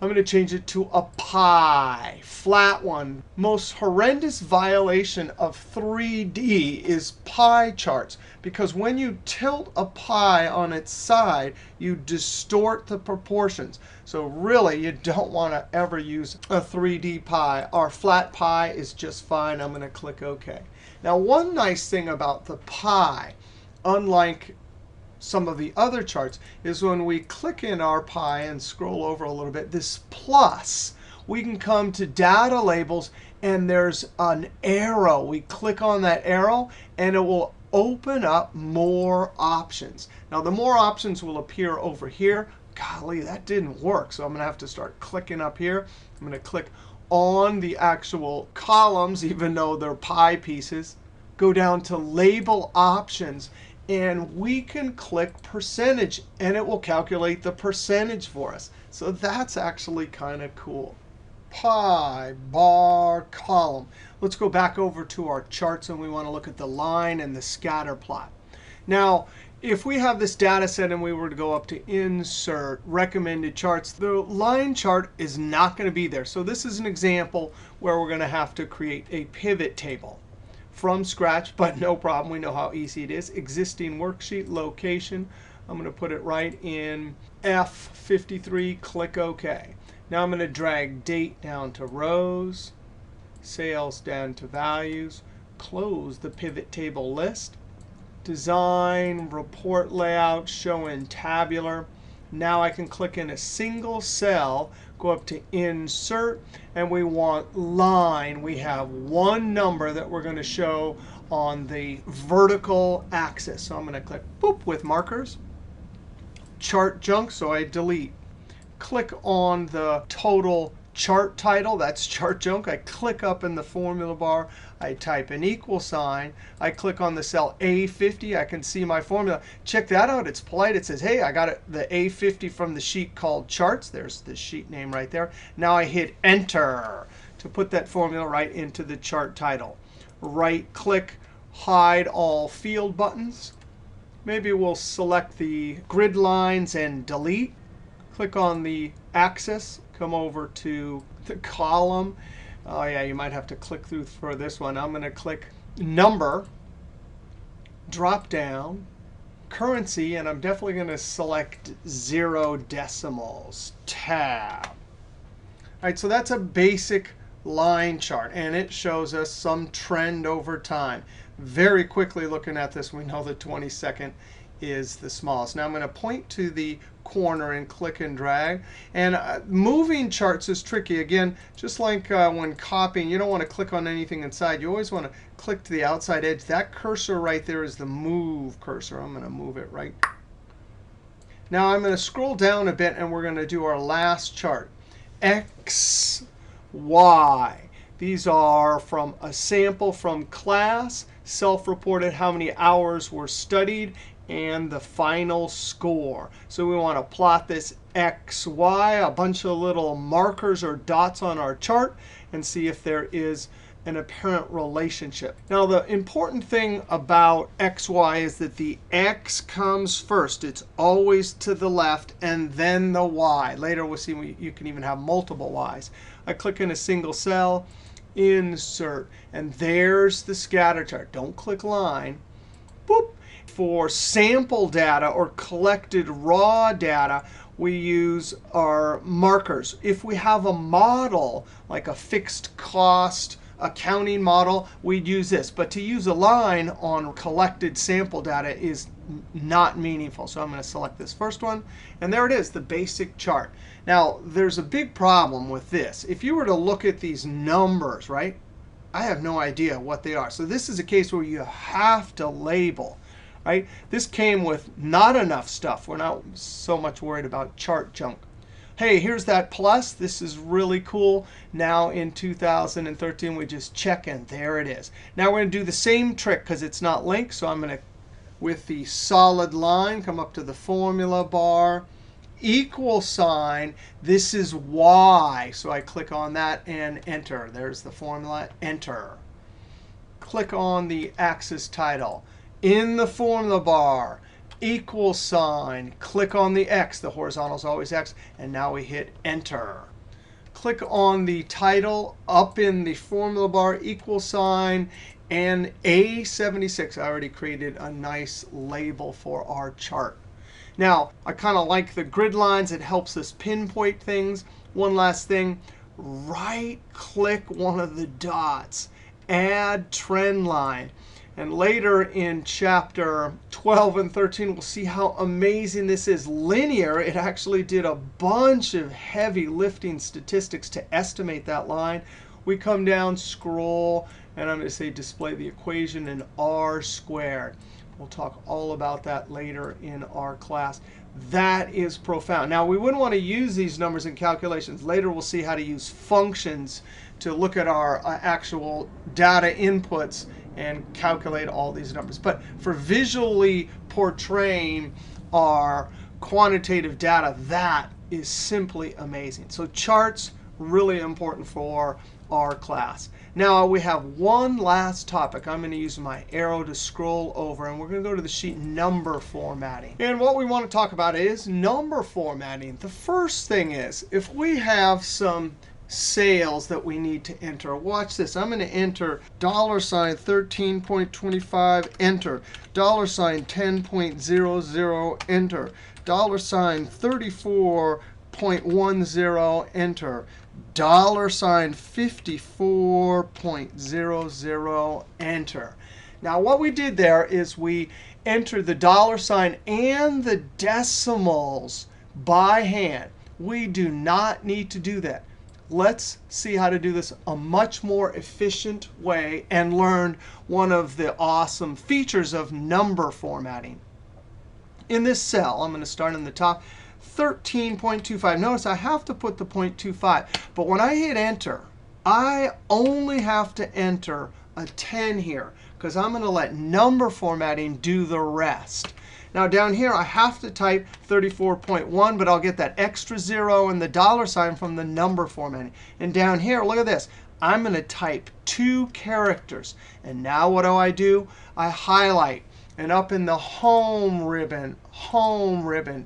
I'm going to change it to a pie, flat one. Most horrendous violation of 3D is pie charts, because when you tilt a pie on its side, you distort the proportions. So really, you don't want to ever use a 3D pie. Our flat pie is just fine. I'm going to click OK. Now, one nice thing about the pie, unlike some of the other charts, is when we click in our pie and scroll over a little bit, this plus, we can come to data labels, and there's an arrow. We click on that arrow, and it will open up more options. Now, the more options will appear over here. Golly, that didn't work. So I'm going to have to start clicking up here. I'm going to click on the actual columns, even though they're pie pieces. Go down to label options. And we can click percentage, and it will calculate the percentage for us. So that's actually kind of cool. Pie, bar, column. Let's go back over to our charts, and we want to look at the line and the scatter plot. Now, if we have this data set and we were to go up to Insert, Recommended Charts, the line chart is not going to be there. So this is an example where we're going to have to create a pivot table from scratch, but no problem. We know how easy it is. Existing worksheet location. I'm going to put it right in F53. Click OK. Now I'm going to drag date down to rows, sales down to values, close the pivot table list, design, report layout, show in tabular. Now I can click in a single cell, go up to Insert, and we want line. We have one number that we're going to show on the vertical axis. So I'm going to click boop with markers. Chart junk, so I delete. Click on the total chart title. That's chart junk. I click up in the formula bar. I type an equal sign. I click on the cell A50. I can see my formula. Check that out. It's polite. It says, hey, I got it, the A50 from the sheet called charts. There's the sheet name right there. Now I hit Enter to put that formula right into the chart title. Right click, hide all field buttons. Maybe we'll select the grid lines and delete. Click on the axis. Come over to the column. Oh, yeah, you might have to click through for this one. I'm going to click number, drop down, currency, and I'm definitely going to select 0 decimals, tab. All right, so that's a basic line chart, and it shows us some trend over time. Very quickly looking at this, we know the 22nd is the smallest. Now I'm going to point to the corner and click and drag. And moving charts is tricky. Again, just like when copying, you don't want to click on anything inside. You always want to click to the outside edge. That cursor right there is the move cursor. I'm going to move it right. Now I'm going to scroll down a bit, and we're going to do our last chart. X, Y. These are from a sample from class, self-reported how many hours were studied, and the final score. So we want to plot this X, Y, a bunch of little markers or dots on our chart, and see if there is an apparent relationship. Now, the important thing about X, Y is that the X comes first. It's always to the left, and then the Y. Later, we'll see you can even have multiple Ys. I click in a single cell, insert. And there's the scatter chart. Don't click line. Boop. For sample data or collected raw data, we use our markers. If we have a model, like a fixed cost accounting model, we'd use this. But to use a line on collected sample data is not meaningful. So I'm going to select this first one. And there it is, the basic chart. Now, there's a big problem with this. If you were to look at these numbers, right, I have no idea what they are. So this is a case where you have to label. Right? This came with not enough stuff. We're not so much worried about chart junk. Hey, here's that plus. This is really cool. Now in 2013, we just check, and there it is. Now we're going to do the same trick because it's not linked. So I'm going to, with the solid line, come up to the formula bar, equal sign. This is Y. So I click on that and enter. There's the formula. Enter. Click on the axis title. In the formula bar, equal sign, click on the X. The horizontal is always X. And now we hit Enter. Click on the title up in the formula bar, equal sign, and A76. I already created a nice label for our chart. Now, I kind of like the grid lines. It helps us pinpoint things. One last thing, right-click one of the dots. Add trend line. And later in chapter 12 and 13, we'll see how amazing this is. Linear, it actually did a bunch of heavy lifting statistics to estimate that line. We come down, scroll, and I'm going to say display the equation in R squared. We'll talk all about that later in our class. That is profound. Now, we wouldn't want to use these numbers in calculations. Later, we'll see how to use functions to look at our actual data inputs and calculate all these numbers. But for visually portraying our quantitative data, that is simply amazing. So charts, really important for our class. Now we have one last topic. I'm going to use my arrow to scroll over, and we're going to go to the sheet number formatting. And what we want to talk about is number formatting. The first thing is, if we have some sales that we need to enter. Watch this. I'm going to enter $13.25, enter. $10.00, enter. $34.10, enter. $54.00, enter. Now what we did there is we entered the dollar sign and the decimals by hand. We do not need to do that. Let's see how to do this a much more efficient way and learn one of the awesome features of number formatting. In this cell, I'm going to start in the top, 13.25. Notice I have to put the 0.25. But when I hit Enter, I only have to enter a 10 here because I'm going to let number formatting do the rest. Now down here, I have to type 34.1, but I'll get that extra 0 and the dollar sign from the number formatting. And down here, look at this. I'm going to type 2 characters. And now what do? I highlight. And up in the home ribbon,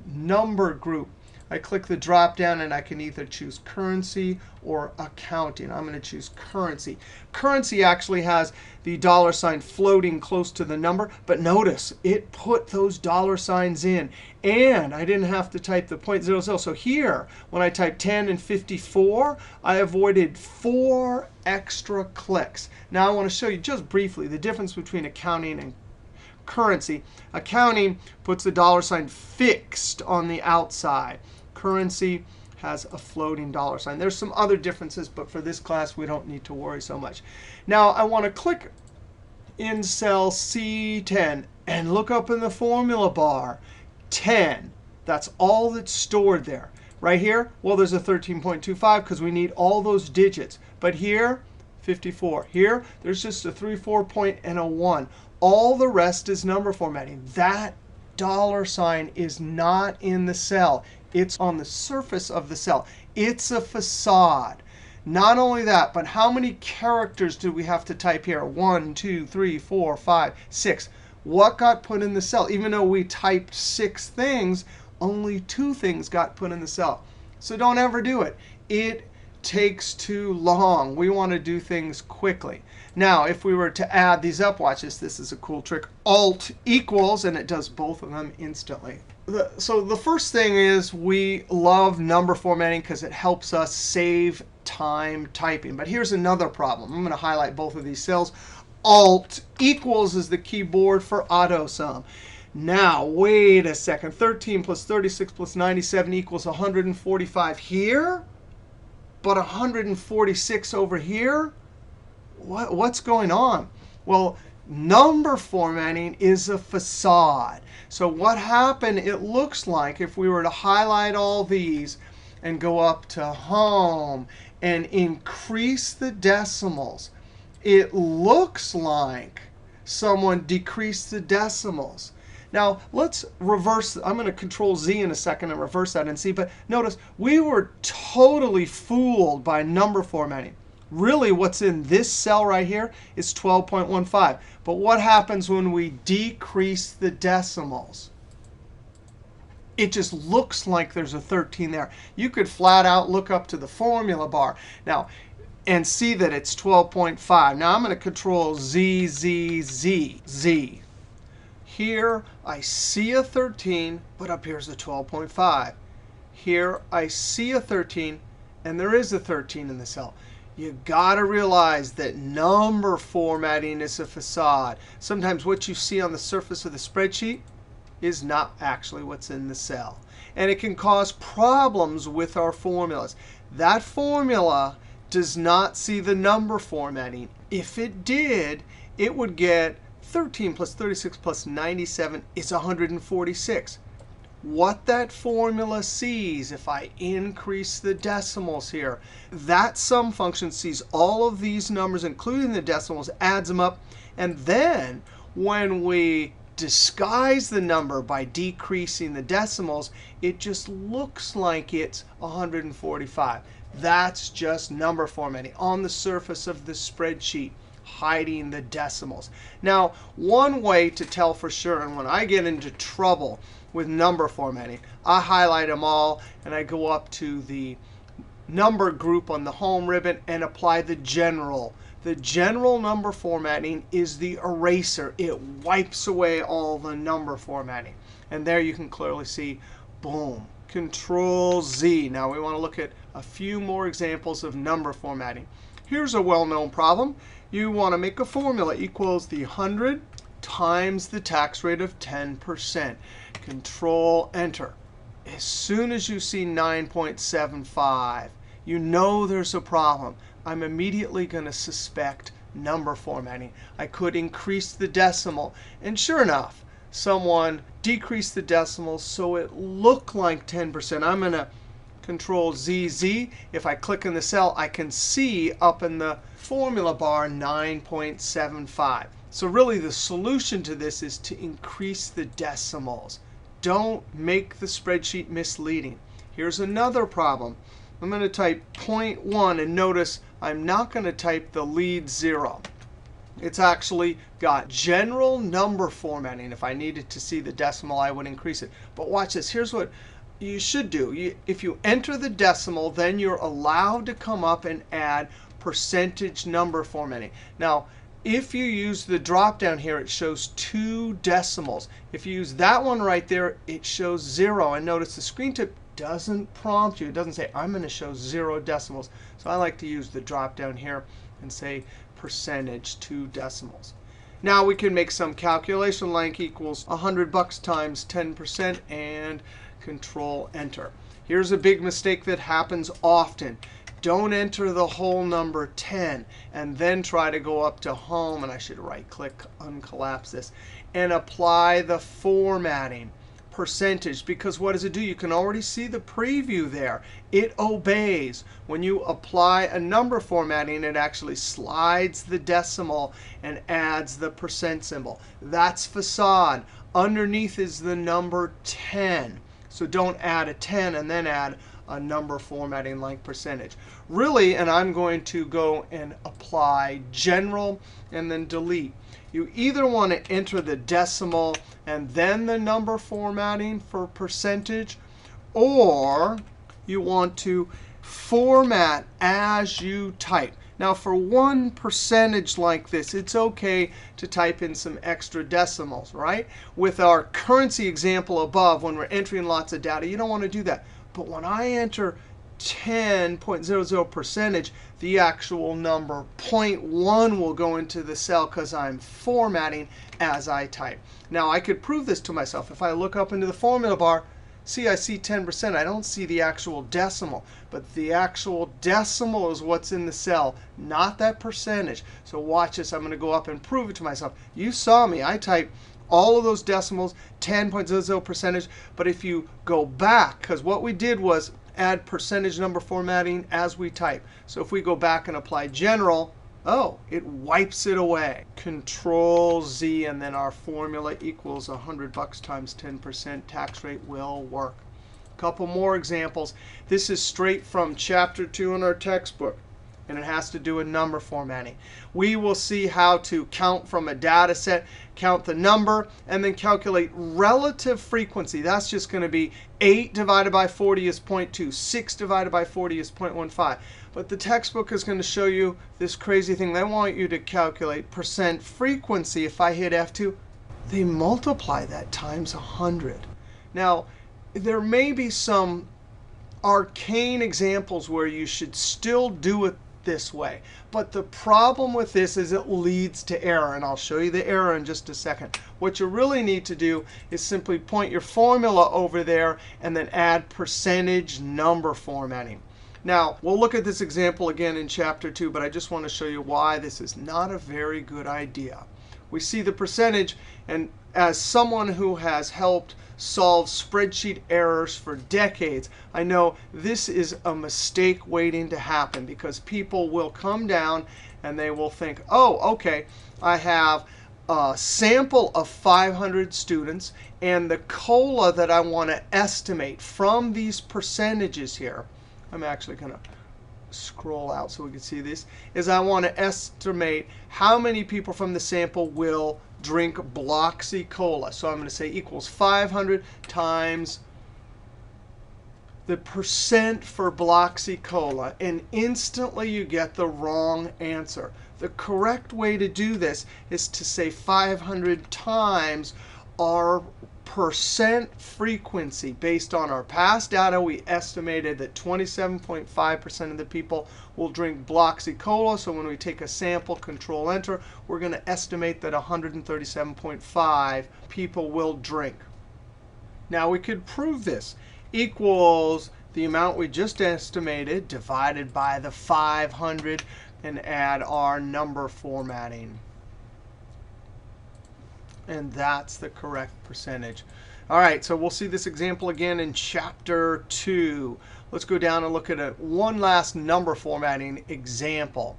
number group, I click the drop down, and I can either choose currency or accounting. I'm going to choose currency. Currency actually has the dollar sign floating close to the number. But notice, it put those dollar signs in. And I didn't have to type the 0.00. So here, when I type 10 and 54, I avoided 4 extra clicks. Now I want to show you just briefly the difference between accounting and currency. Accounting puts the dollar sign fixed on the outside. Currency has a floating dollar sign. There's some other differences, but for this class, we don't need to worry so much. Now, I want to click in cell C10 and look up in the formula bar. 10. That's all that's stored there. Right here, well, there's a 13.25 because we need all those digits. But here, 54. Here, there's just a 3, 4 point, and a 1. All the rest is number formatting. That dollar sign is not in the cell. It's on the surface of the cell. It's a facade. Not only that, but how many characters do we have to type here? 1, 2, 3, 4, 5, 6. What got put in the cell? Even though we typed 6 things, only 2 things got put in the cell. So don't ever do it. It takes too long. We want to do things quickly. Now, if we were to add these up, watch this. This is a cool trick. Alt equals, and it does both of them instantly. So the first thing is we love number formatting because it helps us save time typing. But here's another problem. I'm going to highlight both of these cells. Alt equals is the keyboard for AutoSum. Now, wait a second. 13 plus 36 plus 97 equals 145 here, but 146 over here? What's going on? Well, number formatting is a facade. So what happened, it looks like if we were to highlight all these and go up to home and increase the decimals, it looks like someone decreased the decimals. Now, let's reverse. I'm going to Control Z in a second and reverse that and see. But notice, we were totally fooled by number formatting. Really, what's in this cell right here is 12.15. But what happens when we decrease the decimals? It just looks like there's a 13 there. You could flat out look up to the formula bar now and see that it's 12.5. Now, I'm going to Control Z, Z, Z, Z. Here, I see a 13, but up here's a 12.5. Here, I see a 13, and there is a 13 in the cell. You got to realize that number formatting is a facade. Sometimes what you see on the surface of the spreadsheet is not actually what's in the cell. And it can cause problems with our formulas. That formula does not see the number formatting. If it did, it would get 13 plus 36 plus 97 is 146. What that formula sees, if I increase the decimals here, that sum function sees all of these numbers, including the decimals, adds them up. And then when we disguise the number by decreasing the decimals, it just looks like it's 145. That's just number formatting on the surface of the spreadsheet, hiding the decimals. Now, one way to tell for sure, and when I get into trouble with number formatting, I highlight them all, and I go up to the number group on the home ribbon and apply the general. The general number formatting is the eraser. It wipes away all the number formatting. And there you can clearly see, boom, Control Z. Now we want to look at a few more examples of number formatting. Here's a well-known problem. You want to make a formula equals the 100 times the tax rate of 10%. Control Enter. As soon as you see 9.75, you know there's a problem. I'm immediately going to suspect number formatting. I could increase the decimal. And sure enough, someone decreased the decimals so it looked like 10%. I'm going to Control ZZ. If I click in the cell, I can see up in the formula bar 9.75. So really, the solution to this is to increase the decimals. Don't make the spreadsheet misleading. Here's another problem. I'm going to type 0.1, and notice I'm not going to type the lead 0. It's actually got general number formatting. If I needed to see the decimal, I would increase it. But watch this. Here's what you should do. If you enter the decimal, then you're allowed to come up and add percentage number formatting. Now, if you use the drop down here, it shows 2 decimals. If you use that one right there, it shows 0. And notice the screen tip doesn't prompt you. It doesn't say, I'm going to show 0 decimals. So I like to use the drop down here and say percentage 2 decimals. Now we can make some calculation like equals $100 times 10% and Control Enter. Here's a big mistake that happens often. Don't enter the whole number 10 and then try to go up to home, and I should right click, uncollapse this, and apply the formatting percentage, because what does it do? You can already see the preview there. It obeys. When you apply a number formatting, it actually slides the decimal and adds the percent symbol. That's facade. Underneath is the number 10. So don't add a 10 and then add a number formatting like percentage. Really, and I'm going to go and apply general and then delete. You either want to enter the decimal and then the number formatting for percentage, or you want to format as you type. Now, for one percentage like this, it's OK to type in some extra decimals, right? With our currency example above, when we're entering lots of data, you don't want to do that. But when I enter 10.00 percentage, the actual number 0.1 will go into the cell because I'm formatting as I type. Now, I could prove this to myself. If I look up into the formula bar, see, I see 10%. I don't see the actual decimal. But the actual decimal is what's in the cell, not that percentage. So watch this. I'm going to go up and prove it to myself. You saw me. I typed all of those decimals, 10.00 percentage. But if you go back, because what we did was add percentage number formatting as we type. So if we go back and apply general, oh, it wipes it away. Control Z, and then our formula equals $100 times 10%. Tax rate will work. A couple more examples. This is straight from Chapter 2 in our textbook, and it has to do with number formatting. We will see how to count from a data set, count the number, and then calculate relative frequency. That's just going to be 8 divided by 40 is 0.2. 6 divided by 40 is 0.15. But the textbook is going to show you this crazy thing. They want you to calculate percent frequency. If I hit F2, they multiply that times 100. Now, there may be some arcane examples where you should still do it this way. But the problem with this is it leads to error. And I'll show you the error in just a second. What you really need to do is simply point your formula over there and then add percentage number formatting. Now, we'll look at this example again in Chapter 2, but I just want to show you why this is not a very good idea. We see the percentage, and as someone who has helped solve spreadsheet errors for decades, I know this is a mistake waiting to happen, because people will come down and they will think, oh, OK, I have a sample of 500 students, and the COLA that I want to estimate from these percentages here, I'm actually going to scroll out so we can see this, is I want to estimate how many people from the sample will drink Bloxy Cola. So I'm going to say equals 500 times the percent for Bloxy Cola. And instantly you get the wrong answer. The correct way to do this is to say 500 times our percent frequency. Based on our past data, we estimated that 27.5% of the people will drink Bloxy Cola. So when we take a sample, Control Enter, we're going to estimate that 137.5 people will drink. Now we could prove this. Equals the amount we just estimated divided by the 500 and add our number formatting. And that's the correct percentage. All right, so we'll see this example again in Chapter 2. Let's go down and look at one last number formatting example.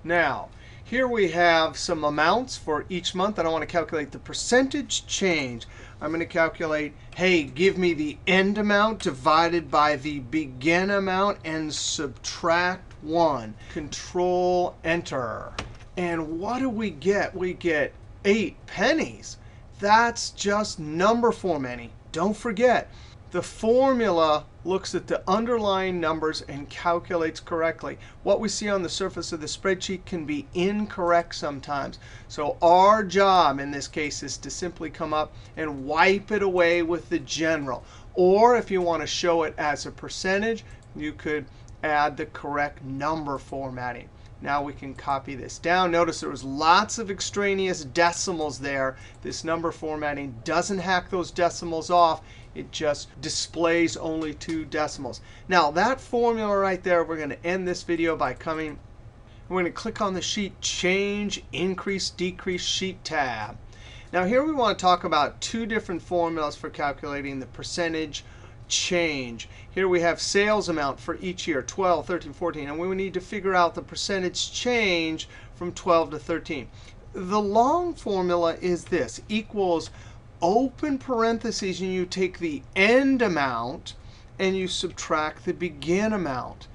Now, here we have some amounts for each month, and I want to calculate the percentage change. I'm going to calculate, hey, give me the end amount divided by the begin amount and subtract 1. Control Enter. And what do we get? We get 8 pennies. That's just number formatting. Don't forget, the formula looks at the underlying numbers and calculates correctly. What we see on the surface of the spreadsheet can be incorrect sometimes. So our job in this case is to simply come up and wipe it away with the general. Or if you want to show it as a percentage, you could add the correct number formatting. Now we can copy this down. Notice there was lots of extraneous decimals there. This number formatting doesn't hack those decimals off. It just displays only 2 decimals. Now that formula right there, we're going to end this video by coming. We're going to click on the sheet Change, Increase, Decrease Sheet tab. Now here we want to talk about 2 different formulas for calculating the percentage change. Here we have sales amount for each year, 12, 13, 14. And we need to figure out the percentage change from 12 to 13. The long formula is this, equals open parentheses, and you take the end amount and you subtract the begin amount.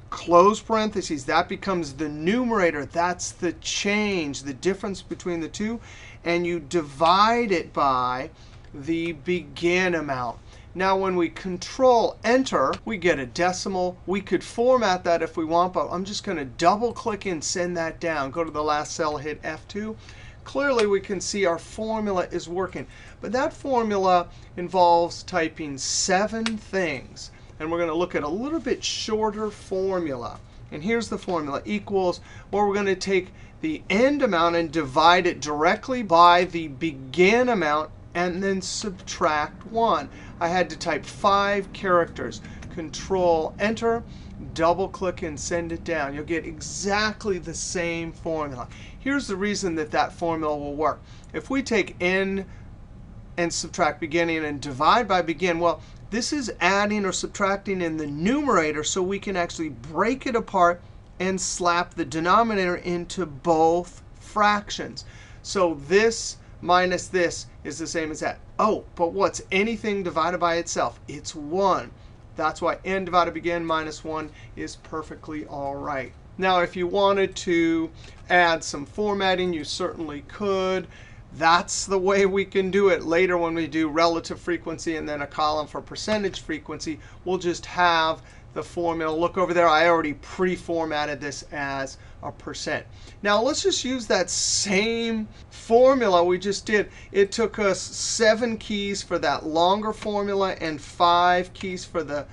Close parentheses, that becomes the numerator. That's the change, the difference between the two. And you divide it by the begin amount. Now when we Control Enter, we get a decimal. We could format that if we want, but I'm just going to double click and send that down. Go to the last cell, hit F2. Clearly we can see our formula is working. But that formula involves typing 7 things. And we're going to look at a little bit shorter formula. And here's the formula, equals, well, we're going to take the end amount and divide it directly by the begin amount and then subtract 1. I had to type 5 characters. Control Enter, double click and send it down. You'll get exactly the same formula. Here's the reason that that formula will work. If we take end and subtract beginning and divide by begin, well, this is adding or subtracting in the numerator, so we can actually break it apart and slap the denominator into both fractions. So this minus this is the same as that. Oh, but what's anything divided by itself? It's 1. That's why n divided begin minus 1 is perfectly all right. Now, if you wanted to add some formatting, you certainly could. That's the way we can do it. Later when we do relative frequency and then a column for percentage frequency, we'll just have the formula. Look over there. I already pre-formatted this as a %. Now let's just use that same formula we just did. It took us 7 keys for that longer formula and 5 keys for the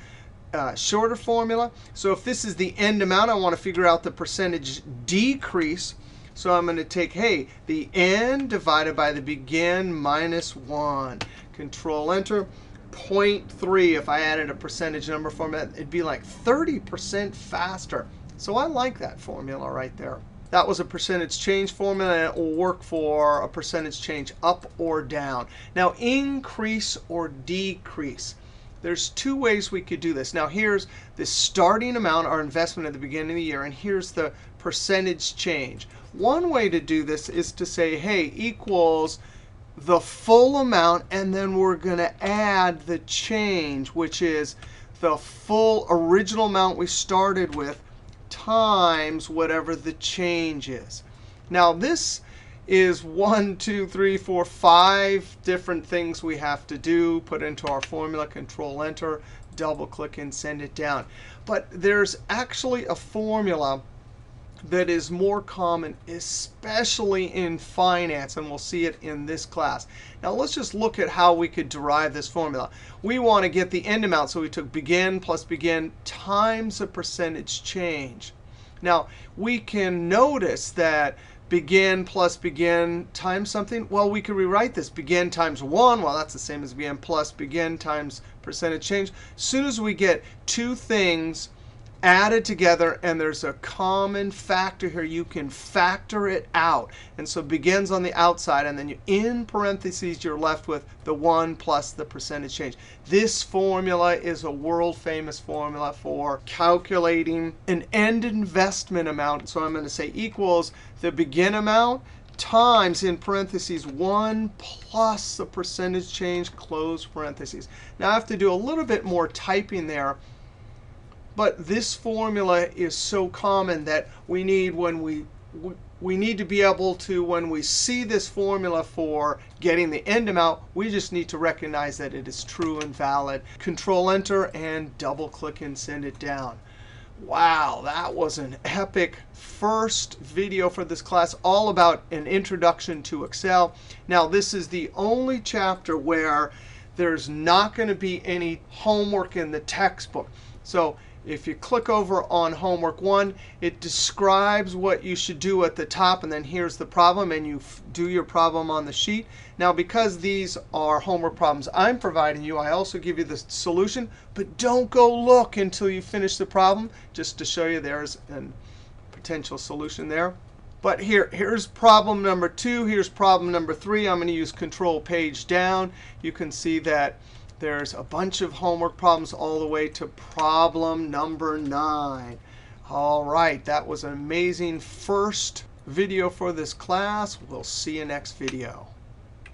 shorter formula. So if this is the end amount, I want to figure out the percentage decrease. So I'm going to take, hey, the end divided by the begin minus 1. Control Enter. 0.3. If I added a percentage number format, it'd be like 30% faster. So I like that formula right there. That was a percentage change formula, and it will work for a percentage change up or down. Now, increase or decrease. There's 2 ways we could do this. Now, here's the starting amount, our investment at the beginning of the year, and here's the percentage change. One way to do this is to say, hey, equals the full amount, and then we're going to add the change, which is the full original amount we started with times whatever the change is. Now, this is 1, 2, 3, 4, 5 different things we have to do. Put into our formula, Control Enter, double click and send it down. But there's actually a formula that is more common, especially in finance, and we'll see it in this class. Now let's just look at how we could derive this formula. We want to get the end amount, so we took begin plus begin times the percentage change. Now we can notice that begin plus begin times something. Well, we could rewrite this. Begin times 1, well, that's the same as begin plus begin times percentage change. As soon as we get 2 things added together, and there's a common factor here, you can factor it out. And so begins on the outside, and then you, in parentheses, you're left with the 1 plus the percentage change. This formula is a world-famous formula for calculating an end investment amount. So I'm going to say equals the begin amount times, in parentheses, 1 plus the percentage change, close parentheses. Now I have to do a little bit more typing there. But this formula is so common that we need we need to be able to, when we see this formula for getting the end amount, we just need to recognize that it is true and valid. Control Enter and double click and send it down. Wow, that was an epic first video for this class, all about an introduction to Excel. Now this is the only chapter where there's not going to be any homework in the textbook. So if you click over on homework 1, it describes what you should do at the top, and then here's the problem, and you do your problem on the sheet. Now, because these are homework problems I'm providing you, I also give you the solution, but don't go look until you finish the problem, just to show you there's a potential solution there. But here's problem number 2. Here's problem number 3. I'm going to use Control Page Down. You can see that there's a bunch of homework problems all the way to problem number 9. All right, that was an amazing first video for this class. We'll see you next video.